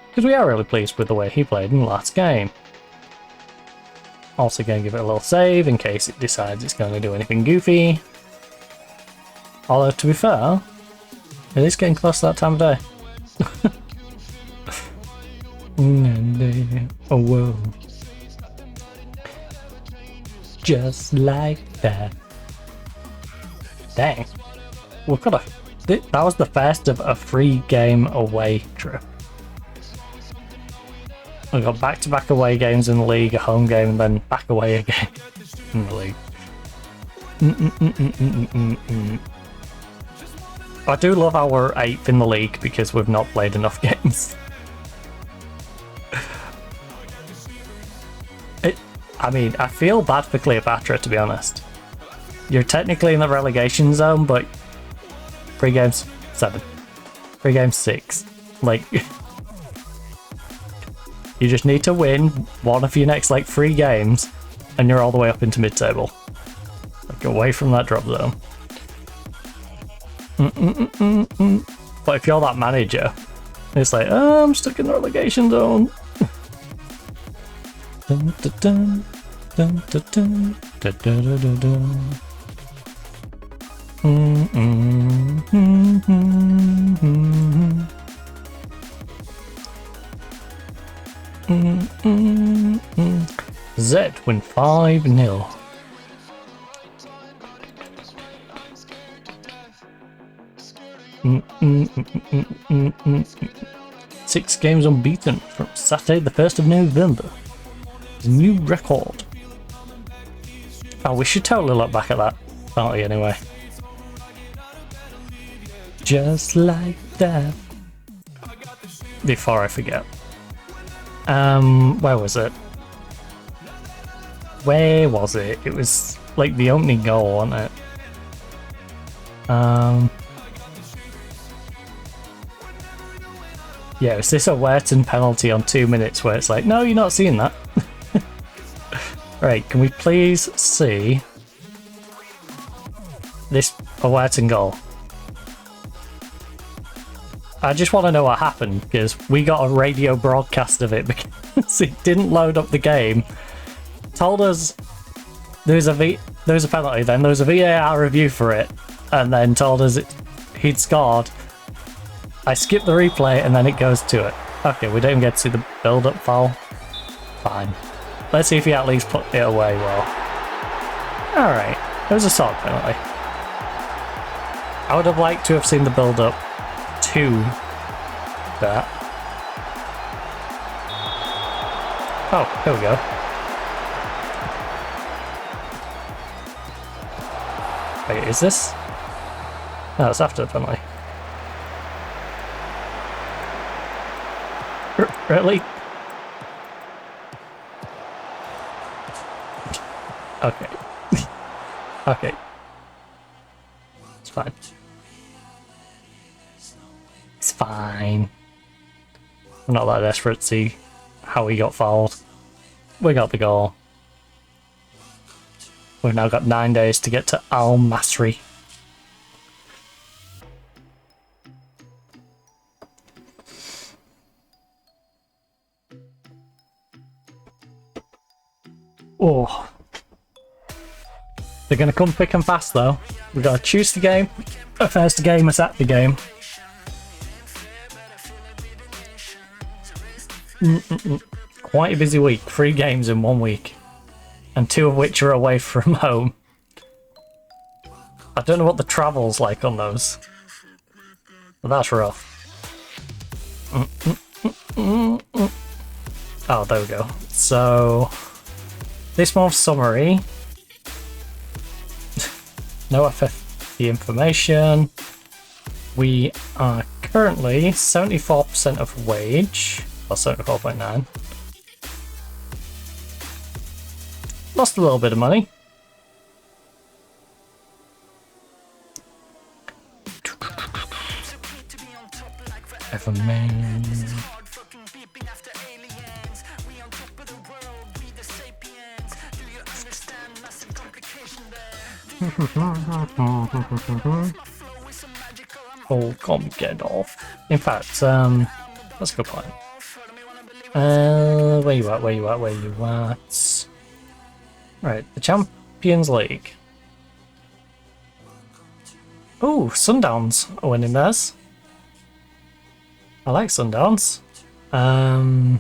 because we are really pleased with the way he played in the last game. Also going to give it a little save in case it decides it's going to do anything goofy. Although, to be fair, it is getting close to that time of day. Oh, whoa. Just like that. Dang. We could have. That was the first of a 3-game away trip. We got back-to-back away games in the league, a home game, and then back away again in the league. I do love our 8th in the league because we've not played enough games. I mean, I feel bad for Cleopatra, to be honest. You're technically in the relegation zone, but 3 games, 7. 3 games, 6. Like, you just need to win one of your next, like, 3 games, and you're all the way up into mid-table. Like, away from that drop zone. But if you're that manager, it's like, oh, I'm stuck in the relegation zone. Dun, dun, dun, dun, dun, dun, dun, dun, dun, dun. Z win 5-0. Six games unbeaten from Saturday the 1st of November. New record. Oh, we should totally look back at that penalty anyway. Just like that. Before I forget. Where was it? Where was it? It was like the opening goal, wasn't it? Yeah, it's this Awerton penalty on 2 minutes where it's like, no, you're not seeing that. Right, can we please see this Awerton goal? I just want to know what happened, because we got a radio broadcast of it because it didn't load up the game. Told us there was a penalty, then there was a VAR review for it, and then told us he'd scored. I skipped the replay and then it goes to it. Okay, we don't even get to see the build-up foul. Fine. Let's see if he at least put it away well. Alright, it was a solid penalty. I would have liked to have seen the build-up to that. Oh, here we go. Wait, is this? No, it's after the penalty. Really? Okay. Okay. It's fine. It's fine. I'm not that desperate to see how he got fouled. We got the goal. We've now got 9 days to get to Al Masry. Oh. They're going to come thick and fast though. We've got to choose the game. First game is at the game. Quite a busy week. 3 games in 1 week. And 2 of which are away from home. I don't know what the travel's like on those. But that's rough. Oh, there we go. So, this month's summary. No FFP information. We are currently 74% of wage, or 74.9. Lost a little bit of money. Ever man. Oh, come get off. In fact, let's go play. Where you at? Where you at? Where you at? Right, the Champions League. Ooh, Sundowns are winning theirs. I like Sundowns. Young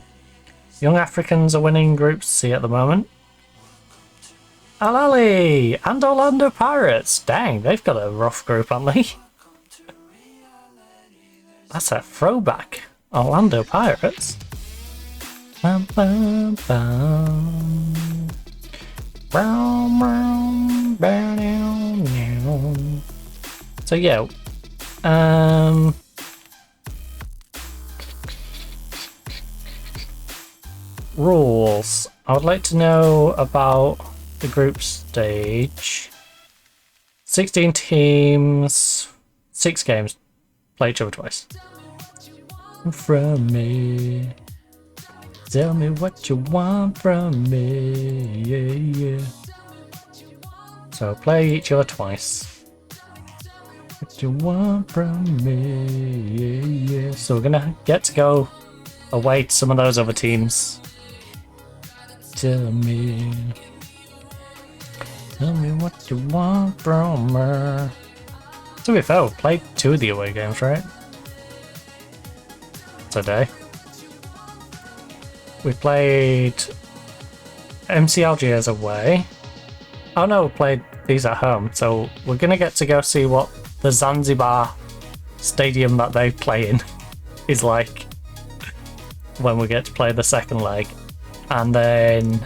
Africans are winning Group C at the moment. Al Ahly and Orlando Pirates. Dang, they've got a rough group, haven't they? That's a throwback. Orlando Pirates. Bum, bum, bum. Brown, brown, brown, brown. So yeah, rules. I would like to know about the group stage. 16 teams, 6 games, play each other twice. From me, tell me what you want from me, yeah, yeah. So play each other twice. What you want from me, yeah, yeah. So we're gonna get to go away to some of those other teams. Tell me what you want from her. To be fair, we've played 2 of the away games, right? Today. We played MC Algiers away. Oh no, we played these at home. So we're gonna get to go see what the Zanzibar stadium that they play in is like when we get to play the second leg. And then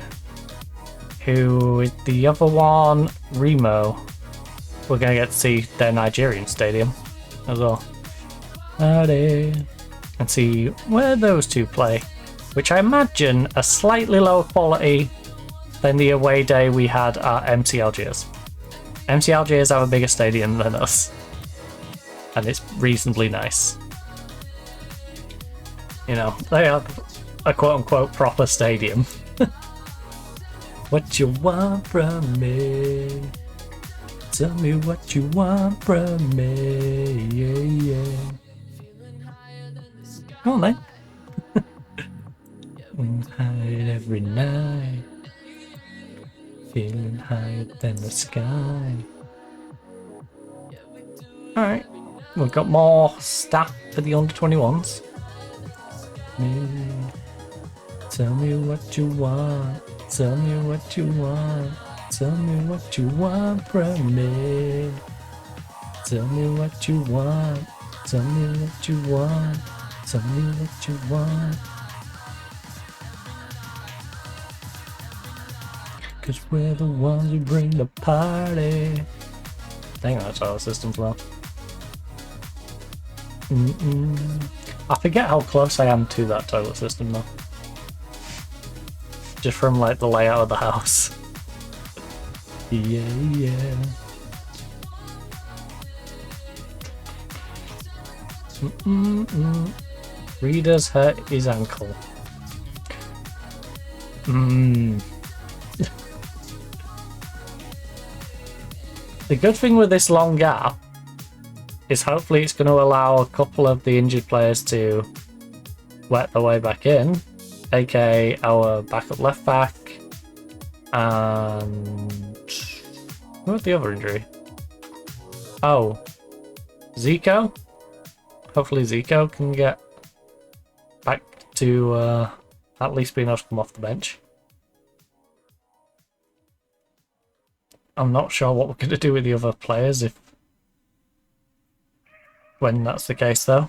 who is the other one? Remo. We're gonna get to see their Nigerian stadium as well. And see where those two play, which I imagine are slightly lower quality than the away day we had at MC Algiers. MC Algiers have a bigger stadium than us, and it's reasonably nice. You know, they have a quote-unquote proper stadium. What you want from me? Tell me what you want from me, yeah, yeah. Come on then. Hide every night, feeling higher than the sky. Alright, we've got more staff for the under 21s. Tell me what you want, tell me what you want, tell me what you want from me. Tell me what you want, tell me what you want, tell me what you want. Cause we're the ones who bring the party. Dang, that's our system's low. I forget how close I am to that toilet system though. Just from like the layout of the house. Yeah, yeah. Reader's hurt his ankle. The good thing with this long gap is hopefully it's going to allow a couple of the injured players to work their way back in, aka our backup left back and what was the other injury? Oh, Zico. Hopefully Zico can get back to at least being able to come off the bench. I'm not sure what we're going to do with the other players when that's the case though.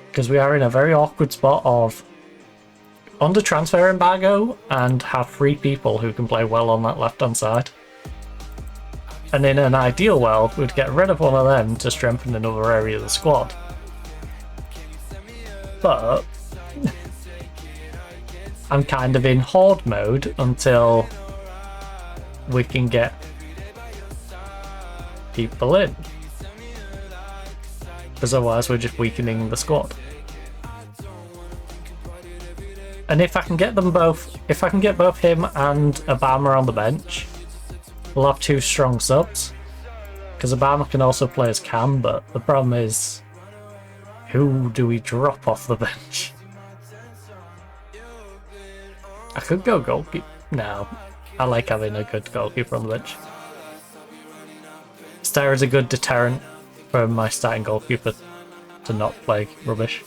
Because we are in a very awkward spot of under transfer embargo and have 3 people who can play well on that left hand side. And in an ideal world, we'd get rid of one of them to strengthen another area of the squad. But I'm kind of in horde mode until we can get people in. because otherwise we're just weakening the squad. And if I can get them both, if I can get both him and Obama on the bench, we'll have 2 strong subs. Because Obama can also play as Cam, but the problem is, who do we drop off the bench? I could go goalkeeper. No, I like having a good goalkeeper on the bench. Stair is a good deterrent for my starting goalkeeper to not play rubbish.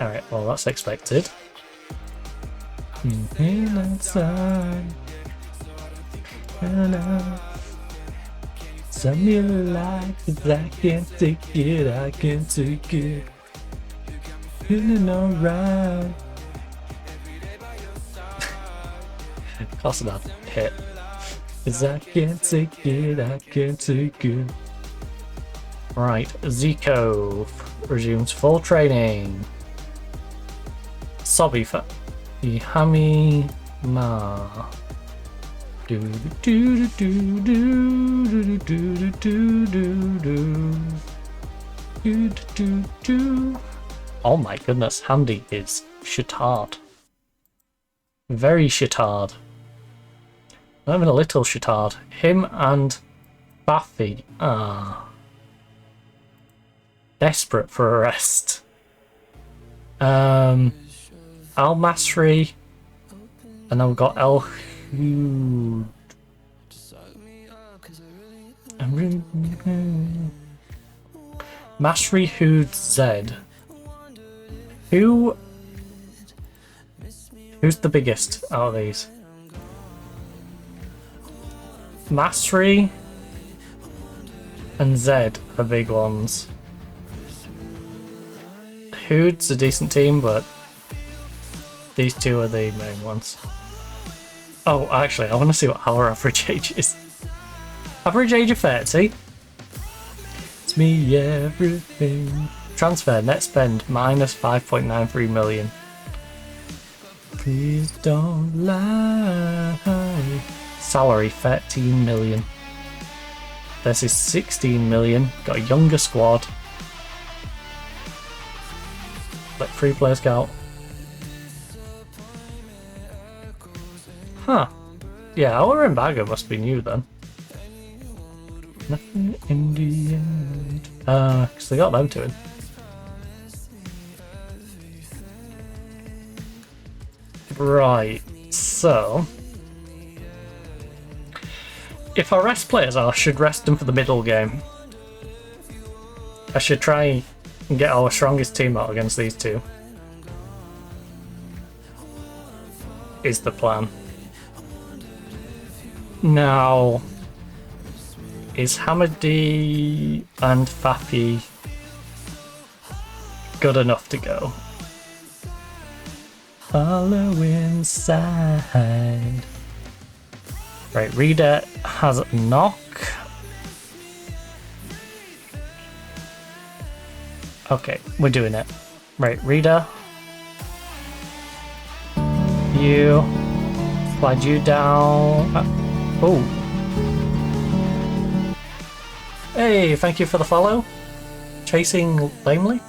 Alright, well that's expected. Some you like, 'cause I can't take it, I can't take it. Feeling alright. Close enough. Hit. 'Cause I can't take it, I can't take it. Right, Zico resumes full training. Sobby for Ihami Ma. Do do do do do do do do do do do. Oh my goodness, Handy is shitard. Very shitard. Not even a little shitard. Him and Baffy are desperate for a rest. Al Masri, and then we've got El Hood. Masri Hood Z. Who's the biggest out of these? Masri and Zed are big ones. Hood's a decent team, but these two are the main ones. Oh, actually, I want to see what our average age is. Average age of 30. It's me, everything. Transfer, net spend, minus 5.93 million. Please don't lie. Salary, 13 million. This is 16 million. Got a younger squad. Let free players go. Huh. Yeah, our embargo must be new then. Nothing in the end. Because they got them to it. Right, so if I rest players, I should rest them for the middle game. I should try and get our strongest team out against these two. Is the plan. Now, is Hamadi and Fafi good enough to go? Follow inside. Right, Reader has a knock. Okay, we're doing it. Right, Reader. You. Slide you down. Oh. Hey, thank you for the follow. Chasing lamely.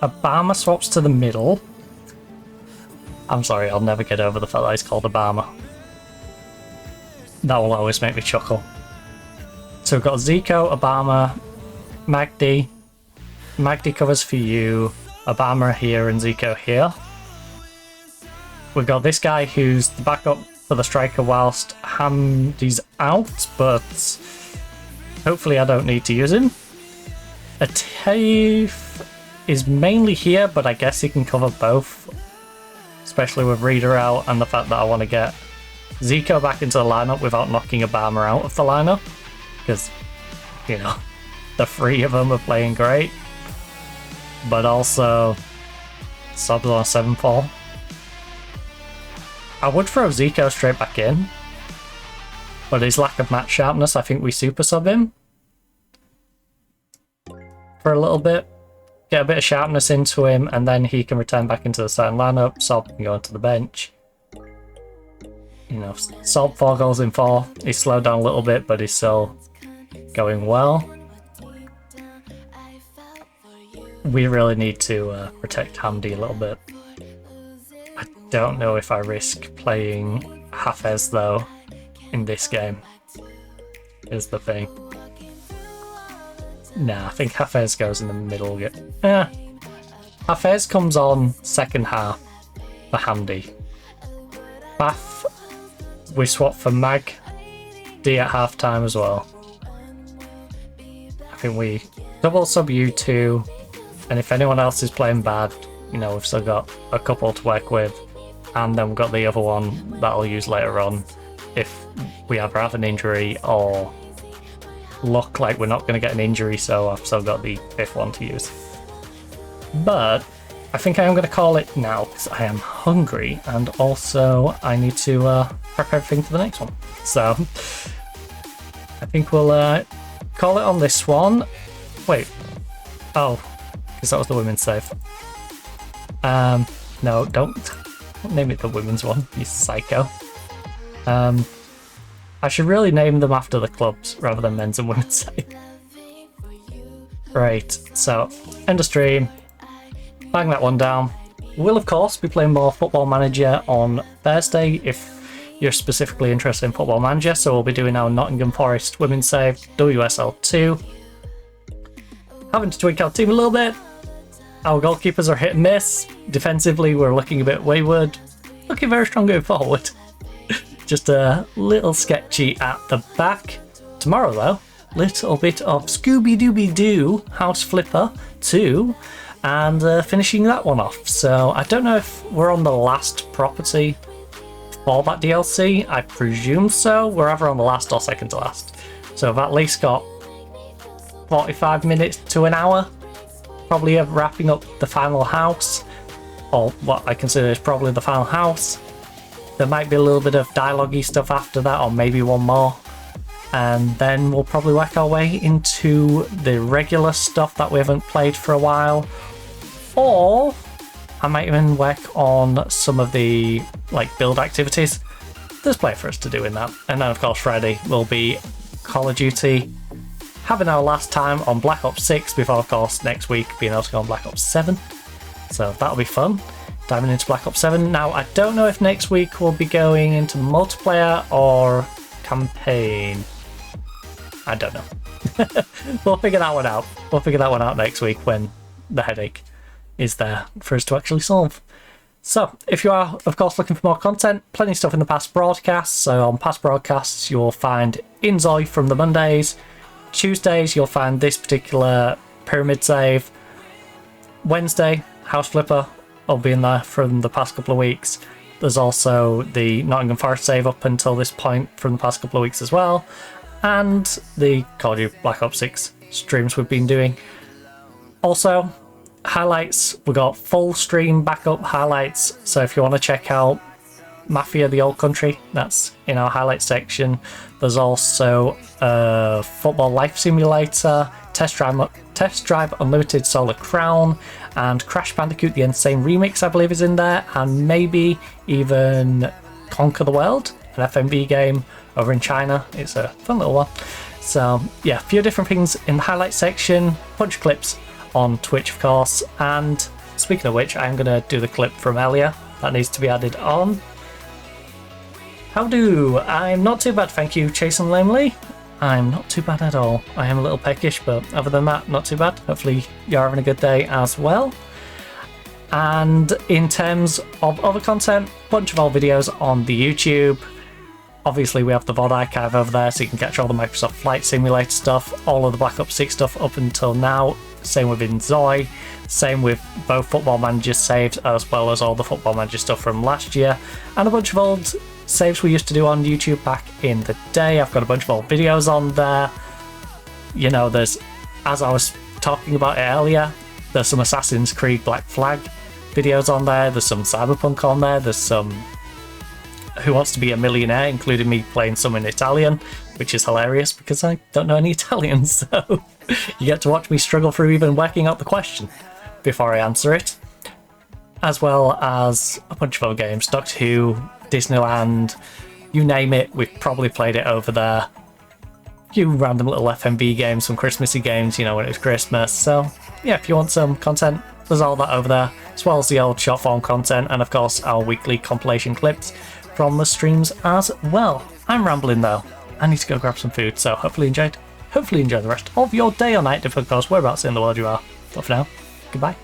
Obama swaps to the middle. I'm sorry, I'll never get over the fact that he's called Obama. That will always make me chuckle. So we've got Zico, Obama, Magdi. Magdi covers for you, Obama here and Zico here. We've got this guy who's the backup for the striker whilst Hamdi's out, but hopefully I don't need to use him. Ataif is mainly here, but I guess he can cover both. Especially with Reader out and the fact that I want to get Zico back into the lineup without knocking Obama out of the lineup. Because, you know, the three of them are playing great. But also, subs on a 7-fall. I would throw Zico straight back in. But his lack of match sharpness, I think we super sub him. For a little bit. Get a bit of sharpness into him, and then he can return back into the starting lineup. Sob can go onto the bench. you know, Salt 4 goals in 4. He's slowed down a little bit, but he's still going well. We really need to protect Hamdi a little bit. I don't know if I risk playing Hafez though in this game, is the thing. Nah, I think Hafez goes in the middle. Hafez comes on second half for Hamdi. Bath, we swap for Mag D at half time as well. I think we double sub you two, and if anyone else is playing bad, you know, we've still got a couple to work with, and then we've got the other one that I'll use later on if we either have an injury or look like we're not going to get an injury, so I've still got the fifth one to use. But I think I am going to call it now because I am hungry, and also I need to prep everything for the next one. So I think we'll call it on this one. Wait, oh, because that was the women's save. No, don't name it the women's one, you psycho. I should really name them after the clubs rather than men's and women's save. Right, so end of stream. Bang that one down. We'll of course be playing more Football Manager on Thursday if you're specifically interested in Football Manager, so we'll be doing our Nottingham Forest women's save, WSL 2. Having to tweak our team a little bit. Our goalkeepers are hit and miss. Defensively we're looking a bit wayward. Looking very strong going forward. Just a little sketchy at the back. Tomorrow though, little bit of Scooby-Dooby-Doo House Flipper 2. And finishing that one off. So I don't know if we're on the last property for that DLC. I presume so. We're either on the last or second to last. So I've at least got 45 minutes to an hour, probably of wrapping up the final house, or what I consider is probably the final house. There might be a little bit of dialogue-y stuff after that, or maybe one more. And then we'll probably work our way into the regular stuff that we haven't played for a while. Or I might even work on some of the build activities. There's play for us to do in that. And then of course Friday will be Call of Duty, having our last time on Black Ops 6 before of course next week being able to go on Black Ops 7. So that'll be fun, diving into Black Ops 7. Now I don't know if next week we'll be going into multiplayer or campaign. I don't know. We'll figure that one out. We'll figure that one out next week when the headache is there for us to actually solve. So if you are of course looking for more content, plenty of stuff in the past broadcasts. So on past broadcasts you'll find Inzoi from the Mondays. Tuesdays you'll find this particular pyramid save. Wednesday, House Flipper will be in there from the past couple of weeks. There's also the Nottingham Forest save up until this point from the past couple of weeks as well. And the Call of Duty Black Ops 6 streams we've been doing. Also, highlights, we got full stream backup highlights, so if you want to check out Mafia the Old Country, that's in our highlights section. There's also a Football Life Simulator, Test Drive Unlimited Solar Crown, and Crash Bandicoot the Insane Remix I believe is in there, and maybe even Conquer the World, an FMV game over in China. It's a fun little one. So yeah, a few different things in the highlights section, bunch of clips on Twitch of course, and speaking of which, I'm going to do the clip from earlier that needs to be added on. How do? I'm not too bad, thank you, Chasen Lamely. I'm not too bad at all. I am a little peckish, but other than that, not too bad. Hopefully you're having a good day as well. And in terms of other content, bunch of old videos on the YouTube. Obviously we have the VOD archive over there, so you can catch all the Microsoft Flight Simulator stuff, all of the Black Ops 6 stuff up until now. Same with Inzoi, same with both Football Manager saves as well as all the Football Manager stuff from last year, and a bunch of old saves we used to do on YouTube back in the day. I've got a bunch of old videos on there. You know, there's, as I was talking about it earlier, there's some Assassin's Creed Black Flag videos on there, there's some Cyberpunk on there, there's some Who Wants to Be a Millionaire, including me playing some in Italian, which is hilarious because I don't know any Italian, so you get to watch me struggle through even working out the question before I answer it. As well as a bunch of other games, Doctor Who, Disneyland, You name it, we've probably played it over there. A few random little FMV games, some Christmassy games, you know, when it was Christmas. So yeah, if you want some content, there's all that over there, as well as the old short form content, and of course our weekly compilation clips from the streams as well. I'm rambling though. I need to go grab some food, so hopefully enjoy the rest of your day or night, if of course whereabouts in the world you are. But for now, goodbye.